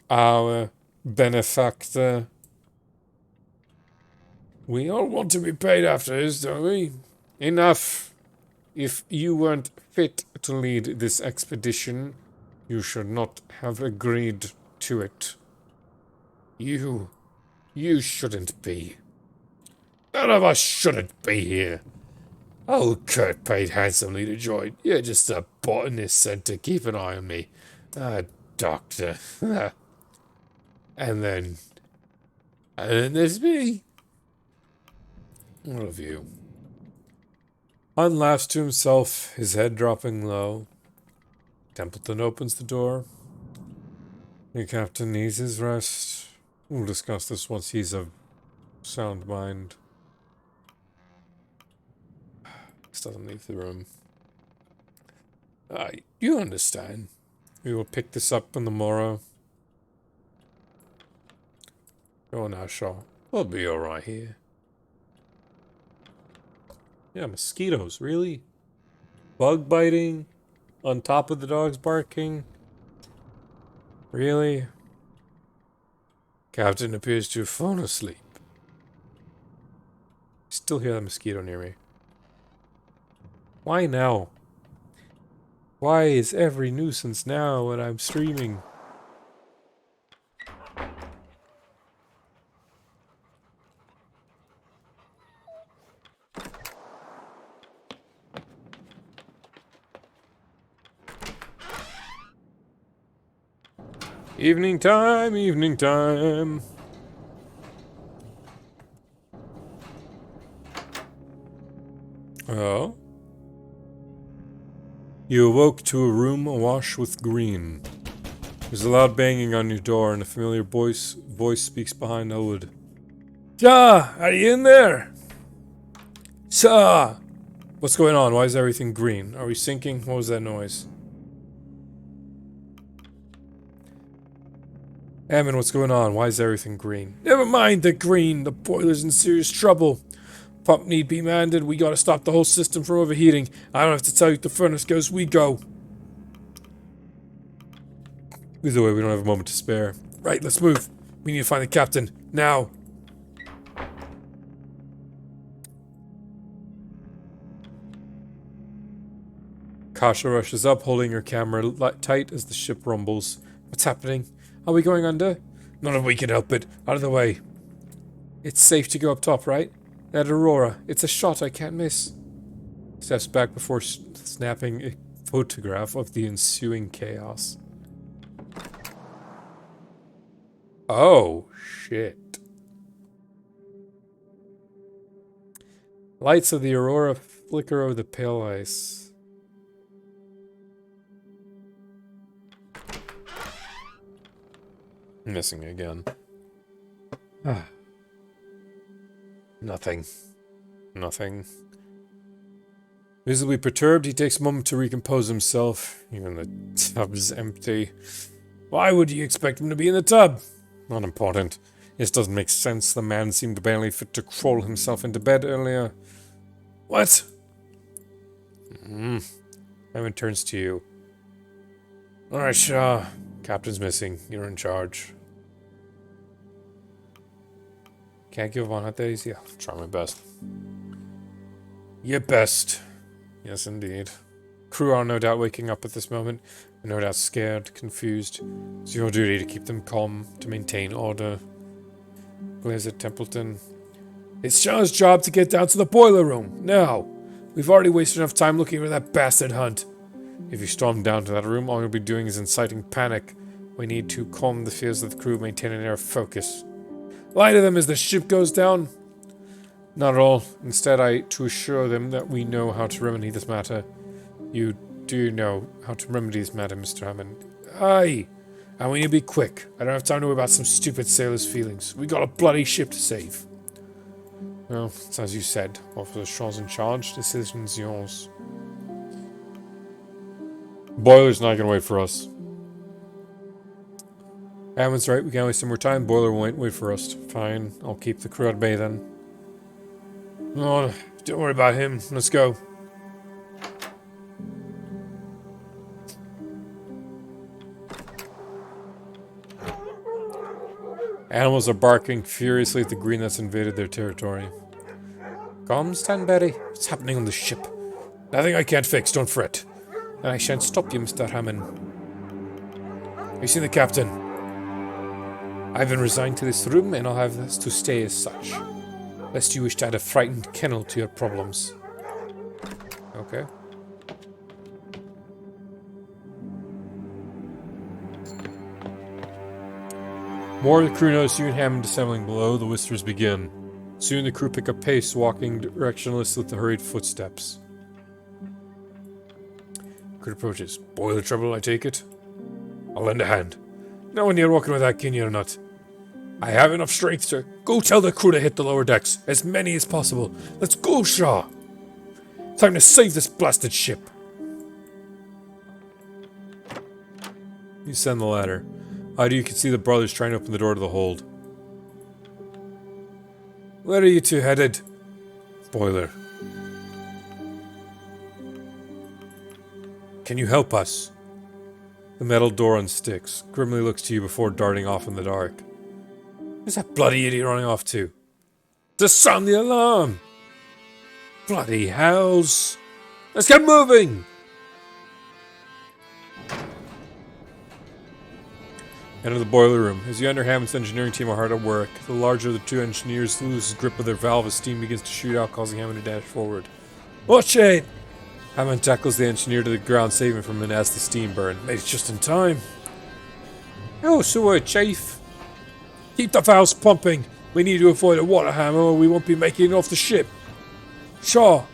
Our benefactor. We all want to be paid after this, don't we? Enough. If you weren't fit to lead this expedition, you should not have agreed to it. You shouldn't be. None of us shouldn't be here. Oh, Kurt paid handsomely to join. You're just a botanist sent to keep an eye on me. Doctor. and then there's me. All of you. Han laughs to himself, his head dropping low. Templeton opens the door. The captain needs his rest. We'll discuss this once he's of sound mind. This doesn't leave the room. You understand. We will pick this up on the morrow. Oh, now, Shaw. We'll be alright here. Yeah, mosquitoes, really? Bug biting? On top of the dogs barking? Really? Captain appears to have fallen asleep. Still hear that mosquito near me. Why now? Why is every nuisance now when I'm streaming? Evening time, evening time. Oh? You awoke to a room awash with green. There's a loud banging on your door, and a familiar voice speaks behind Elwood. Ja, are you in there? Sir! What's going on? Why is everything green? Are we sinking? What was that noise? Hammond, what's going on? Why is everything green? Never mind the green. The boiler's in serious trouble. Pump need be manned. We gotta stop the whole system from overheating. I don't have to tell you if the furnace goes, we go. Either way, we don't have a moment to spare. Right, let's move. We need to find the captain. Now. Kasha rushes up, holding her camera tight as the ship rumbles. What's happening? Are we going under? None of we can help it. Out of the way. It's safe to go up top, right? That Aurora. It's a shot I can't miss. Steps back before snapping a photograph of the ensuing chaos. Oh, shit. Lights of the Aurora flicker over the pale ice. Missing again. Nothing. Nothing. Visibly perturbed, he takes a moment to recompose himself. Even the tub's empty. Why would you expect him to be in the tub? Not important. This doesn't make sense. The man seemed barely fit to crawl himself into bed earlier. What? Evan turns to you. Alright, Shaw. Captain's missing. You're in charge. Can't give up on hot days? Yeah, try my best. Your best. Yes, indeed. Crew are no doubt waking up at this moment. No doubt scared, confused. It's your duty to keep them calm, to maintain order. Glares at Templeton. It's Shaw's job to get down to the boiler room. Now. We've already wasted enough time looking for that bastard Hunt. If you storm down to that room, all you'll be doing is inciting panic. We need to calm the fears of the crew, maintain an air of focus. Lie to them as the ship goes down? Not at all. Instead, to assure them that we know how to remedy this matter. You do know how to remedy this matter, Mr. Hammond. Aye. And we need to be quick. I don't have time to worry about some stupid sailor's feelings. We got a bloody ship to save. Well, it's as you said. Officer Shaw's in charge. Decision's yours. Boiler's not gonna wait for us. Hammond's right. We can't waste some more time. Boiler won't wait for us. Fine. I'll keep the crew at bay then. Oh, don't worry about him. Let's go. Animals are barking furiously at the green that's invaded their territory. Come, Stanberry. What's happening on the ship? Nothing I can't fix. Don't fret. And I shan't stop you, Mr. Hammond. Have you seen the captain? I've been resigned to this room, and I'll have this to stay as such. Lest you wish to add a frightened kennel to your problems. Okay. More of the crew notice you and Hammond assembling below. The whispers begin. Soon the crew pick up pace, walking directionless with the hurried footsteps. awkward approaches. Boiler trouble, I take it? I'll lend a hand. Not when you're walking with that kin, you're not. I have enough strength to... Go tell the crew to hit the lower decks. As many as possible. Let's go, Shaw. Time to save this blasted ship. You send the ladder. You can see the brothers trying to open the door to the hold. Where are you two headed? Boiler. Can you help us? The metal door unsticks. Grimly looks to you before darting off in the dark. Where's that bloody idiot running off to? To sound the alarm! Bloody hells! Let's get moving! Enter the boiler room. As you enter, Hammond's engineering team are hard at work. The larger of the two engineers loses grip of their valve as steam begins to shoot out, causing Hammond to dash forward. Watch it! Hammond tackles the engineer to the ground, saving from a nasty steam burn. Made it just in time. Oh, so Chief. Keep the valves pumping. We need to avoid a water hammer or we won't be making it off the ship. Shaw,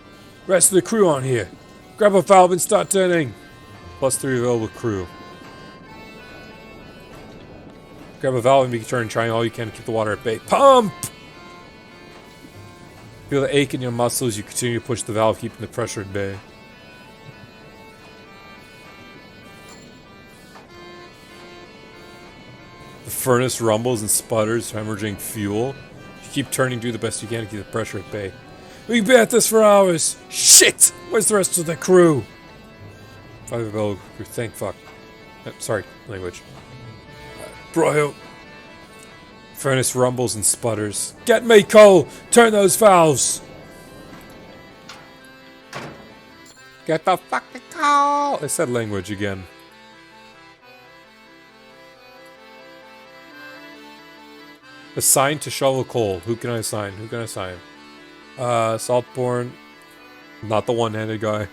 rest of the crew on here. Grab a valve and start turning. +3 available crew. Grab a valve and begin turning, trying all you can to keep the water at bay. Pump! Feel the ache in your muscles. You continue to push the valve, keeping the pressure at bay. The furnace rumbles and sputters, hemorrhaging fuel. You keep turning, do the best you can to keep the pressure at bay. We've been at this for hours. Shit! Where's the rest of the crew? 5 available crew. Thank fuck. Sorry, language. Bro, Furnace rumbles and sputters. get me, Cole! Turn those valves! Get the fucking call! I said language again. Assign to shovel coal. Who can I assign? Who can I assign? Saltborn. Not the one-handed guy.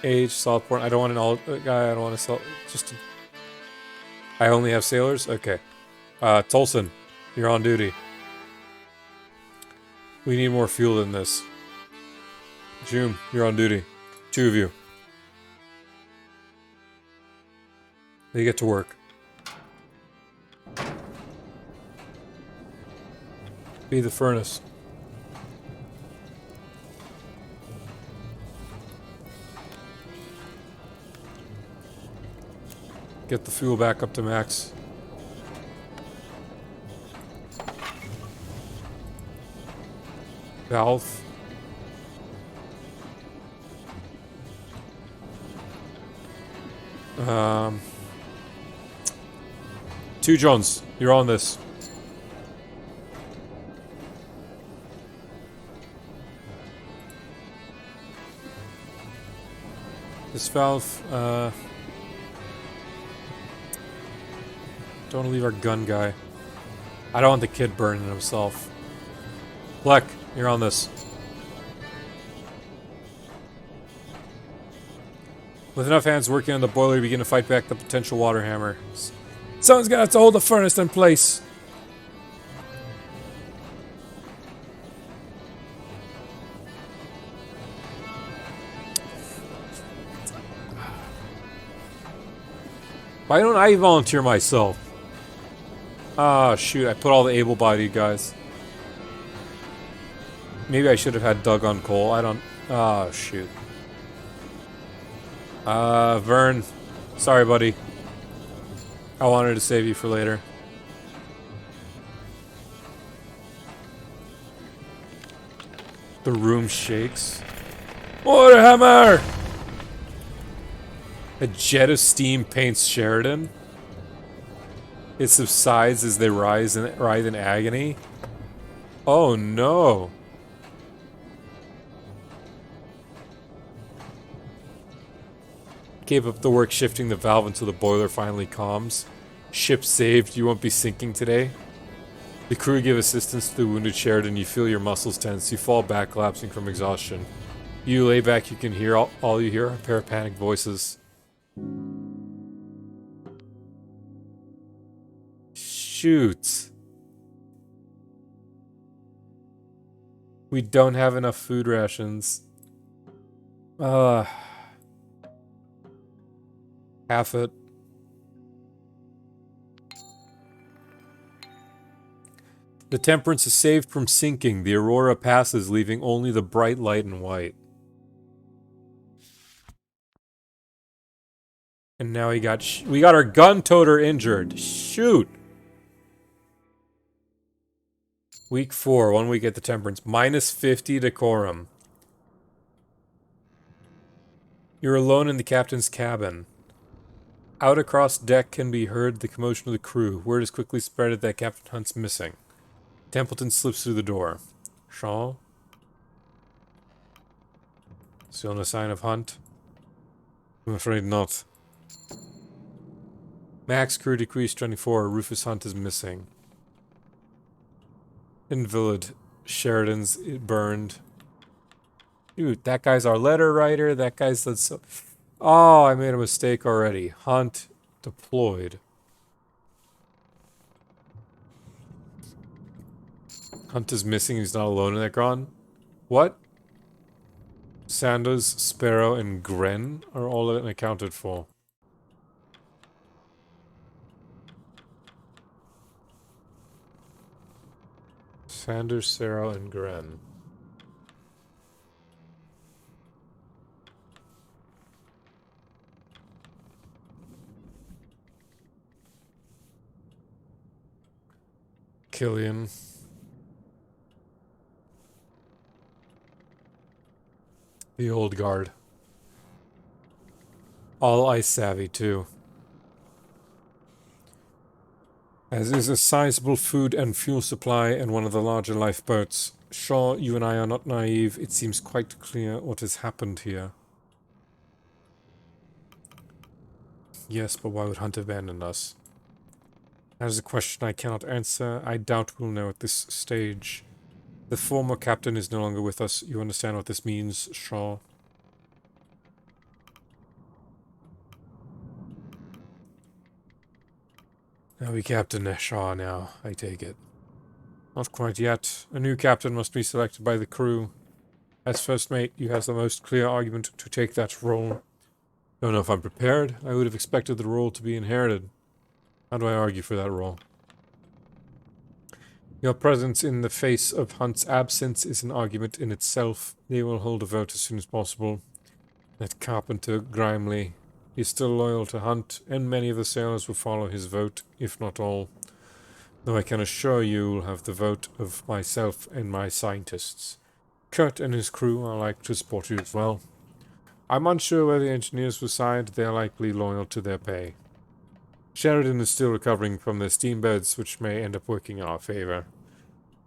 Age, Saltborn. I don't want an all guy. I don't want to just. I only have sailors. Okay. Tolson, you're on duty. We need more fuel than this. June, you're on duty. 2 of you. They get to work. Be the furnace. Get the fuel back up to max. Valve. Two Jones, you're on this. This valve, don't want to leave our gun guy. I don't want the kid burning himself. Bleck, you're on this. With enough hands working on the boiler, you begin to fight back the potential water hammer. Someone's gonna have to hold the furnace in place. Why don't I volunteer myself? Ah, shoot, I put all the able-bodied guys. Maybe I should have had Doug on coal. I don't... Ah, shoot. Vern. Sorry, buddy. I wanted to save you for later. The room shakes. Water hammer! A jet of steam paints Sheridan. It subsides as they writhe in agony. Oh no. Gave up the work shifting the valve until the boiler finally calms. Ship saved, you won't be sinking today. The crew give assistance to the wounded Sheridan. You feel your muscles tense. You fall back, collapsing from exhaustion. You lay back, you can hear all you hear are a pair of panicked voices. Shoot. We don't have enough food rations. Half it. The Temperance is saved from sinking. The Aurora passes, leaving only the bright light and white. And now we got our gun toter injured. Shoot. Week 4, 1 week at the Temperance. Minus 50 decorum. You're alone in the captain's cabin. Out across deck can be heard the commotion of the crew. Word is quickly spread that Captain Hunt's missing. Templeton slips through the door. Shaw? Still no sign of Hunt? I'm afraid not. Max crew decreased 24. Rufus Hunt is missing. Invalid. Sheridan's burned. Dude, that guy's our letter writer. That guy's... Oh, I made a mistake already. Hunt deployed. Hunt is missing. He's not alone in that gone. What? Sanders, Sparrow, and Gren are all unaccounted for. Sanders, Sarah, and Gren. Killian. The old guard. All ice savvy, too. As is a sizable food and fuel supply in one of the larger lifeboats. Shaw, you and I are not naive. It seems quite clear what has happened here. Yes, but why would Hunt abandon us? That is a question I cannot answer. I doubt we'll know at this stage. The former captain is no longer with us. You understand what this means, Shaw? Now we Captain Shaw now, I take it. Not quite yet. A new captain must be selected by the crew. As first mate, you have the most clear argument to take that role. Don't know if I'm prepared. I would have expected the role to be inherited. How do I argue for that role? Your presence in the face of Hunt's absence is an argument in itself. They will hold a vote as soon as possible. That Carpenter, Grimley, is still loyal to Hunt, and many of the sailors will follow his vote, if not all. Though I can assure you will have the vote of myself and my scientists. Kurt and his crew are like to support you as well. I'm unsure where the engineers will side. They are likely loyal to their pay. Sheridan is still recovering from their steam beds, which may end up working in our favor.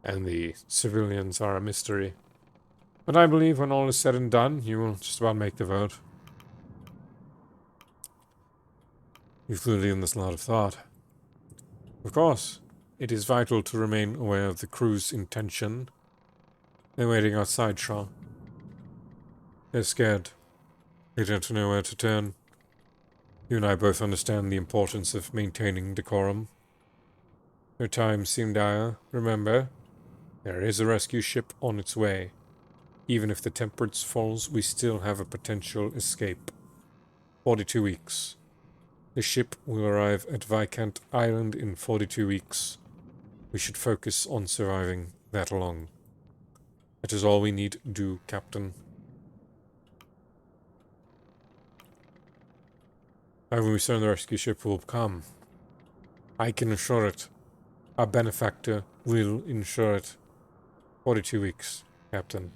And the civilians are a mystery. But I believe when all is said and done, you will just about make the vote. You've clearly given this a lot of thought. Of course, it is vital to remain aware of the crew's intention. They're waiting outside, Shaw. They're scared. They don't know where to turn. You and I both understand the importance of maintaining decorum. Their times seem dire. Remember, there is a rescue ship on its way. Even if the Temperance falls, we still have a potential escape. 42 weeks. The ship will arrive at Viscount Island in 42 weeks. We should focus on surviving that long. That is all we need to do, Captain. However, we certain the rescue ship will come. I can assure it. Our benefactor will ensure it. 42 weeks, Captain.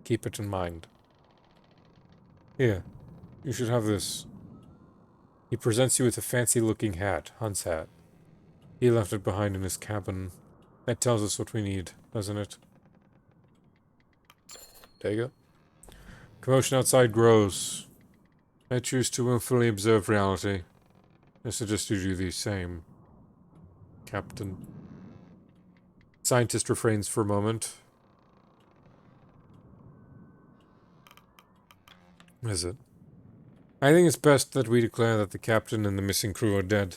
Keep it in mind. Here, you should have this. He presents you with a fancy-looking hat, Hunt's hat. He left it behind in his cabin. That tells us what we need, doesn't it? Take it. Commotion outside grows. I choose to willfully observe reality. I suggest you do the same, Captain. Scientist refrains for a moment. Is it? I think it's best that we declare that the captain and the missing crew are dead.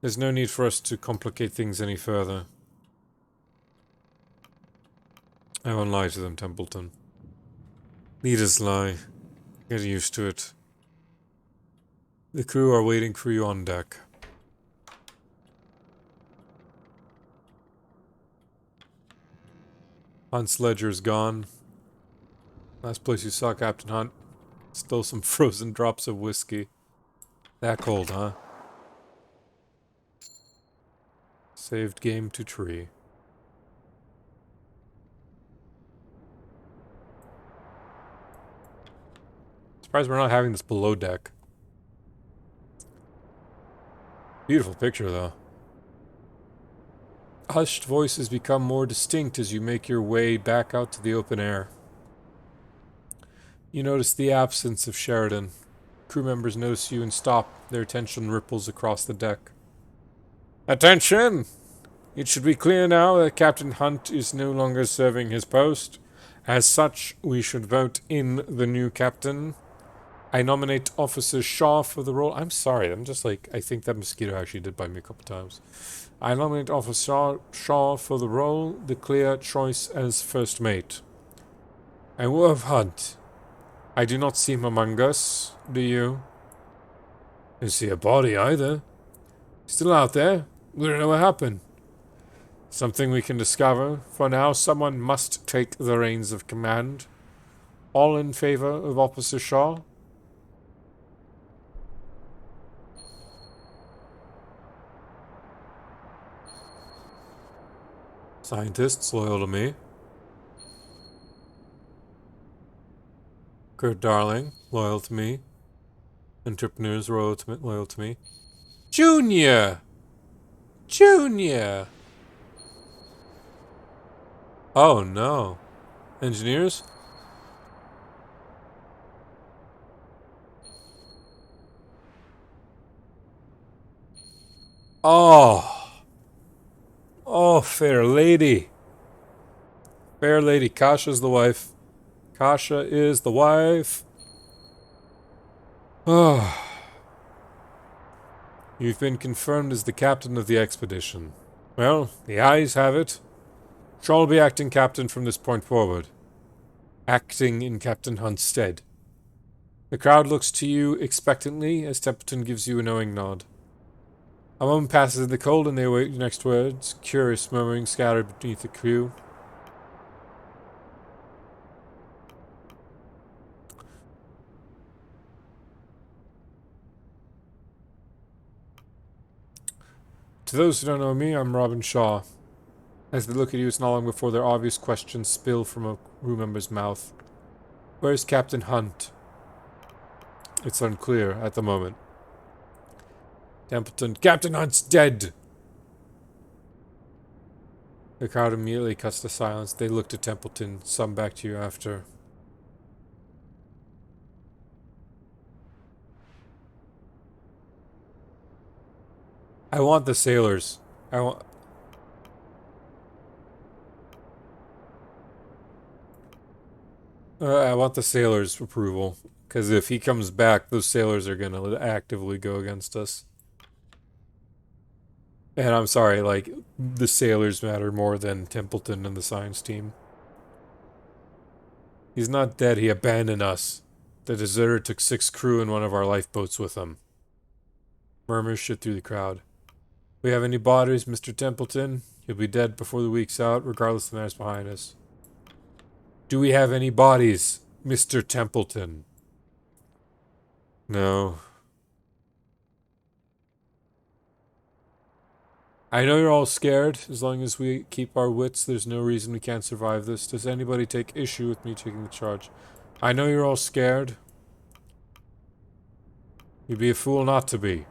There's no need for us to complicate things any further. I won't lie to them, Templeton. Leaders lie. Get used to it. The crew are waiting for you on deck. Hunt's ledger's gone. Last place you saw Captain Hunt. Still some frozen drops of whiskey. That cold, huh? Saved game to tree. Surprised we're not having this below deck. Beautiful picture, though. Hushed voices become more distinct as you make your way back out to the open air. You notice the absence of Sheridan. Crew members notice you and stop. Their attention ripples across the deck. Attention! It should be clear now that Captain Hunt is no longer serving his post. As such, we should vote in the new captain. I nominate Officer Shaw for the role. I'm sorry, I'm just like, I think that mosquito actually did bite me a couple times. I nominate Officer Shaw for the role, the clear choice as first mate. I will have Hunt. I do not see him among us, do you? I don't see a body either. Still out there. We don't know what happened. Something we can discover. For now, someone must take the reins of command. All in favor of Officer Shaw? Scientists loyal to me. Kurt Darling, loyal to me. Entrepreneurs loyal to me. Junior! Junior! Oh no. Engineers? Oh! Oh, fair lady. Fair lady. Kasha's the wife. Kasha is the wife. Oh. You've been confirmed as the captain of the expedition. Well, the ayes have it. Shaw will be acting captain from this point forward. Acting in Captain Hunt's stead. The crowd looks to you expectantly as Templeton gives you a knowing nod. A moment passes in the cold and they await your next words. Curious murmuring scattered beneath the crew. To those who don't know me, I'm Robin Shaw. As they look at you, it's not long before their obvious questions spill from a crew member's mouth. Where's Captain Hunt? It's unclear at the moment. Templeton, Captain Hunt's dead! The crowd immediately cuts to silence. They look to Templeton, some back to you after. I want the sailors. I want the sailors' approval. Because if he comes back, those sailors are going to actively go against us. And I'm sorry, like, the sailors matter more than Templeton and the science team. He's not dead, he abandoned us. The deserter took 6 crew and one of our lifeboats with him. Murmurs shoot through the crowd. We have any bodies, Mr. Templeton? He'll be dead before the week's out, regardless of the matters behind us. Do we have any bodies, Mr. Templeton? No. I know you're all scared. As long as we keep our wits, there's no reason we can't survive this. Does anybody take issue with me taking the charge? I know you're all scared. You'd be a fool not to be.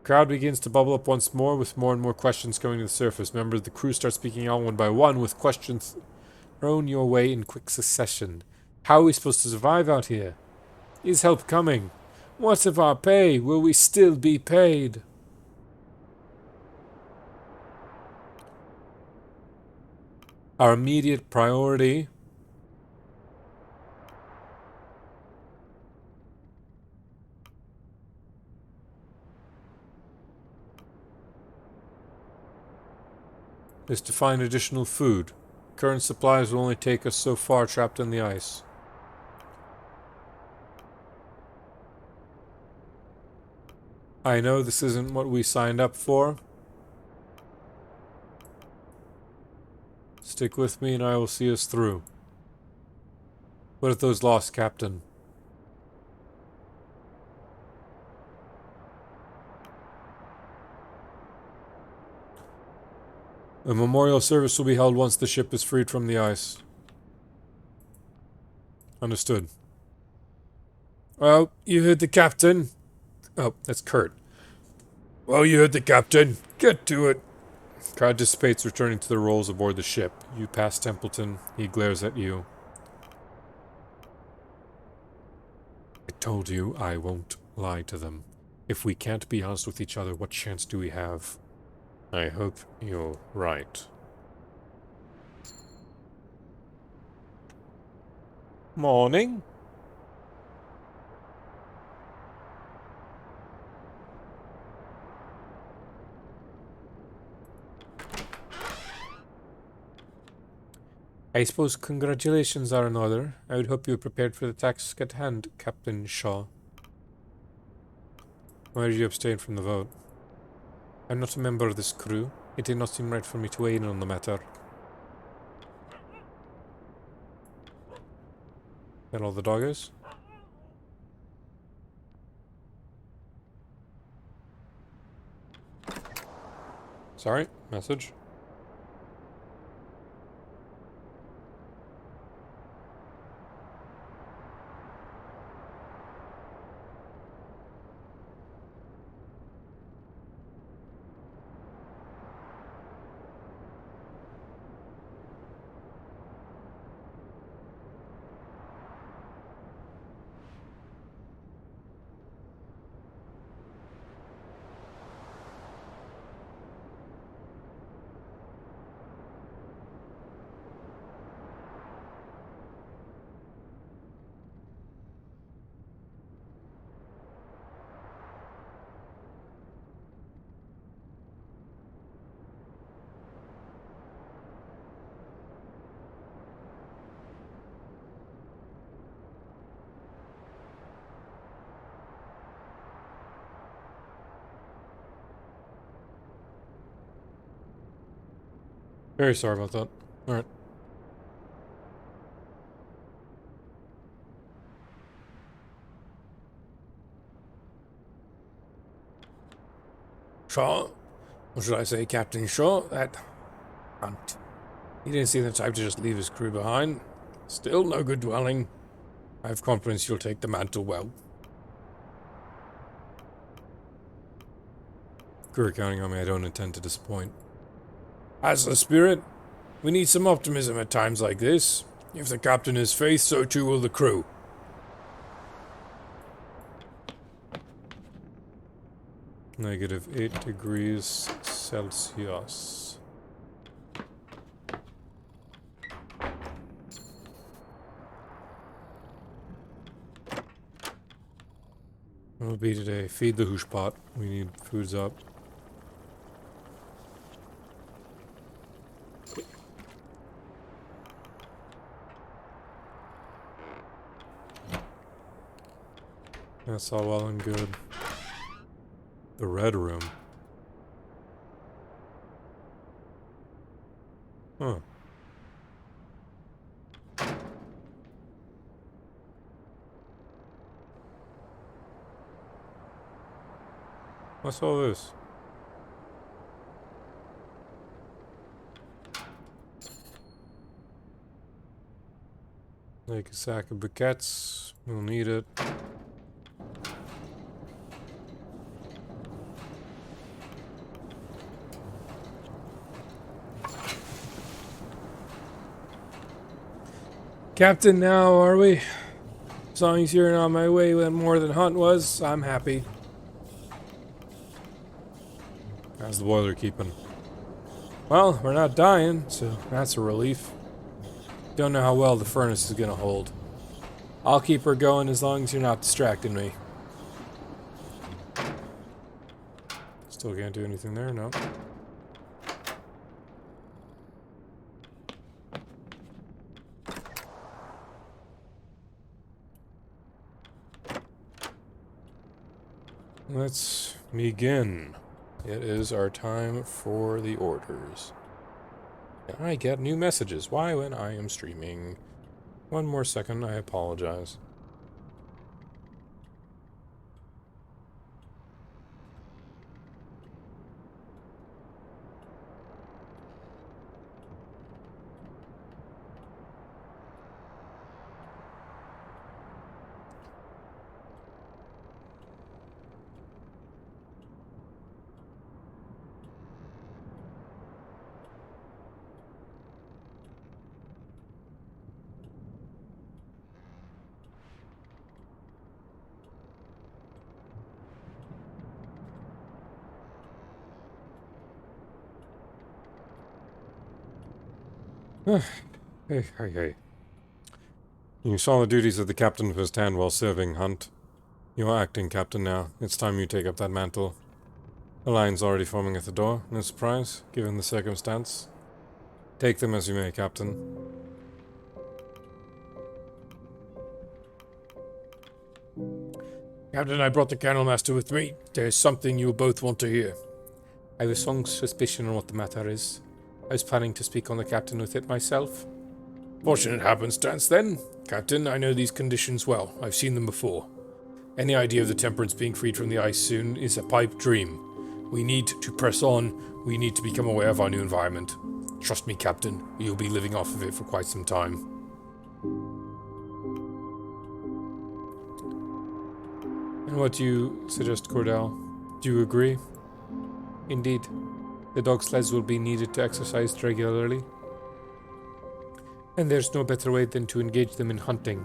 Crowd begins to bubble up once more, with more and more questions coming to the surface. Members of the crew start speaking out one by one, with questions thrown your way in quick succession. How are we supposed to survive out here? Is help coming? What of our pay? Will we still be paid? Our immediate priority is to find additional food. Current supplies will only take us so far trapped in the ice. I know this isn't what we signed up for. Stick with me and I will see us through. What if those lost, Captain? A memorial service will be held once the ship is freed from the ice. Understood. Well, you heard the captain. Oh, that's Kurt. Well, you heard the captain. Get to it. Crowd dissipates, returning to their roles aboard the ship. You pass Templeton. He glares at you. I told you I won't lie to them. If we can't be honest with each other, what chance do we have? I hope you're right. Morning. I suppose congratulations are in order. I would hope you were prepared for the task at hand, Captain Shaw. Why did you abstain from the vote? I'm not a member of this crew. It did not seem right for me to weigh in on the matter. That all the doggos? Sorry, message. Very sorry about that. Alright. Shaw? Or should I say Captain Shaw? That cunt. He didn't seem the type to just leave his crew behind. Still no good dwelling. I have confidence you'll take the mantle well. If you're counting on me, I don't intend to disappoint. As the spirit, we need some optimism at times like this. If the captain is faith, so too will the crew. -8 degrees Celsius. What will be today? Feed the hoosh pot. We need foods up. That's all well and good. The red room. Huh. What's all this? Like a sack of briquettes. We'll need it. Captain, now are we? As long as you're on my way when more than Hunt was, I'm happy. How's the boiler keeping? Well, we're not dying, so that's a relief. Don't know how well the furnace is gonna hold. I'll keep her going as long as you're not distracting me. Still can't do anything there, no. Let's begin. It is our time for the orders. I get new messages. Why when I am streaming? One more second, I apologize. Hey. You saw the duties of the captain firsthand while serving, Hunt. You are acting captain now. It's time you take up that mantle. A line's already forming at the door. No surprise, given the circumstance. Take them as you may, Captain. Captain, I brought the Candlemaster with me. There's something you'll both want to hear. I have a strong suspicion on what the matter is. I was planning to speak on the captain with it myself. Fortunate happenstance, then. Captain, I know these conditions well. I've seen them before. Any idea of the Temperance being freed from the ice soon is a pipe dream. We need to press on. We need to become aware of our new environment. Trust me, Captain. You'll be living off of it for quite some time. And what do you suggest, Cordell? Do you agree? Indeed. The dog sleds will be needed to exercise regularly. And there's no better way than to engage them in hunting.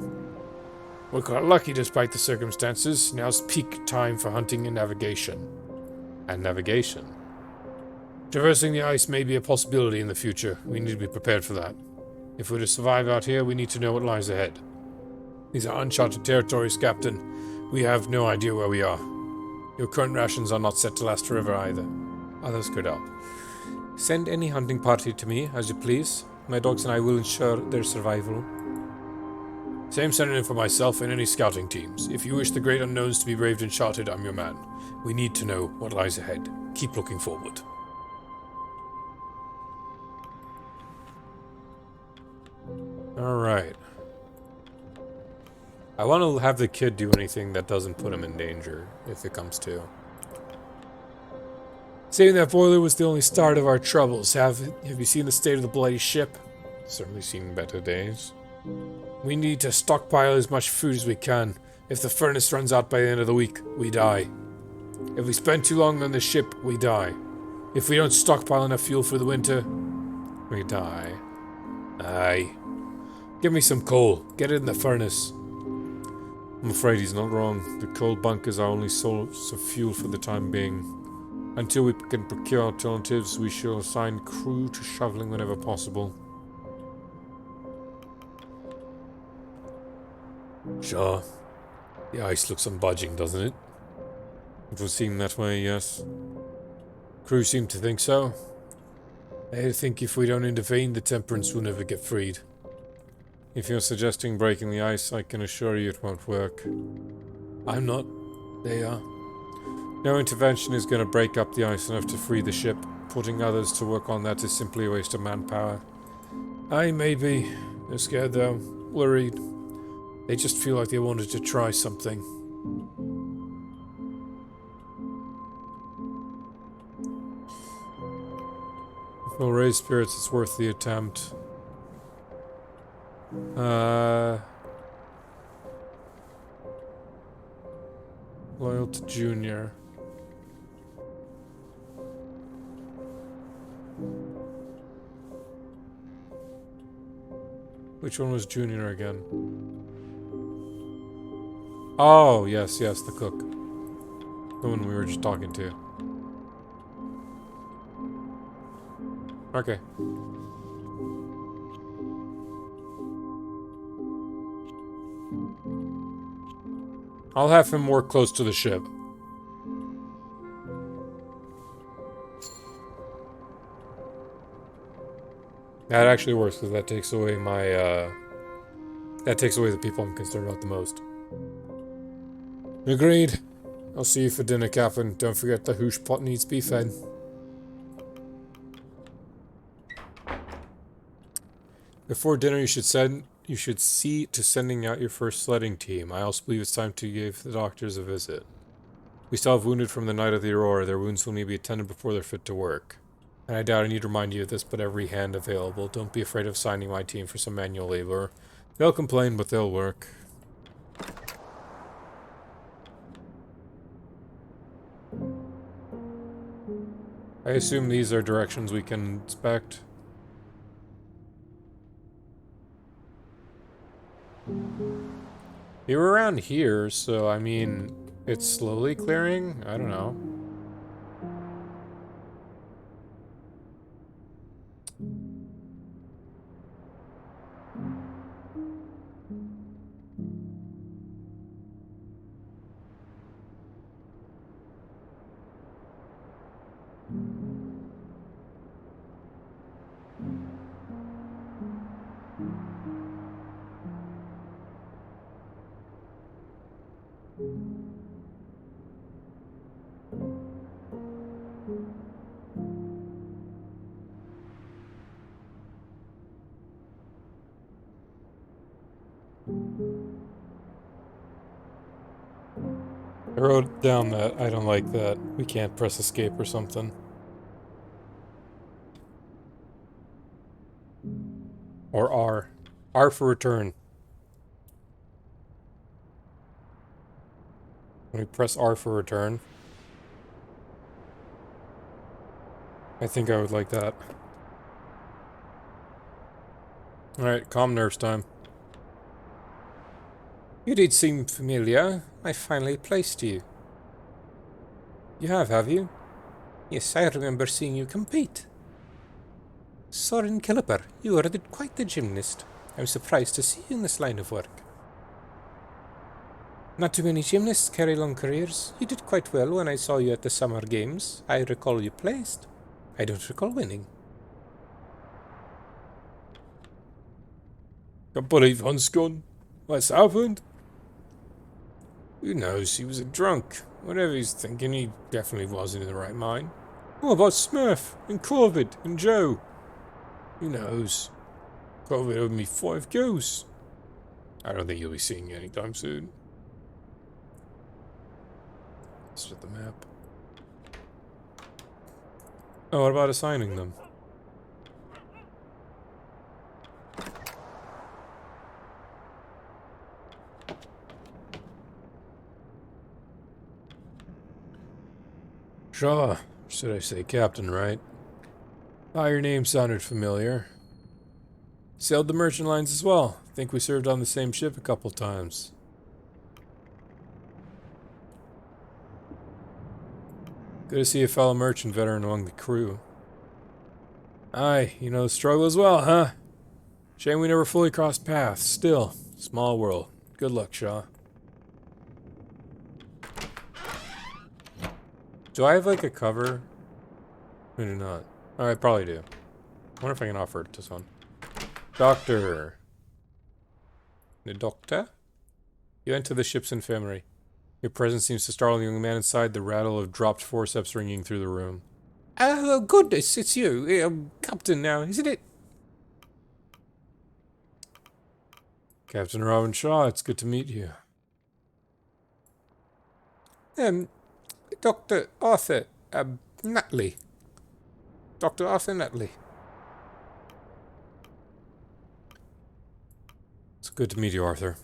We're quite lucky despite the circumstances. Now's peak time for hunting and navigation. And navigation? Traversing the ice may be a possibility in the future. We need to be prepared for that. If we're to survive out here, we need to know what lies ahead. These are uncharted territories, Captain. We have no idea where we are. Your current rations are not set to last forever either. Others could help. Send any hunting party to me, as you please. My dogs and I will ensure their survival. Same sentiment for myself and any scouting teams. If you wish the great unknowns to be braved and charted, I'm your man. We need to know what lies ahead. Keep looking forward. Alright. I want to have the kid do anything that doesn't put him in danger, if it comes to. Saving that boiler was the only start of our troubles. Have you seen the state of the bloody ship? Certainly seen better days. We need to stockpile as much food as we can. If the furnace runs out by the end of the week, we die. If we spend too long on the ship, we die. If we don't stockpile enough fuel for the winter, We die. aye. Give me some coal. Get it in the furnace. I'm afraid he's not wrong. The coal bunk is our only source of fuel for the time being. Until we can procure alternatives, we shall assign crew to shoveling whenever possible. Sure. The ice looks unbudging, doesn't it? It would seem that way, yes. Crew seem to think so. I think if we don't intervene, the Temperance will never get freed. If you're suggesting breaking the ice, I can assure you it won't work. I'm not. They are. No intervention is going to break up the ice enough to free the ship. Putting others to work on that is simply a waste of manpower. I may be. They're scared though. Worried. They just feel like they wanted to try something. If we'll raise spirits, it's worth the attempt. Loyal to Junior. Which one was Junior again? Oh, yes, the cook. The one we were just talking to. Okay. I'll have him work close to the ship. That actually works because that takes away my, that takes away the people I'm concerned about the most. Agreed. I'll see you for dinner, Captain. Don't forget the hoosh pot needs to be fed. Before dinner, you should see to sending out your first sledding team. I also believe it's time to give the doctors a visit. We still have wounded from the night of the Aurora. Their wounds will need to be attended before they're fit to work. And I doubt I need to remind you of this, but every hand available. Don't be afraid of signing my team for some manual labor. They'll complain, but they'll work. I assume these are directions we can inspect. You were around here, so I mean, it's slowly clearing? I don't know. I wrote down that I don't like that. We can't press escape or something. Or R. R for return. When we press R for return. I think I would like that. Alright, calm nerves time. You did seem familiar. I finally placed you. You have you? Yes, I remember seeing you compete. Soren Kiliper, you are quite the gymnast. I was surprised to see you in this line of work. Not too many gymnasts carry long careers. You did quite well when I saw you at the Summer Games. I recall you placed. I don't recall winning. Can't believe Hunt's gone. What's happened? Who knows? He was a drunk. Whatever he's thinking, he definitely wasn't in the right mind. What about Smurf and COVID and Joe? Who knows? COVID owed me 5 goes. I don't think you'll be seeing you anytime soon. Let's look at the map. Oh, what about assigning them? Shaw, should I say Captain, right? Ah, your name sounded familiar. Sailed the merchant lines as well. Think we served on the same ship a couple times. Good to see a fellow merchant veteran among the crew. Aye, you know the struggle as well, huh? Shame we never fully crossed paths. Still, small world. Good luck, Shaw. Do I have like a cover? I do not. Oh, I probably do. I wonder if I can offer it to someone. Doctor. The doctor? You enter the ship's infirmary. Your presence seems to startle the young man inside, the rattle of dropped forceps ringing through the room. Oh, goodness, it's you. Captain now, isn't it? Captain Robin Shaw, it's good to meet you. Dr. Arthur, Nutley. Dr. Arthur Nutley. It's good to meet you, Arthur.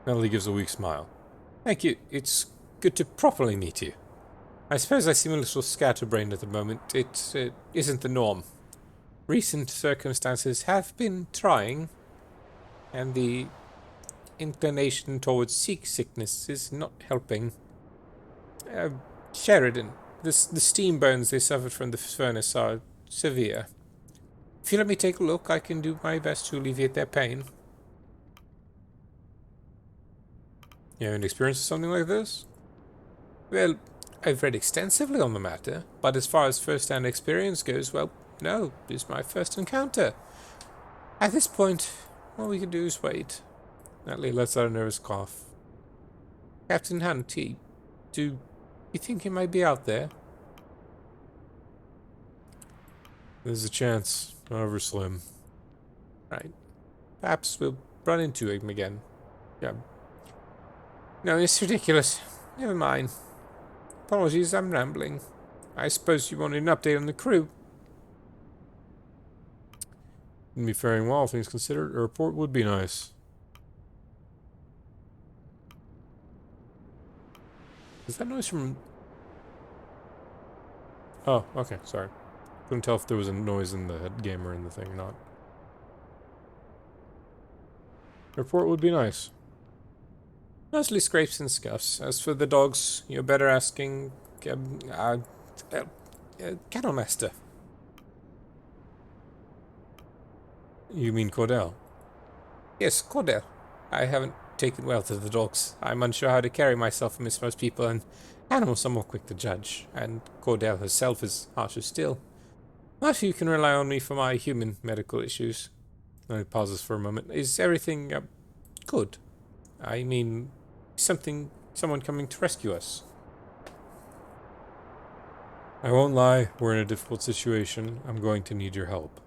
Nutley gives a weak smile. Thank you. It's good to properly meet you. I suppose I seem a little scatterbrained at the moment. It isn't the norm. Recent circumstances have been trying, and the inclination towards seasickness is not helping. Sheridan, the steam burns they suffered from the furnace are severe. If you let me take a look, I can do my best to alleviate their pain. You haven't experienced something like this? Well, I've read extensively on the matter, but as far as first-hand experience goes, well, no, this is my first encounter. At this point, all we can do is wait. Nutley lets out a nervous cough. Captain Hunt, he Do you think he might be out there? There's a chance, however slim. Right. Perhaps we'll run into him again. Yeah. No, it's ridiculous. Never mind. Apologies, I'm rambling. I suppose you wanted an update on the crew. Wouldn't be faring well, things considered. A report would be nice. Is that noise from... Oh, okay, sorry. Couldn't tell if there was a noise in the game or in the thing or not. A report would be nice. Mostly scrapes and scuffs. As for the dogs, you're better asking... Kennel Master. You mean Cordell? Yes, Cordell. I haven't taken well to the dogs. I'm unsure how to carry myself amidst most people, and animals are more quick to judge, and Cordell herself is harsher still. But you can rely on me for my human medical issues. And he pauses for a moment. Is everything good? I mean, someone coming to rescue us. I won't lie, we're in a difficult situation. I'm going to need your help.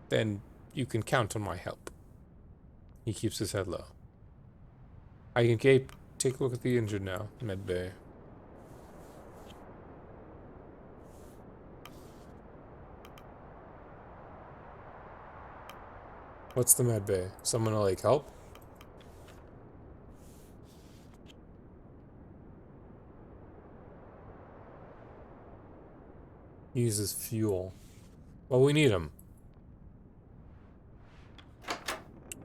Then you can count on my help. He keeps his head low. I can take a look at the injured now, medbay. What's the medbay? Someone to like help? He uses fuel. Well, we need him.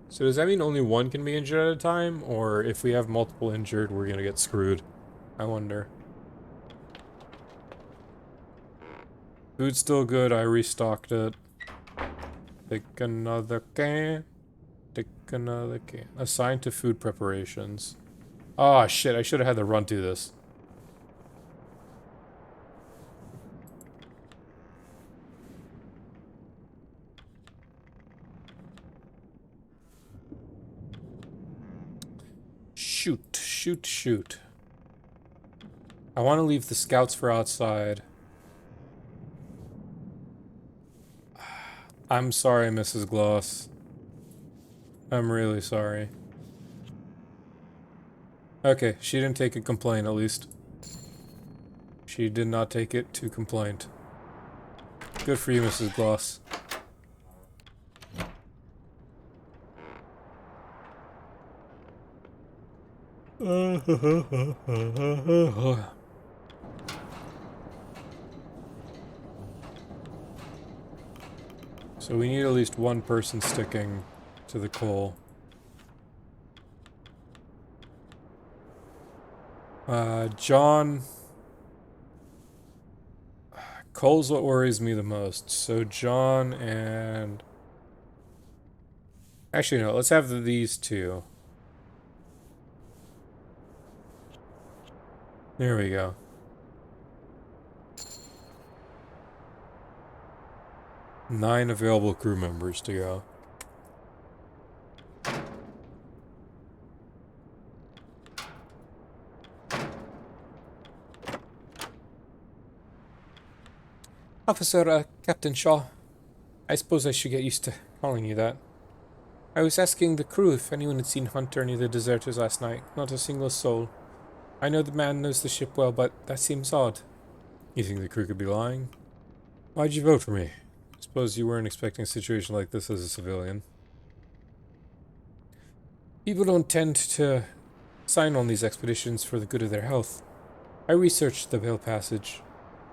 So does that mean only one can be injured at a time? Or if we have multiple injured, we're gonna get screwed? I wonder. Food's still good, I restocked it. Take another can. Take another can. Assigned to food preparations. Oh shit, I should have had the run do this. Shoot. I want to leave the scouts for outside. I'm sorry, Mrs. Gloss. I'm really sorry. Okay, she didn't take a complaint, at least. She did not take it to complaint. Good for you, Mrs. Gloss. So we need at least one person sticking to the coal. John... Coal's what worries me the most. So John and... Actually, no, let's have these two. There we go. Nine available crew members to go. Officer, Captain Shaw. I suppose I should get used to calling you that. I was asking the crew if anyone had seen Hunter or any of the deserters last night. Not a single soul. I know the man knows the ship well, but that seems odd. You think the crew could be lying? Why'd you vote for me? I suppose you weren't expecting a situation like this as a civilian. People don't tend to sign on these expeditions for the good of their health. I researched the Veil Passage.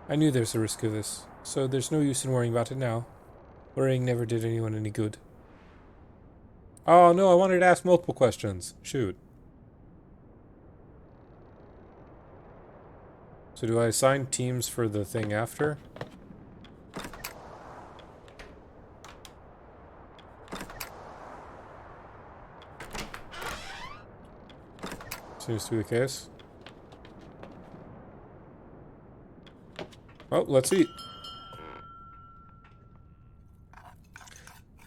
I knew there's a risk of this, so there's no use in worrying about it now. Worrying never did anyone any good. Oh no, I wanted to ask multiple questions. Shoot. So do I assign teams for the thing after? Seems to be the case. Well, let's eat.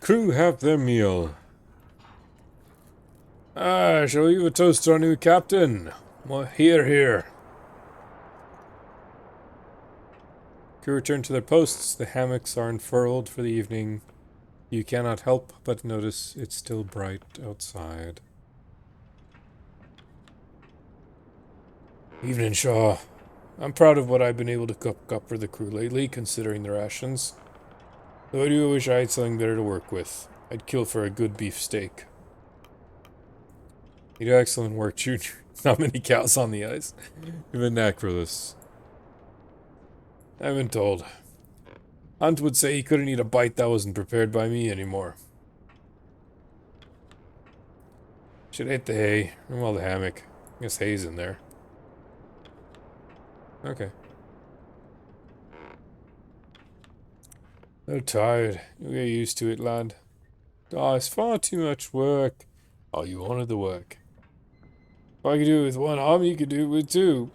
Crew have their meal. Shall we give a toast to our new captain? Well, here. Crew return to their posts. The hammocks are unfurled for the evening. You cannot help but notice it's still bright outside. Evening, Shaw. I'm proud of what I've been able to cook up for the crew lately, considering the rations. Though I do wish I had something better to work with. I'd kill for a good beef steak. You do excellent work, Junior. Not many cows on the ice. You have a knack for this. I've been told. Hunt would say he couldn't eat a bite that wasn't prepared by me anymore. Should hit the hay. Well, the hammock. I guess hay's in there. Okay. I'm tired. You'll get used to it, lad. Oh, it's far too much work. Oh, you wanted the work. If I could do it with one arm, you could do it with two.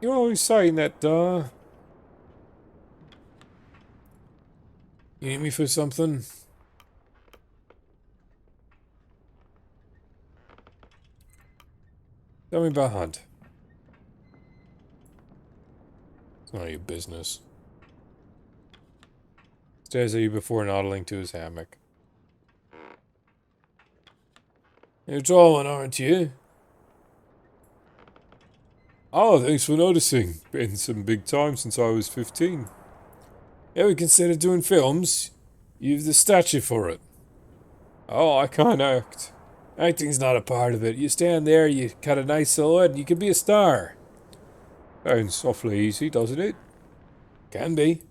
You're always saying that, You need me for something? Tell me about Hunt. It's none of your business. Stares at you before nodding to his hammock. You're a tall one, aren't you? Oh, thanks for noticing. Been some big time since I was 15. Ever considered doing films? You've the stature for it. Oh, I can't act. Acting's not a part of it. You stand there, you cut a nice silhouette, and you could be a star. Sounds awfully easy, doesn't it? Can be.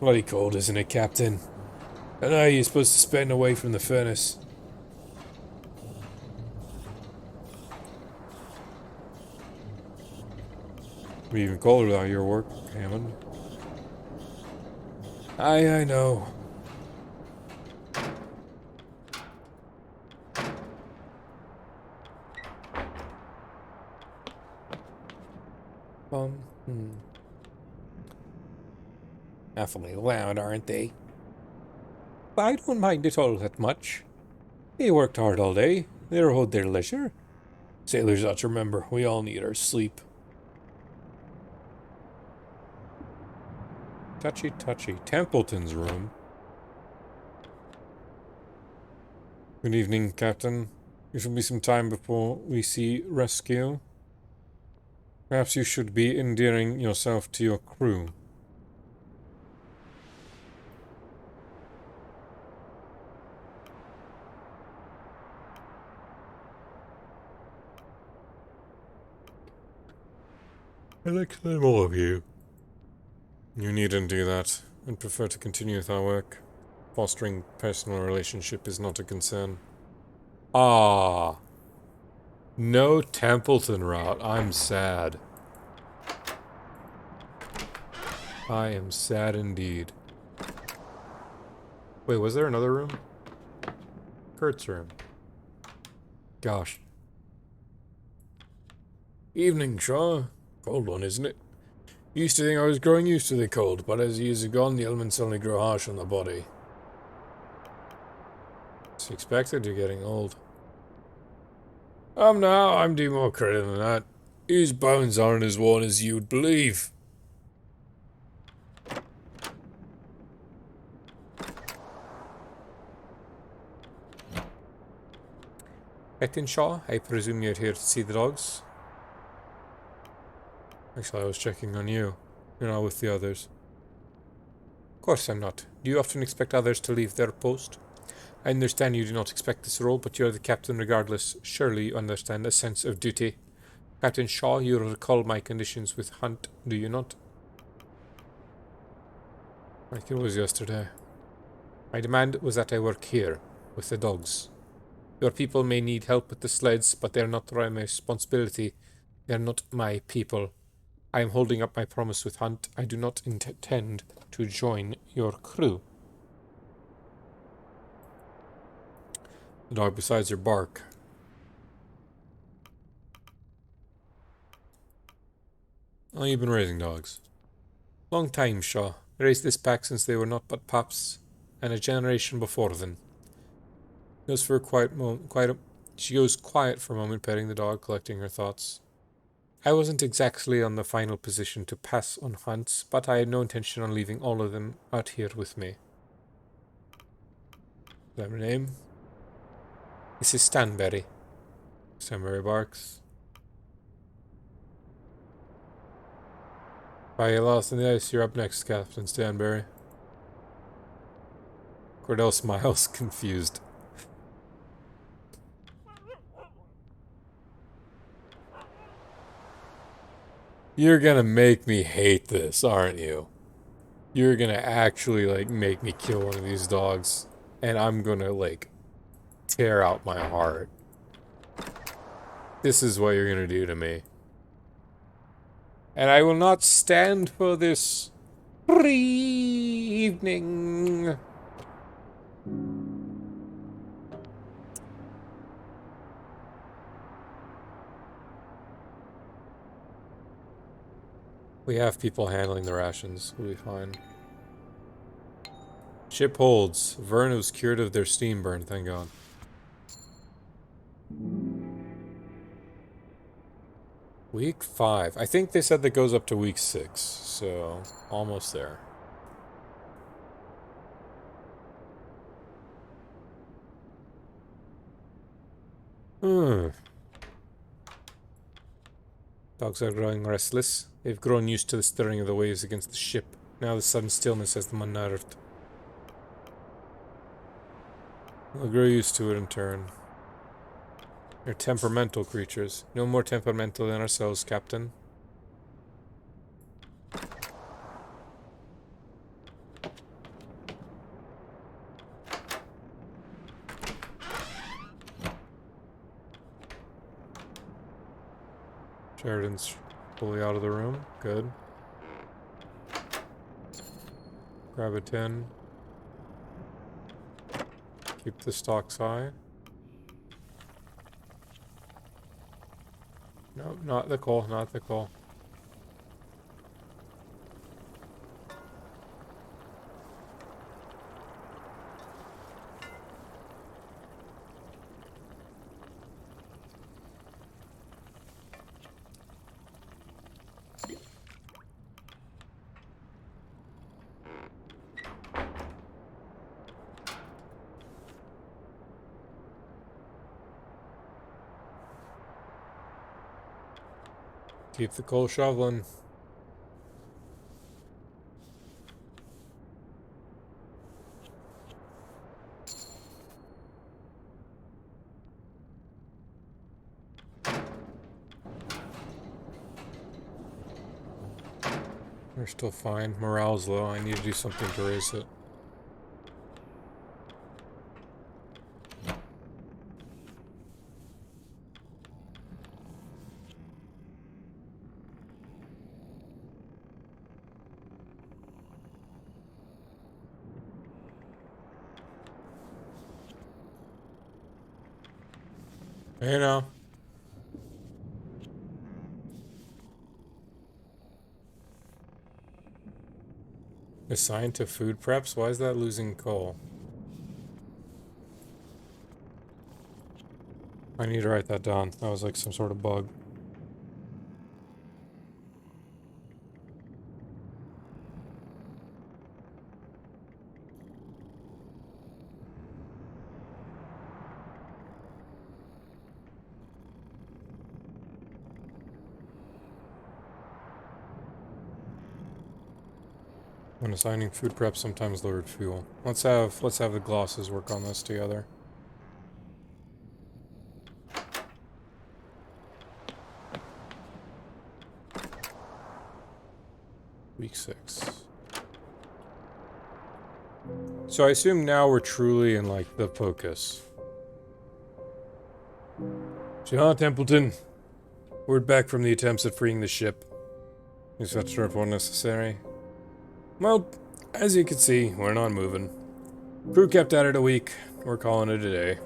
Bloody cold, isn't it, Captain? I know you're supposed to spend away from the furnace. It'd be even colder without your work, Hammond. I know. Awfully loud, aren't they? But I don't mind it all that much. They worked hard all day. They rode their leisure. Sailors ought to remember, we all need our sleep. Touchy. Templeton's room. Good evening, Captain. There should be some time before we see rescue. Perhaps you should be endearing yourself to your crew. I'd like to know more of you. You needn't do that. I'd prefer to continue with our work. Fostering personal relationship is not a concern. Ah. No Templeton route. I'm sad. I am sad indeed. Wait, was there another room? Kurt's room. Gosh. Evening, Shaw. Cold one, isn't it? Used to think I was growing used to the cold, but as years have gone, the elements only grow harsh on the body. It's expected you're getting old. Now, I'm doing more credit than that. His bones aren't as worn as you'd believe. Captain Shaw, I presume you're here to see the dogs? Actually, I was checking on you. You're not with the others. Of course I'm not. Do you often expect others to leave their post? I understand you do not expect this role, but you're the captain regardless. Surely you understand a sense of duty. Captain Shaw, you recall my conditions with Hunt, do you not? Like it was yesterday. My demand was that I work here, with the dogs. Your people may need help with the sleds, but they're not my responsibility. They're not my people. I am holding up my promise with Hunt. I do not intend to join your crew. The dog besides her bark. Oh, you've been raising dogs. Long time, Shaw. Raised this pack since they were not but pups. and a generation before then. She goes quiet for a moment, petting the dog, collecting her thoughts. I wasn't exactly on the final position to pass on hunts, but I had no intention on leaving all of them out here with me. Is that her name? This is Stanberry. Stanberry barks. If I get lost in the ice, you're up next, Captain Stanberry. Cordell smiles, confused. You're gonna make me hate this, aren't you? You're gonna actually, like, make me kill one of these dogs. And I'm gonna, like, tear out my heart. This is what you're gonna do to me. And I will not stand for this free evening. We have people handling the rations. We'll be fine. Ship holds. Vern was cured of their steam burn, thank God. Week 5. I think they said that goes up to week 6, so almost there. Dogs are growing restless. They've grown used to the stirring of the waves against the ship. Now the sudden stillness has them unnerved. They'll grow used to it in turn. They're temperamental creatures. No more temperamental than ourselves, Captain. Sheridan's fully out of the room. Good. Grab a tin. Keep the stocks high. No, not the coal, not the coal. Keep the coal shoveling. We're still fine. Morale's low. I need to do something to raise it. Hey now. Assigned to food preps? Why is that losing coal? I need to write that down. That was like some sort of bug. When assigning food prep, sometimes lowered fuel. Let's have the glosses work on this together. Week 6. So I assume now we're truly in like the focus. John Templeton, word back from the attempts at freeing the ship. Is that report necessary? Well, as you can see, we're not moving. Crew kept at it a week. We're calling it a day.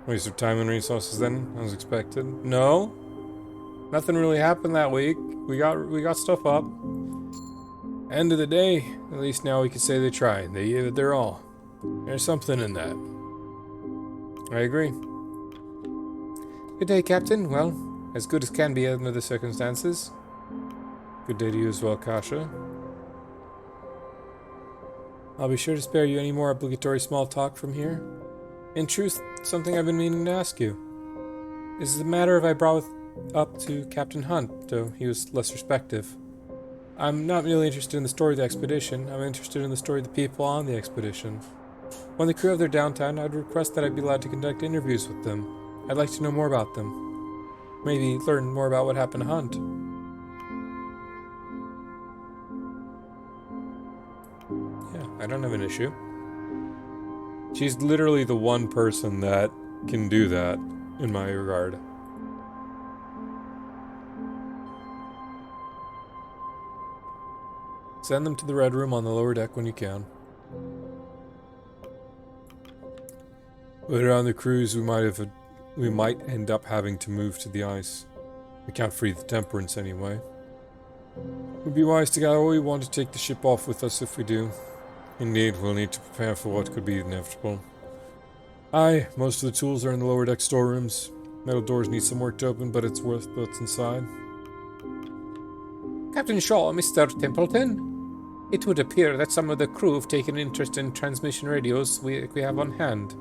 Waste of time and resources then, as expected. No, nothing really happened that week. We got stuff up, End of the day, at least now we can say they tried. They gave it their all. There's something in that. I agree. Good day, Captain. Well, as good as can be under the circumstances. Good day to you as well, Kasha. I'll be sure to spare you any more obligatory small talk from here. In truth, something I've been meaning to ask you. Is the matter if I brought up to Captain Hunt, though he was less respective. I'm not really interested in the story of the expedition. I'm interested in the story of the people on the expedition. When the crew have their downtime, I'd request that I be allowed to conduct interviews with them. I'd like to know more about them. Maybe learn more about what happened to Hunt. Yeah, I don't have an issue. She's literally the one person that can do that, in my regard. Send them to the Red Room on the lower deck when you can. Later on the cruise, we might end up having to move to the ice. We can't free the Temperance anyway. It would be wise to gather what we want to take the ship off with us if we do. Indeed, we'll need to prepare for what could be inevitable. Aye, most of the tools are in the lower deck storerooms. Metal doors need some work to open, but it's worth what's inside. Captain Shaw, Mr. Templeton. It would appear that some of the crew have taken interest in transmission radios we have on hand.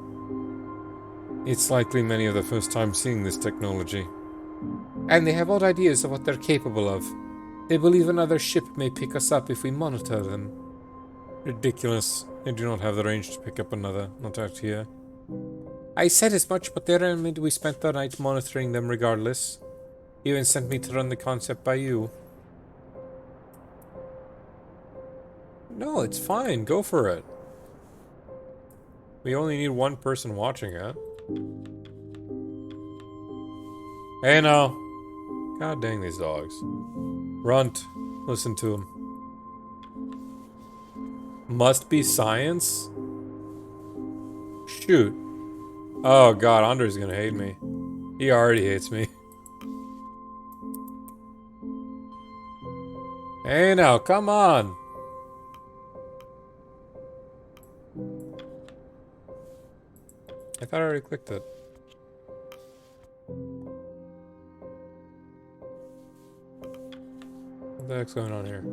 It's likely many are the first time seeing this technology. And they have odd ideas of what they're capable of. They believe another ship may pick us up if we monitor them. Ridiculous. They do not have the range to pick up another, not out here. I said as much, but they remembered we spent the night monitoring them regardless. Even sent me to run the concept by you. No, it's fine. Go for it. We only need one person watching it. Hey now. God dang these dogs. Runt. Listen to him. Must be science? Shoot. Oh god, Andre's gonna hate me. He already hates me. Hey now, come on. I thought I already clicked it. What the heck's going on here?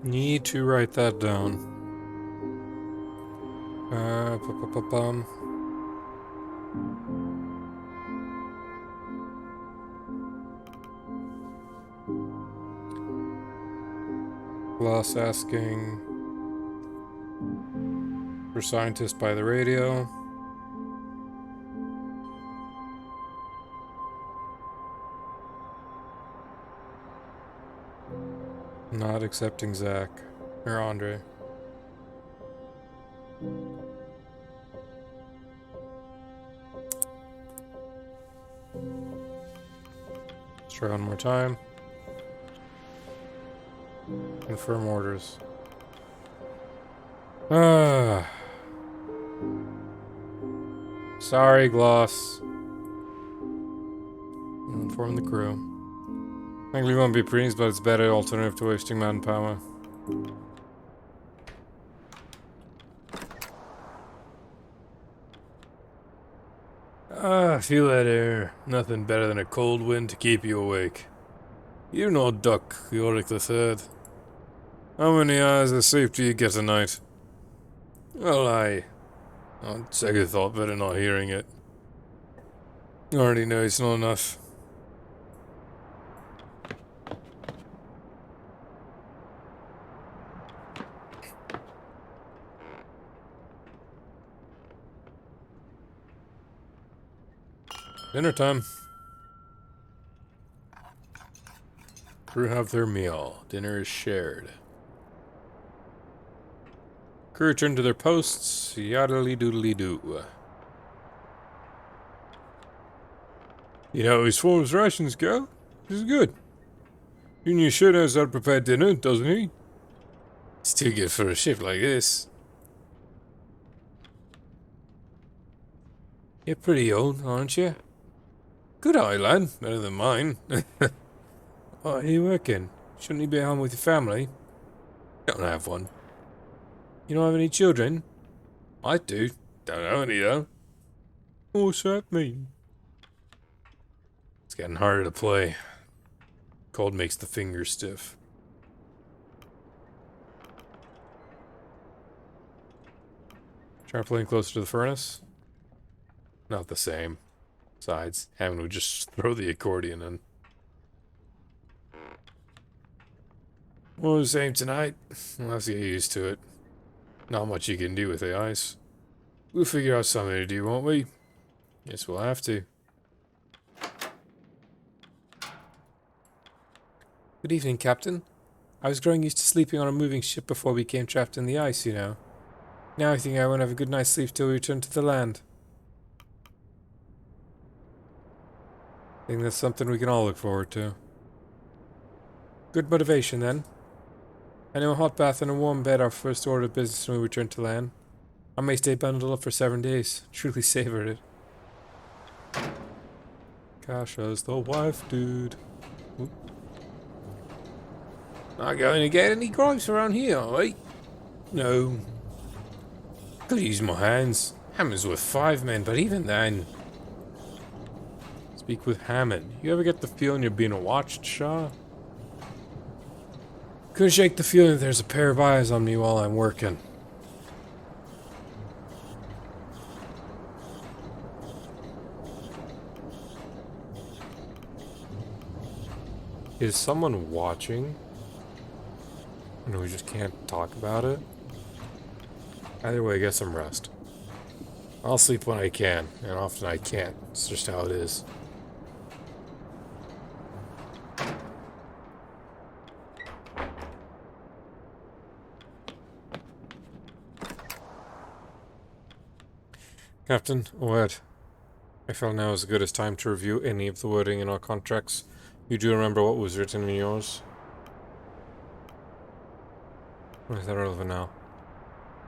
Need to write that down. Loss asking for scientist by the radio. Not accepting Zach or Andre. Let's try one more time. Confirm orders. Sorry, Gloss. Inform the crew. Frankly, won't be pleased, but it's better alternative to wasting manpower. Feel that air. Nothing better than a cold wind to keep you awake. You know Duck, Yorick the Third. How many hours of sleep do you get a night? Well, on second thought, better not hearing it. You already know it's not enough. Dinner time. Crew have their meal. Dinner is shared. Crew return to their posts. Yadely doodly doo. You know, as far as rations go, this is good. Junior sure knows how to prepare dinner, doesn't he? It's too good for a ship like this. You're pretty old, aren't you? Good eye, lad. Better than mine. What are you working? Shouldn't you be home with your family? Don't have one. You don't have any children? I do. Don't know any, though. What's that mean? It's getting harder to play. Cold makes the fingers stiff. Try playing closer to the furnace? Not the same. Besides, having to just throw the accordion in. Well, the same tonight. We'll have to get used to it. Not much you can do with the ice. We'll figure out something to do, won't we? Guess we'll have to. Good evening, Captain. I was growing used to sleeping on a moving ship before we became trapped in the ice, you know. Now I think I won't have a good night's sleep till we return to the land. I think that's something we can all look forward to. Good motivation, then. I know a hot bath and a warm bed are our first order of business when we return to land. I may stay bundled up for 7 days. Truly savored it. Kasha's the wife, dude. Oop. Not going to get any gripes around here, are we? No. Could use my hands. Hammond's worth 5 men, but even then. Speak with Hammond. You ever get the feeling you're being watched, Shaw? Couldn't shake the feeling that there's a pair of eyes on me while I'm working. Is someone watching? And we just can't talk about it? Either way, get some rest. I'll sleep when I can, and often I can't. It's just how it is. Captain, what? I feel now is as good as time to review any of the wording in our contracts. You do remember what was written in yours? Or is that relevant now?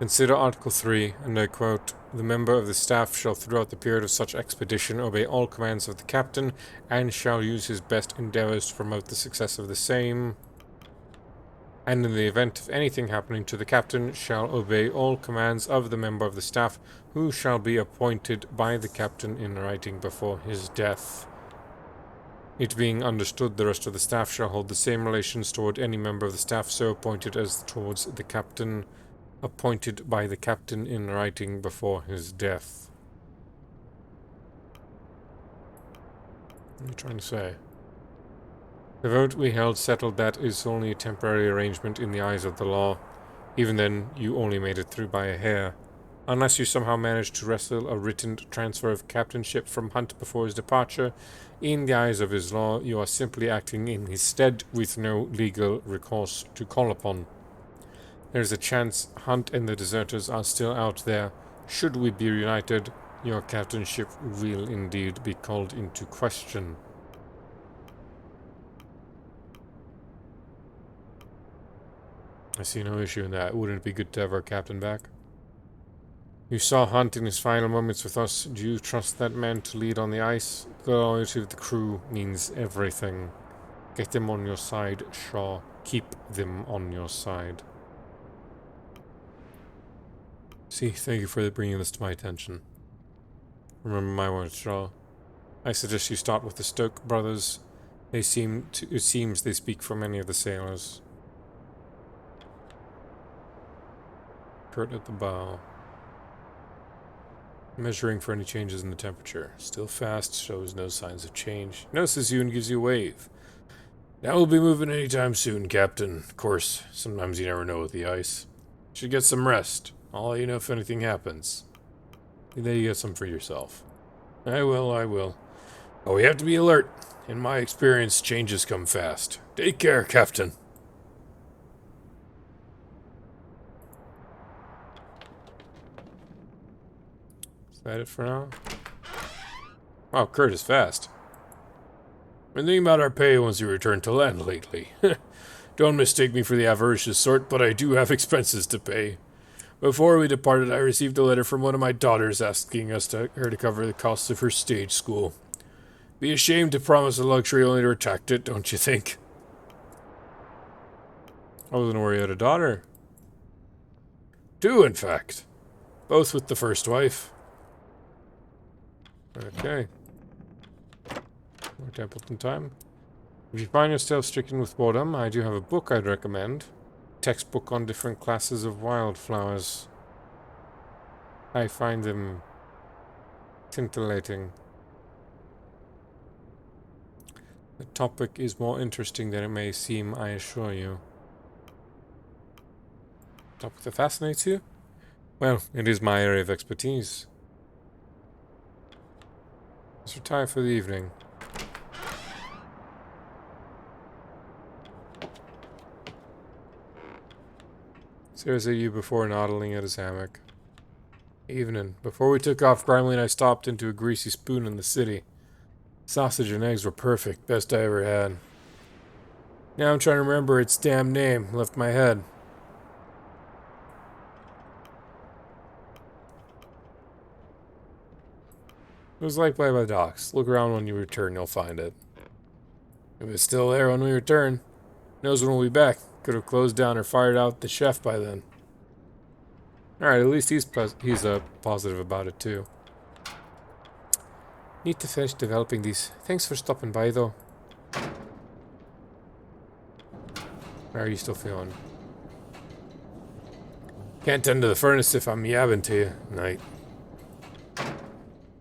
Consider Article 3, and I quote, "The member of the staff shall throughout the period of such expedition obey all commands of the captain, and shall use his best endeavours to promote the success of the same. And in the event of anything happening to the captain, shall obey all commands of the member of the staff, who shall be appointed by the captain in writing before his death. It being understood, the rest of the staff shall hold the same relations toward any member of the staff so appointed as towards the captain, appointed by the captain in writing before his death." What are you trying to say? The vote we held settled that is only a temporary arrangement in the eyes of the law. Even then, you only made it through by a hair. Unless you somehow managed to wrestle a written transfer of captainship from Hunt before his departure, in the eyes of his law, you are simply acting in his stead with no legal recourse to call upon. There is a chance Hunt and the deserters are still out there. Should we be reunited, your captainship will indeed be called into question. I see no issue in that. Wouldn't it be good to have our captain back? You saw Hunt in his final moments with us. Do you trust that man to lead on the ice? The loyalty of the crew means everything. Get them on your side, Shaw. Keep them on your side. See, thank you for bringing this to my attention. Remember my words, Shaw. I suggest you start with the Stoke brothers. It seems they speak for many of the sailors. Kurt at the bow. Measuring for any changes in the temperature. Still fast, shows no signs of change. Notices you and gives you a wave. Now we'll be moving anytime soon, Captain. Of course, sometimes you never know with the ice. Should get some rest. I'll let you know if anything happens. Then you get some for yourself. I will. Oh, we have to be alert. In my experience, changes come fast. Take care, Captain. Is that it for now? Wow, Kurt is fast. Been thinking about our pay once we return to land lately. Don't mistake me for the avaricious sort, but I do have expenses to pay. Before we departed, I received a letter from one of my daughters asking her to cover the costs of her stage school. Be ashamed to promise a luxury only to retract it, don't you think? I wasn't aware you had a daughter. 2, in fact. Both with the first wife. Okay. More Templeton time. If you find yourself stricken with boredom, I do have a book I'd recommend. Textbook on different classes of wildflowers. I find them scintillating. The topic is more interesting than it may seem, I assure you. Topic that fascinates you? Well, it is my area of expertise. Let's retire for the evening. Stares at you before nodding at his hammock. Evening. Before we took off, Grimley and I stopped into a greasy spoon in the city. Sausage and eggs were perfect. Best I ever had. Now I'm trying to remember its damn name. Left my head. It was like by the docks. Look around when you return, you'll find it. If it's still there when we return, knows when we'll be back. Could have closed down or fired out the chef by then. Alright, at least he's positive about it too. Need to finish developing these. Thanks for stopping by though. How are you still feeling? Can't tend to the furnace if I'm yabbing to you. Night.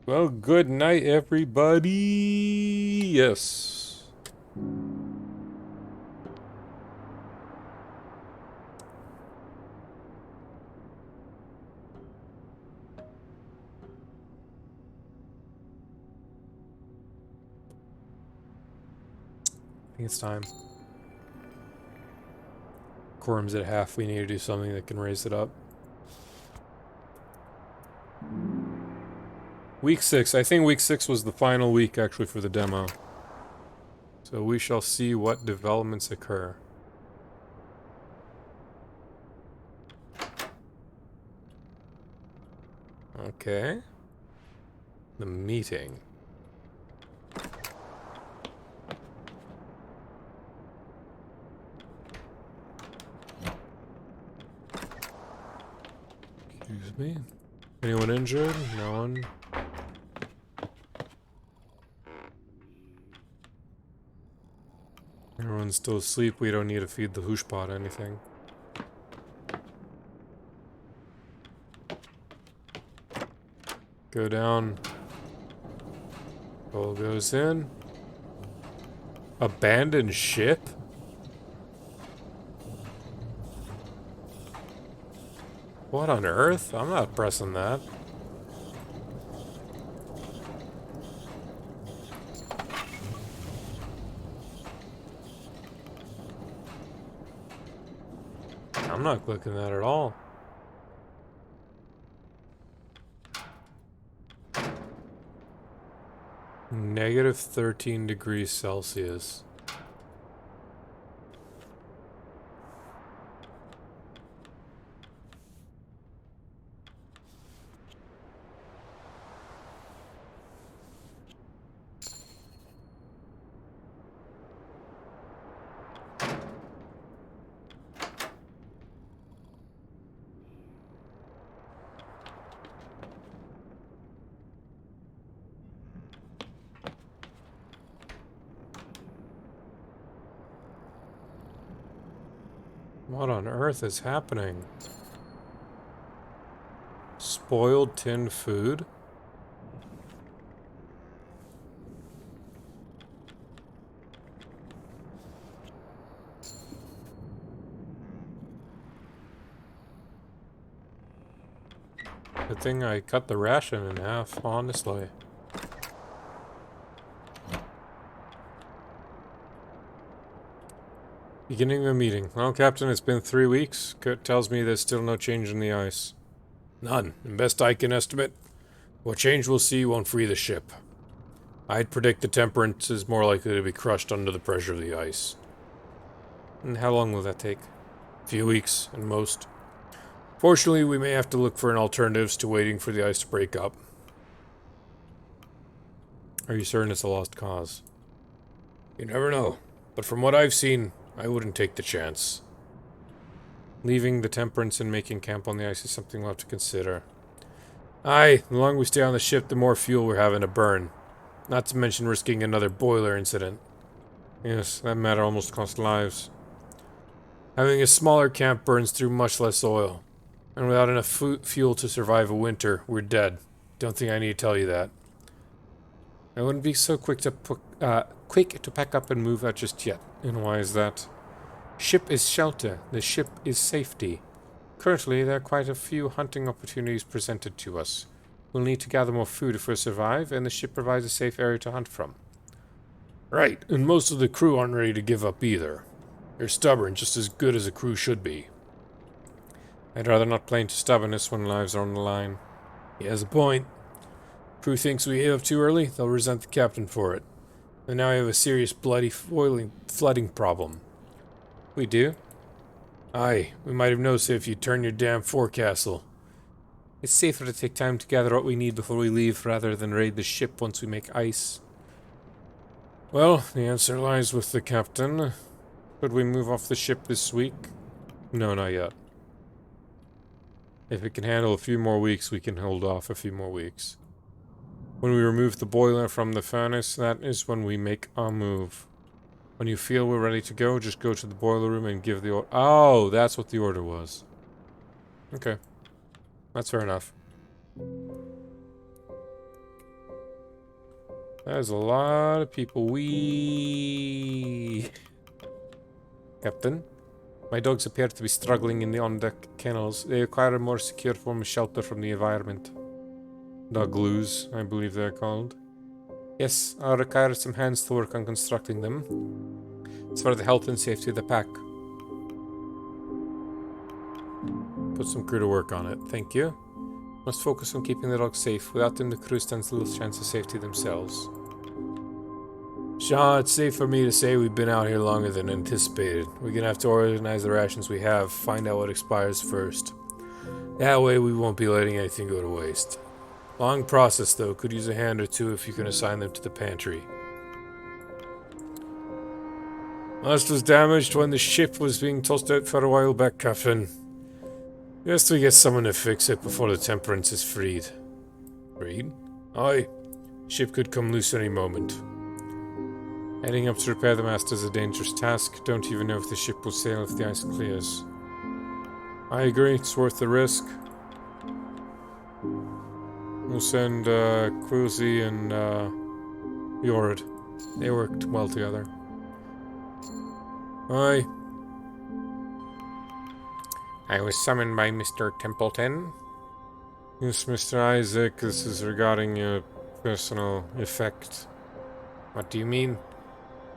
Well, good night, everybody. Yes. I think it's time. Quorum's at half. We need to do something that can raise it up. Week 6. I think week 6 was the final week, actually, for the demo. So we shall see what developments occur. Okay. The meeting. Excuse me. Anyone injured? No one. Everyone's still asleep. We don't need to feed the hooshpot anything. Go down. Coal goes in. Abandoned ship? What on earth? I'm not pressing that. I'm not clicking that at all. Negative 13 degrees Celsius. What on earth is happening? Spoiled tinned food? Good thing I cut the ration in half, honestly. Beginning the meeting. Well, Captain, it's been 3 weeks. Kurt tells me there's still no change in the ice. None, and best I can estimate. What change we'll see won't free the ship. I'd predict the Temperance is more likely to be crushed under the pressure of the ice. And how long will that take? A few weeks, at most. Fortunately, we may have to look for an alternatives to waiting for the ice to break up. Are you certain it's a lost cause? You never know, but from what I've seen, I wouldn't take the chance. Leaving the Temperance and making camp on the ice is something we'll have to consider. Aye, the longer we stay on the ship, the more fuel we're having to burn. Not to mention risking another boiler incident. Yes, that matter almost cost lives. Having a smaller camp burns through much less oil. And without enough fuel to survive a winter, we're dead. Don't think I need to tell you that. I wouldn't be so quick to pack up and move out just yet. And why is that? Ship is shelter. The ship is safety. Currently, there are quite a few hunting opportunities presented to us. We'll need to gather more food if we survive, and the ship provides a safe area to hunt from. Right, and most of the crew aren't ready to give up either. They're stubborn, just as good as a crew should be. I'd rather not play into stubbornness when lives are on the line. He has a point. Crew thinks we gave up too early, they'll resent the captain for it. And now we have a serious bloody flooding problem. We do? Aye, we might have noticed it if you turn your damn forecastle. It's safer to take time to gather what we need before we leave, rather than raid the ship once we make ice. Well, the answer lies with the captain. Could we move off the ship this week? No, not yet. If it can handle a few more weeks, we can hold off a few more weeks. When we remove the boiler from the furnace, that is when we make our move. When you feel we're ready to go, just go to the boiler room and give the order. Oh, that's what the order was. Okay. That's fair enough. There's a lot of people. Captain, my dogs appear to be struggling in the on-deck kennels. They require a more secure form of shelter from the environment. Dog glues, I believe they're called. Yes, I'll require some hands to work on constructing them. It's for the health and safety of the pack. Put some crew to work on it, thank you. Must focus on keeping the dogs safe. Without them, the crew stands little chance of safety themselves. Shaw, it's safe for me to say we've been out here longer than anticipated. We're gonna have to organize the rations we have, find out what expires first. That way we won't be letting anything go to waste. Long process, though. Could use a hand or two if you can assign them to the pantry. Mast was damaged when the ship was being tossed out for a while back, Captain. Best we get someone to fix it before the Temperance is freed. Freed? Aye. Ship could come loose any moment. Heading up to repair the mast is a dangerous task. Don't even know if the ship will sail if the ice clears. I agree, it's worth the risk. We'll send Quilzy and Yorid. They worked well together. Aye. I was summoned by Mr. Templeton. Yes, Mr. Isaac, this is regarding your personal effect. What do you mean?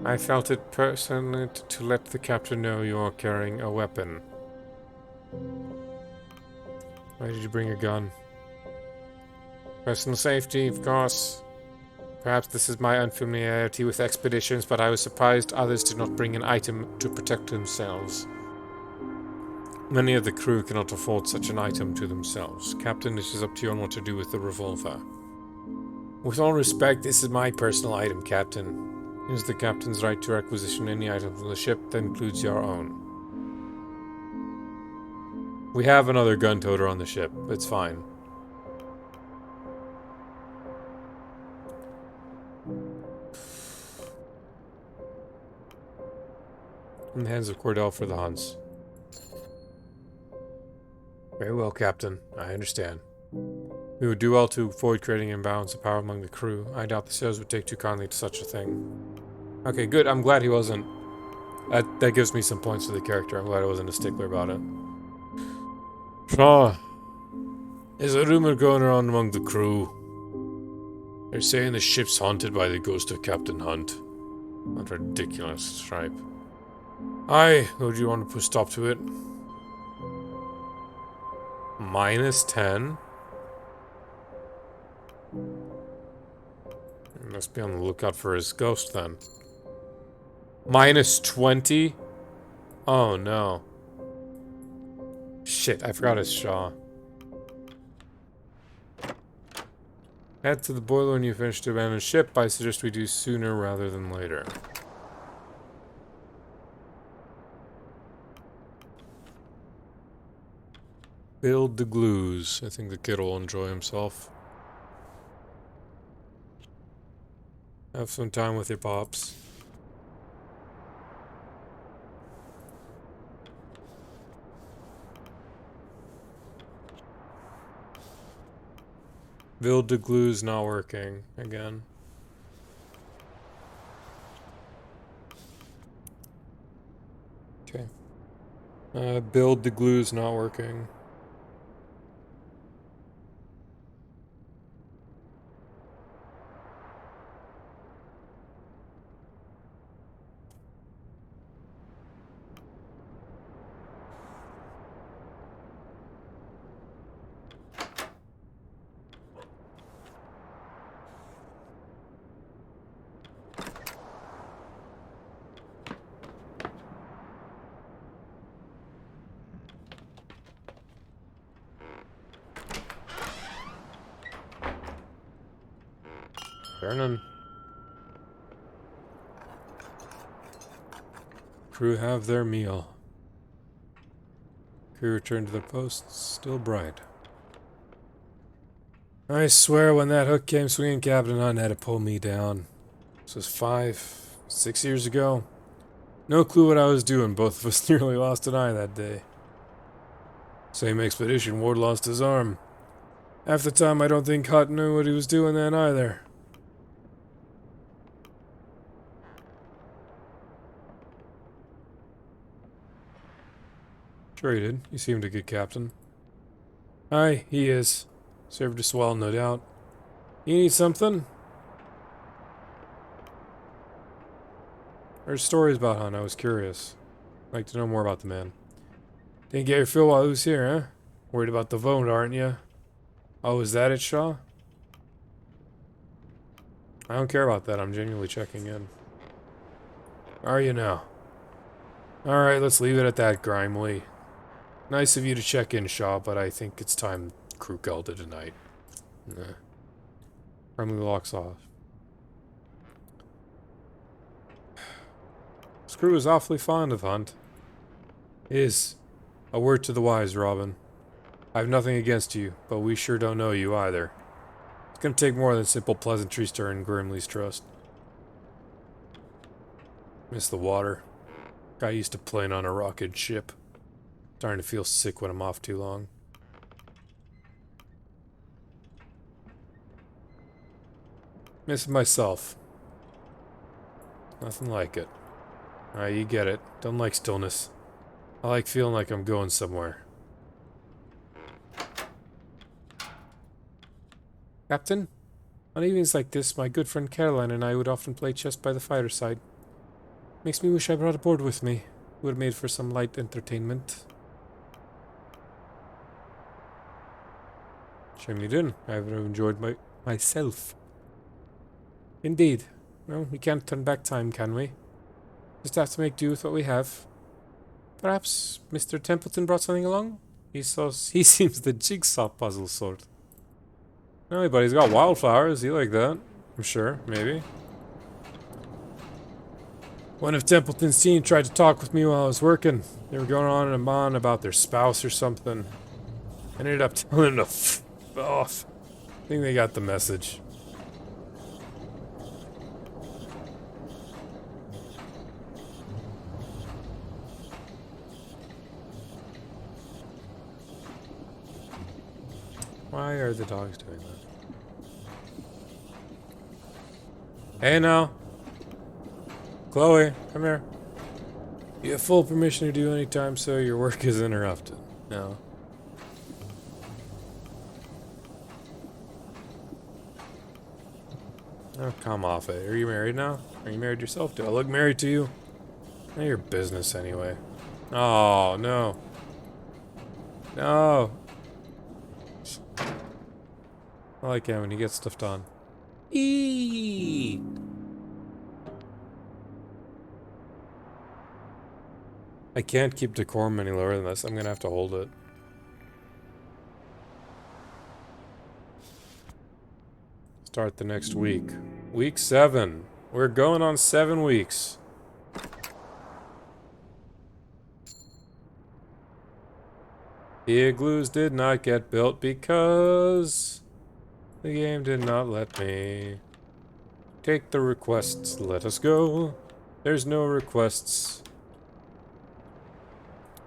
I felt it pertinent to let the captain know you are carrying a weapon. Why did you bring a gun? Personal safety, of course. Perhaps this is my unfamiliarity with expeditions, but I was surprised others did not bring an item to protect themselves. Many of the crew cannot afford such an item to themselves. Captain, it is up to you on what to do with the revolver. With all respect, this is my personal item, Captain. It is the captain's right to requisition any item from the ship that includes your own. We have another gun toter on the ship. It's fine. In the hands of Cordell for the hunts. Very well, Captain. I understand. We would do well to avoid creating an imbalance of power among the crew. I doubt the sailors would take too kindly to such a thing. Okay, good. I'm glad he wasn't. That gives me some points to the character. I'm glad I wasn't a stickler about it. Shaw, there's a rumor going around among the crew. They're saying the ship's haunted by the ghost of Captain Hunt. What ridiculous tripe. Aye, would you want to put stop to it? -10? Must be on the lookout for his ghost then. -20? Oh no. Shit, I forgot his Shaw. Head to the boiler when you finish the abandoned ship. I suggest we do sooner rather than later. Build the glues. I think the kid will enjoy himself. Have some time with your pops. Build the glue's not working again. Okay. Build the glue's not working. Burning. Crew have their meal. Crew return to their posts, still bright. I swear when that hook came swinging, Captain Hunt had to pull me down. This was 5, 6 years ago. No clue what I was doing. Both of us nearly lost an eye that day. Same expedition, Ward lost his arm. Half the time I don't think Hunt knew what he was doing then either. Sure he did. He seemed a good captain. Aye, he is. Served us well, no doubt. You need something? There's stories about Hunt. I was curious. I'd like to know more about the man. Didn't get your fill while he was here, huh? Worried about the vote, aren't you? Oh, is that it, Shaw? I don't care about that. I'm genuinely checking in. Are you now? Alright, let's leave it at that, Grimely. Nice of you to check in, Shaw, but I think it's time crew called it a night. Nah. Grimely locks off. This crew is awfully fond of Hunt. Is. A word to the wise, Robin. I have nothing against you, but we sure don't know you either. It's gonna take more than simple pleasantries to earn Grimley's trust. Miss the water. Got used to playing on a rocket ship. Starting to feel sick when I'm off too long. Miss myself. Nothing like it. You get it. Don't like stillness. I like feeling like I'm going somewhere. Captain? On evenings like this, my good friend Caroline and I would often play chess by the fireside. Makes me wish I brought a board with me. Would have made for some light entertainment. Shame you didn't. I would have enjoyed myself. Indeed. Well, we can't turn back time, can we? Just have to make do with what we have. Perhaps Mr. Templeton brought something along? He seems the jigsaw puzzle sort. No, but he's got wildflowers. He like that. I'm sure. Maybe. One of Templeton's team tried to talk with me while I was working. They were going on and on about their spouse or something. I ended up telling them to f off. I think they got the message. Why are the dogs doing that? Hey now. Chloe, come here. You have full permission to do any time so your work is interrupted. No. Oh, come off it. Are you married now? Are you married yourself? Do I look married to you? None of your business anyway. Oh, no. No. I like him when he gets stuff done. Eee. I can't keep decorum any lower than this. I'm gonna have to hold it. Start the next week. Week 7. We're going on 7 weeks. The igloos did not get built because the game did not let me. Take the requests, let us go. There's no requests.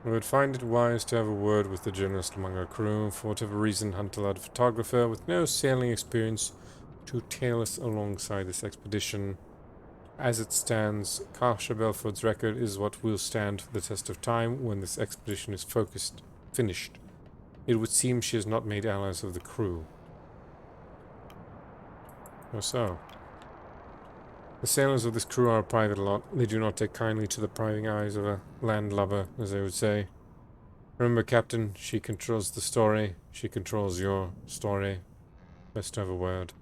I would find it wise to have a word with the journalist among our crew. For whatever reason, hunt allowed a photographer with no sailing experience to tail us alongside this expedition. As it stands, Kasha Belford's record is what will stand the test of time when this expedition is finished. It would seem she has not made allies of the crew. Or so. The sailors of this crew are a private lot. They do not take kindly to the prying eyes of a landlubber, as they would say. Remember, Captain, she controls the story. She controls your story. Best to have a word.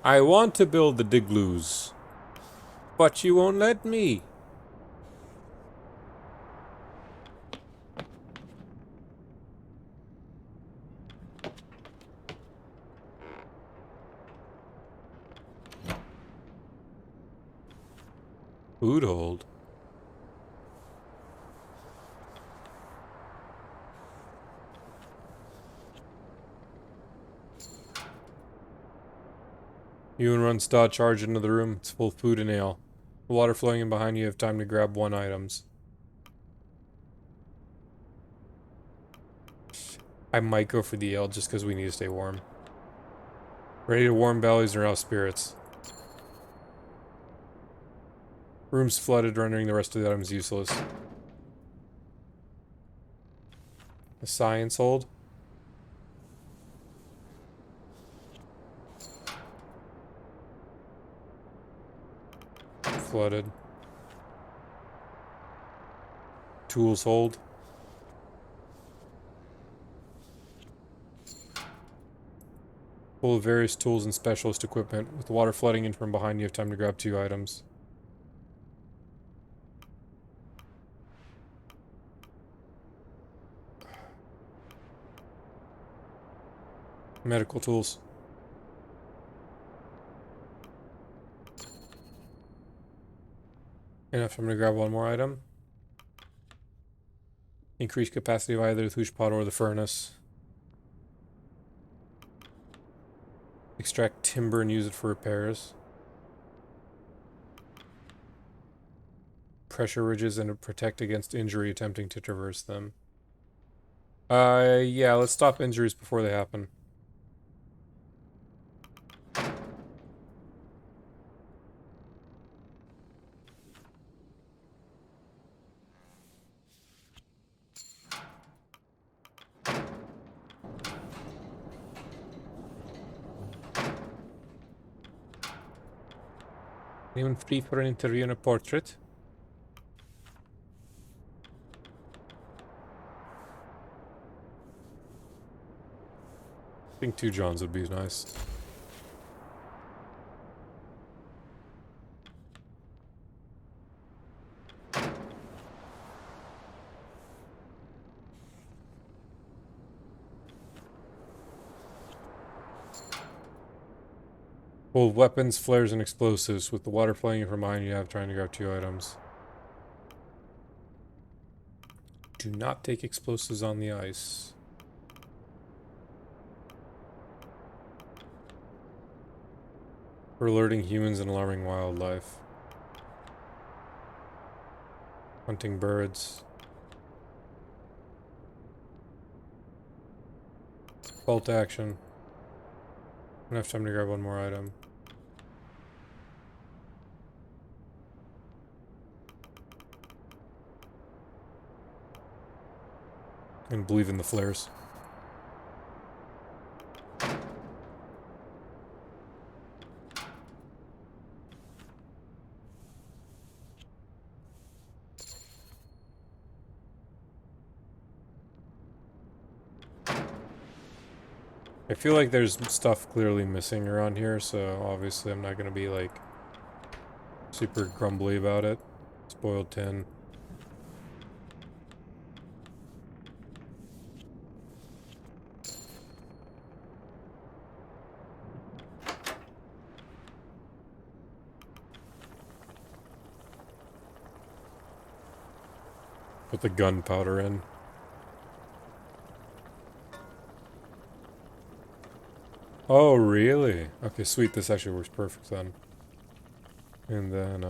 I want to build the digloos, but you won't let me. Food hold. You and Run Star charge into the room. It's full of food and ale. The water flowing in behind you. You have time to grab 1 items. I might go for the ale just because we need to stay warm. Ready to warm bellies or else spirits. Room's flooded, rendering the rest of the items useless. The science hold. Flooded. Tools hold. Full of various tools and specialist equipment. With the water flooding in from behind, you have time to grab 2 items. Medical tools. Enough time to grab 1 more item. Increase capacity of either the thush pot or the furnace. Extract timber and use it for repairs. Pressure ridges and protect against injury attempting to traverse them. Yeah, let's stop injuries before they happen. Anyone free for an interview and a portrait? I think 2 Johns would be nice. Full of weapons, flares, and explosives. With the water flowing in from behind, you have trying to grab 2 items. Do not take explosives on the ice. For alerting humans and alarming wildlife. Hunting birds. Bolt action. Enough time to grab 1 more item. And believe in the flares. I feel like there's stuff clearly missing around here, so obviously I'm not gonna be like super grumbly about it. Spoiled tin. Put the gunpowder in. Oh, really? Okay, sweet. This actually works perfect then. And then,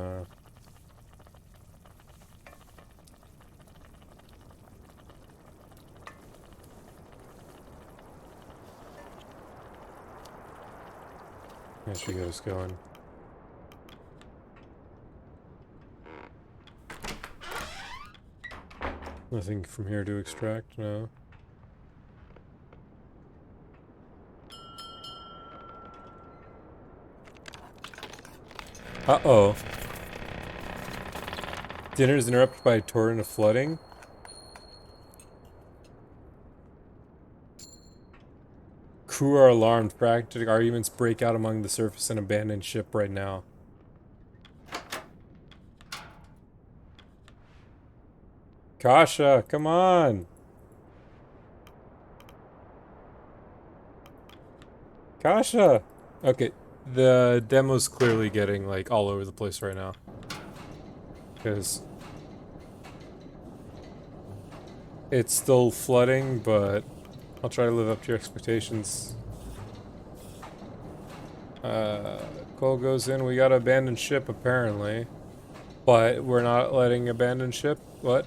that should get us going. Nothing from here to extract, no. Uh-oh. Dinner is interrupted by a torrent of flooding. Crew are alarmed. Frantic arguments break out among the surface and abandoned ship right now. Kasha, come on! Kasha! Okay, the demo's clearly getting, like, all over the place right now. Because it's still flooding, but I'll try to live up to your expectations. Coal goes in. We got to abandon ship, apparently. But we're not letting abandon ship? What?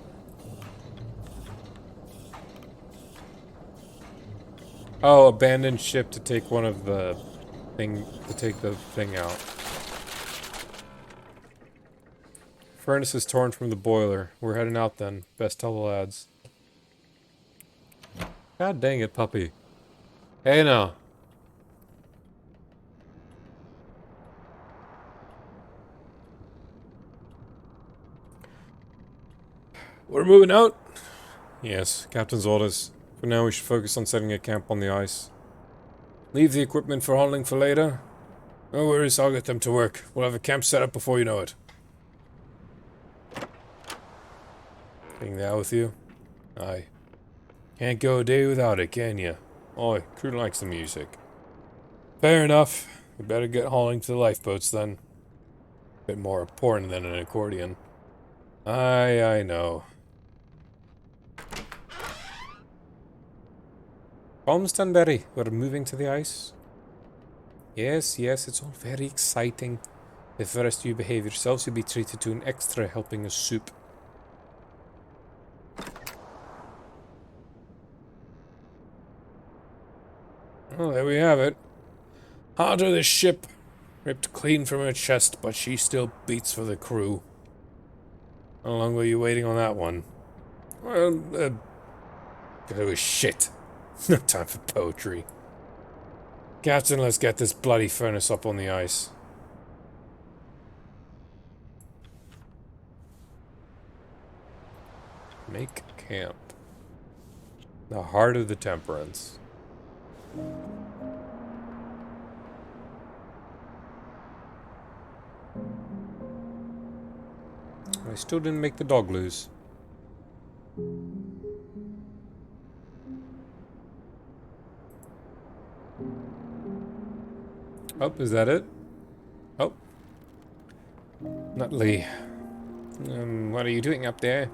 Oh, abandon ship to take one of the thing, to take the thing out. Furnace is torn from the boiler. We're heading out then. Best tell the lads. God dang it, puppy. Hey now. We're moving out? Yes, Captain's orders. For now, we should focus on setting a camp on the ice. Leave the equipment for hauling for later? No worries, I'll get them to work. We'll have a camp set up before you know it. Taking that with you? Aye. Can't go a day without it, can you? Oi, crew likes the music. Fair enough. We better get hauling to the lifeboats then. Bit more important than an accordion. Aye, I know. Stanberry, we're moving to the ice. Yes, yes, it's all very exciting. If first you behave yourselves, you'll be treated to an extra helping of soup. Well, there we have it. Onto the ship. Ripped clean from her chest, but she still beats for the crew. How long were you waiting on that one? Well, it was shit. No time for poetry. Captain, let's get this bloody furnace up on the ice. Make camp. The heart of the Temperance. I still didn't make the dog loose. Oh, is that it? Oh. Nutley. What are you doing up there?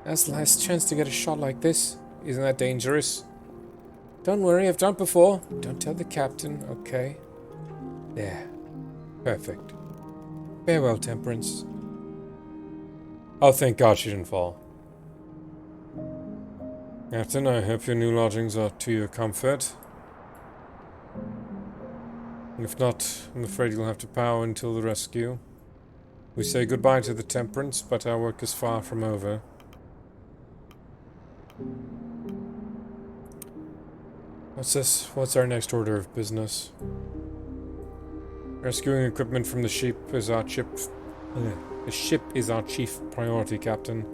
That's the last chance to get a shot like this. Isn't that dangerous? Don't worry, I've done it before. Don't tell the captain, okay? There. Perfect. Farewell, Temperance. Oh, thank God she didn't fall. Captain, I hope your new lodgings are to your comfort. If not, I'm afraid you'll have to power until the rescue. We say goodbye to the Temperance, but our work is far from over. What's this? What's our next order of business? Rescuing equipment from the ship is our The ship is our chief priority, Captain.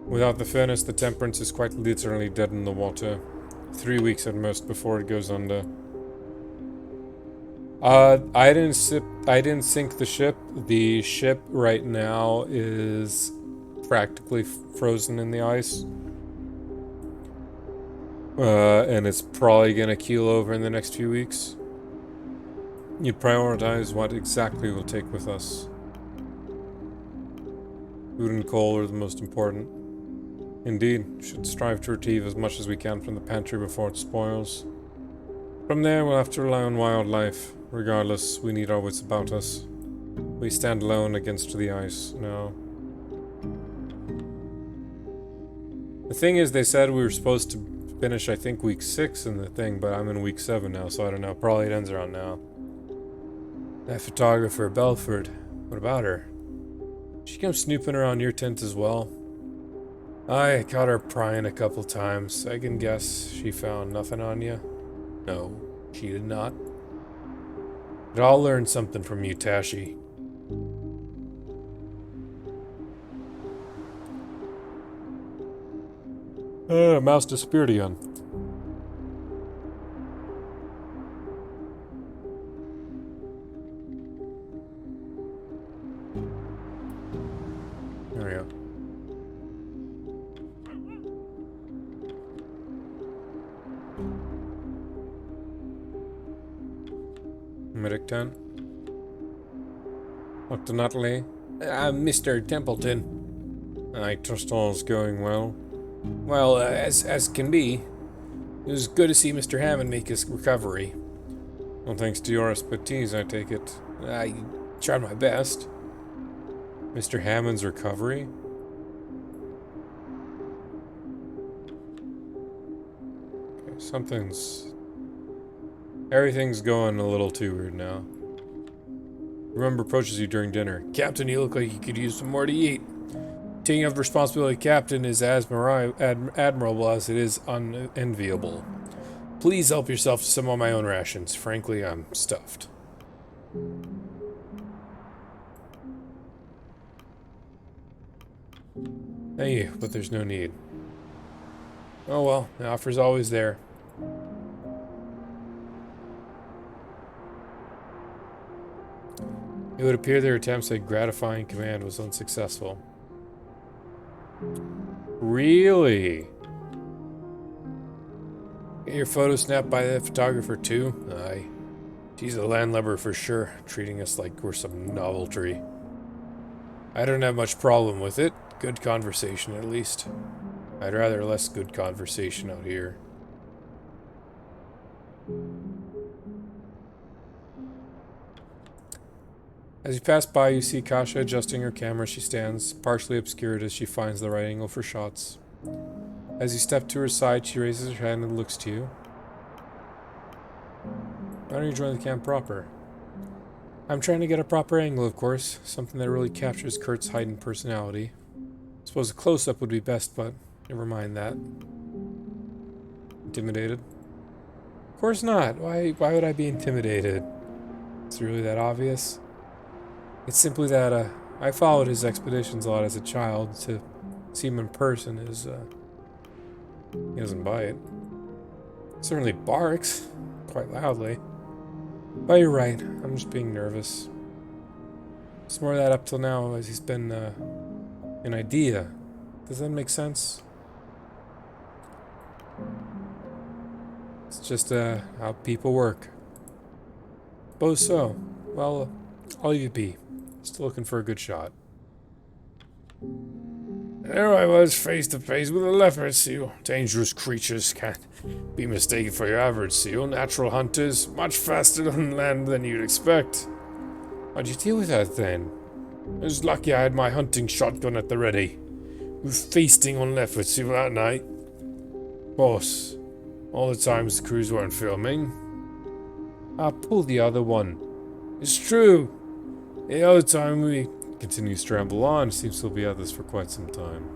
Without the furnace, the Temperance is quite literally dead in the water. 3 weeks at most before it goes under. I didn't sink the ship. The ship right now is practically frozen in the ice. And it's probably gonna keel over in the next few weeks. You prioritize what exactly we'll take with us. Food and coal are the most important. Indeed, should strive to retrieve as much as we can from the pantry before it spoils. From there, we'll have to rely on wildlife. Regardless, we need our wits about us. We stand alone against the ice now. The thing is, they said we were supposed to finish, I think, week 6 in the thing, but I'm in week 7 now, so I don't know. Probably it ends around now. That photographer, Belford, what about her? She comes snooping around your tent as well. I caught her prying a couple times. I can guess she found nothing on you. No, she did not. But I'll learn something from you, Tashi. Mouse disappeared again. There we go. Medic 10. Dr. Nutley. Mr. Templeton. I trust all's going well. Well, as can be. It was good to see Mr. Hammond make his recovery. Well, thanks to your expertise, I take it. I tried my best. Mr. Hammond's recovery? Okay, everything's going a little too weird now. Remember approaches you during dinner. Captain, you look like you could use some more to eat. Taking up the responsibility of captain is as admirable as it is unenviable. Please help yourself to some of my own rations. Frankly, I'm stuffed. Thank you, but there's no need. Oh well, the offer's always there. It would appear their attempts at gratifying command was unsuccessful. Really? Get your photo snapped by the photographer too? Aye. She's a landlubber for sure, treating us like we're some novelty. I don't have much problem with it. Good conversation, at least. I'd rather less good conversation out here. As you pass by, you see Kasha adjusting her camera. She stands, partially obscured as she finds the right angle for shots. As you step to her side, she raises her hand and looks to you. Why don't you join the camp proper? I'm trying to get a proper angle, of course. Something that really captures Kurt's heightened personality. Suppose a close-up would be best, but never mind that. Intimidated? Of course not. Why would I be intimidated? It's really that obvious? It's simply that I followed his expeditions a lot as a child. To see him in person is, he doesn't bite. Certainly barks, quite loudly. But you're right, I'm just being nervous. It's more of that up till now as he's been, an idea. Does that make sense? It's just, how people work. Suppose so. Well, I'll leave you be. Still looking for a good shot. There I was, face to face with a leopard seal. Dangerous creatures can't be mistaken for your average seal. Natural hunters, much faster on land than you'd expect. How'd you deal with that then? I was lucky I had my hunting shotgun at the ready. We were feasting on leopard seal that night. Boss, all the times the crews weren't filming. Pull the other one. It's true. The other time we continues to ramble on. Seems he'll be at this for quite some time.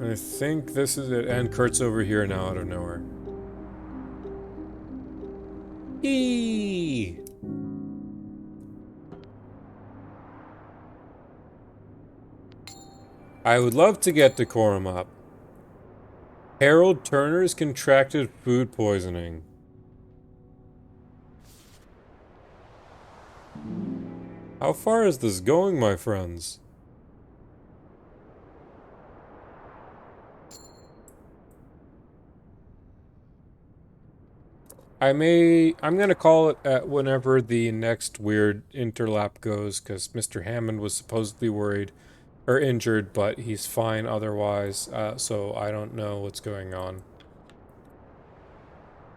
I think this is it. And Kurt's over here now out of nowhere. Eee! I would love to get decorum up. Harold Turner's contracted food poisoning. How far is this going, my friends? I'm gonna call it at whenever the next weird interlap goes, because Mr. Hammond was supposedly worried or injured, but he's fine otherwise, so I don't know what's going on.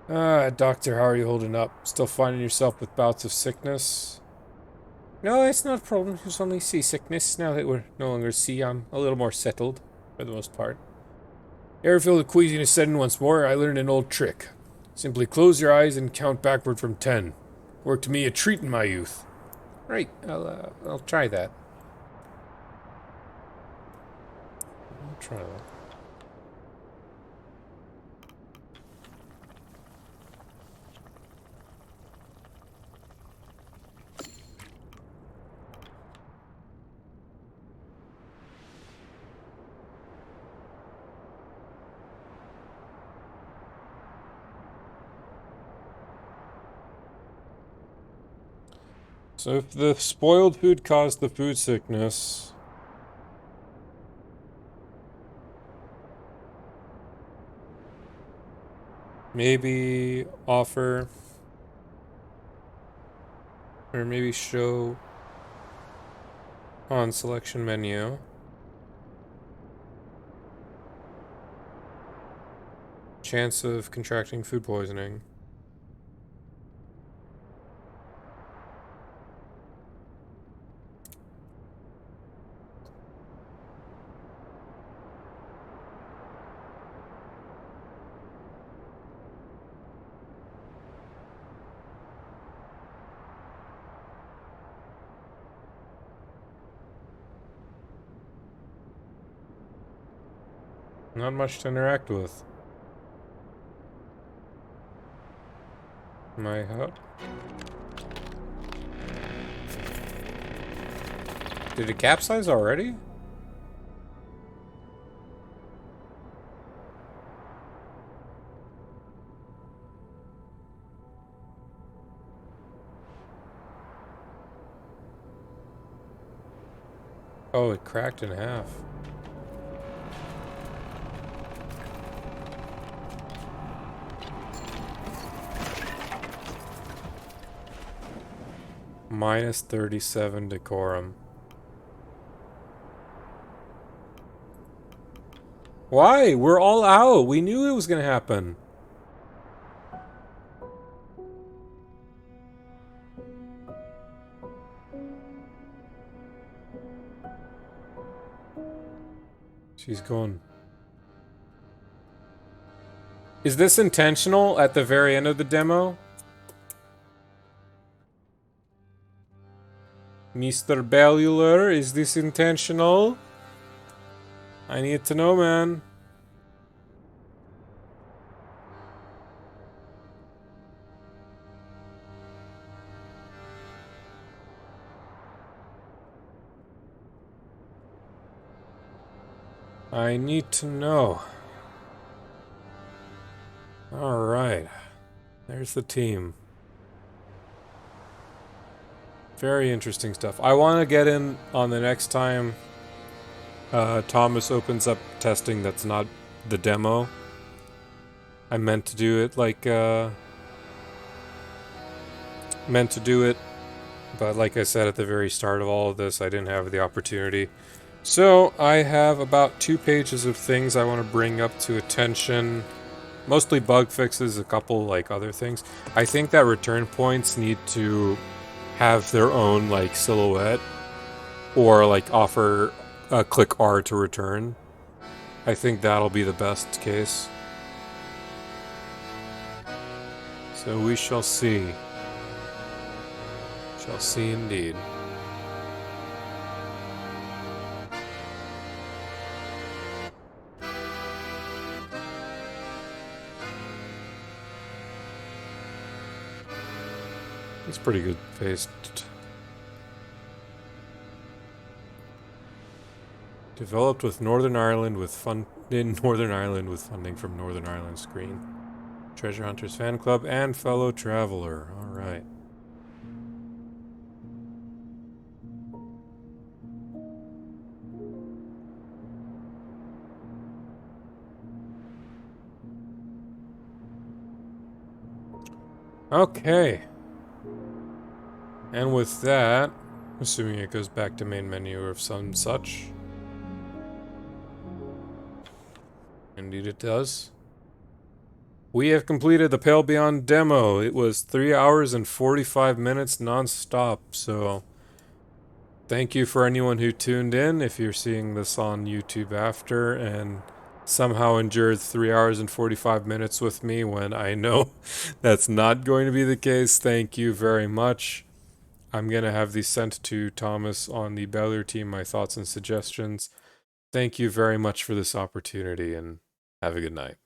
Doctor, how are you holding up? Still finding yourself with bouts of sickness? No, it's not a problem. It's only seasickness. Now that we're no longer at sea, I'm a little more settled, for the most part. Ever feel the queasiness setting once more? I learned an old trick. Simply close your eyes and count backward from 10. Worked me a treat in my youth. Right, I'll try that. I'll try that. So if the spoiled food caused the food sickness, maybe offer, or maybe show on selection menu. Chance of contracting food poisoning. Not much to interact with. My hub. Did it capsize already? Oh, it cracked in half. Minus 37 decorum. Why? We're all out. We knew it was gonna happen. She's gone. Is this intentional at the very end of the demo? Mr. Bellular, is this intentional? I need to know, man. I need to know. Alright. There's the team. Very interesting stuff. I want to get in on the next time Thomas opens up testing that's not the demo. I meant to do it like but like I said at the very start of all of this, I didn't have the opportunity. So I have about 2 pages of things I want to bring up to attention. Mostly bug fixes, a couple like other things. I think that return points need to have their own like silhouette, or like offer click R to return. I think that'll be the best case. So we shall see. Shall see indeed. It's pretty good paced. Developed with Northern Ireland in Northern Ireland with funding from Northern Ireland Screen. Treasure Hunters Fan Club and fellow traveler. Alright. Okay. And with that, assuming it goes back to main menu or some such. Indeed it does. We have completed the Pale Beyond demo. It was 3 hours and 45 minutes non-stop, so thank you for anyone who tuned in. If you're seeing this on YouTube after and somehow endured 3 hours and 45 minutes with me when I know that's not going to be the case, thank you very much. I'm going to have these sent to Thomas on the Bellular team, my thoughts and suggestions. Thank you very much for this opportunity, and have a good night.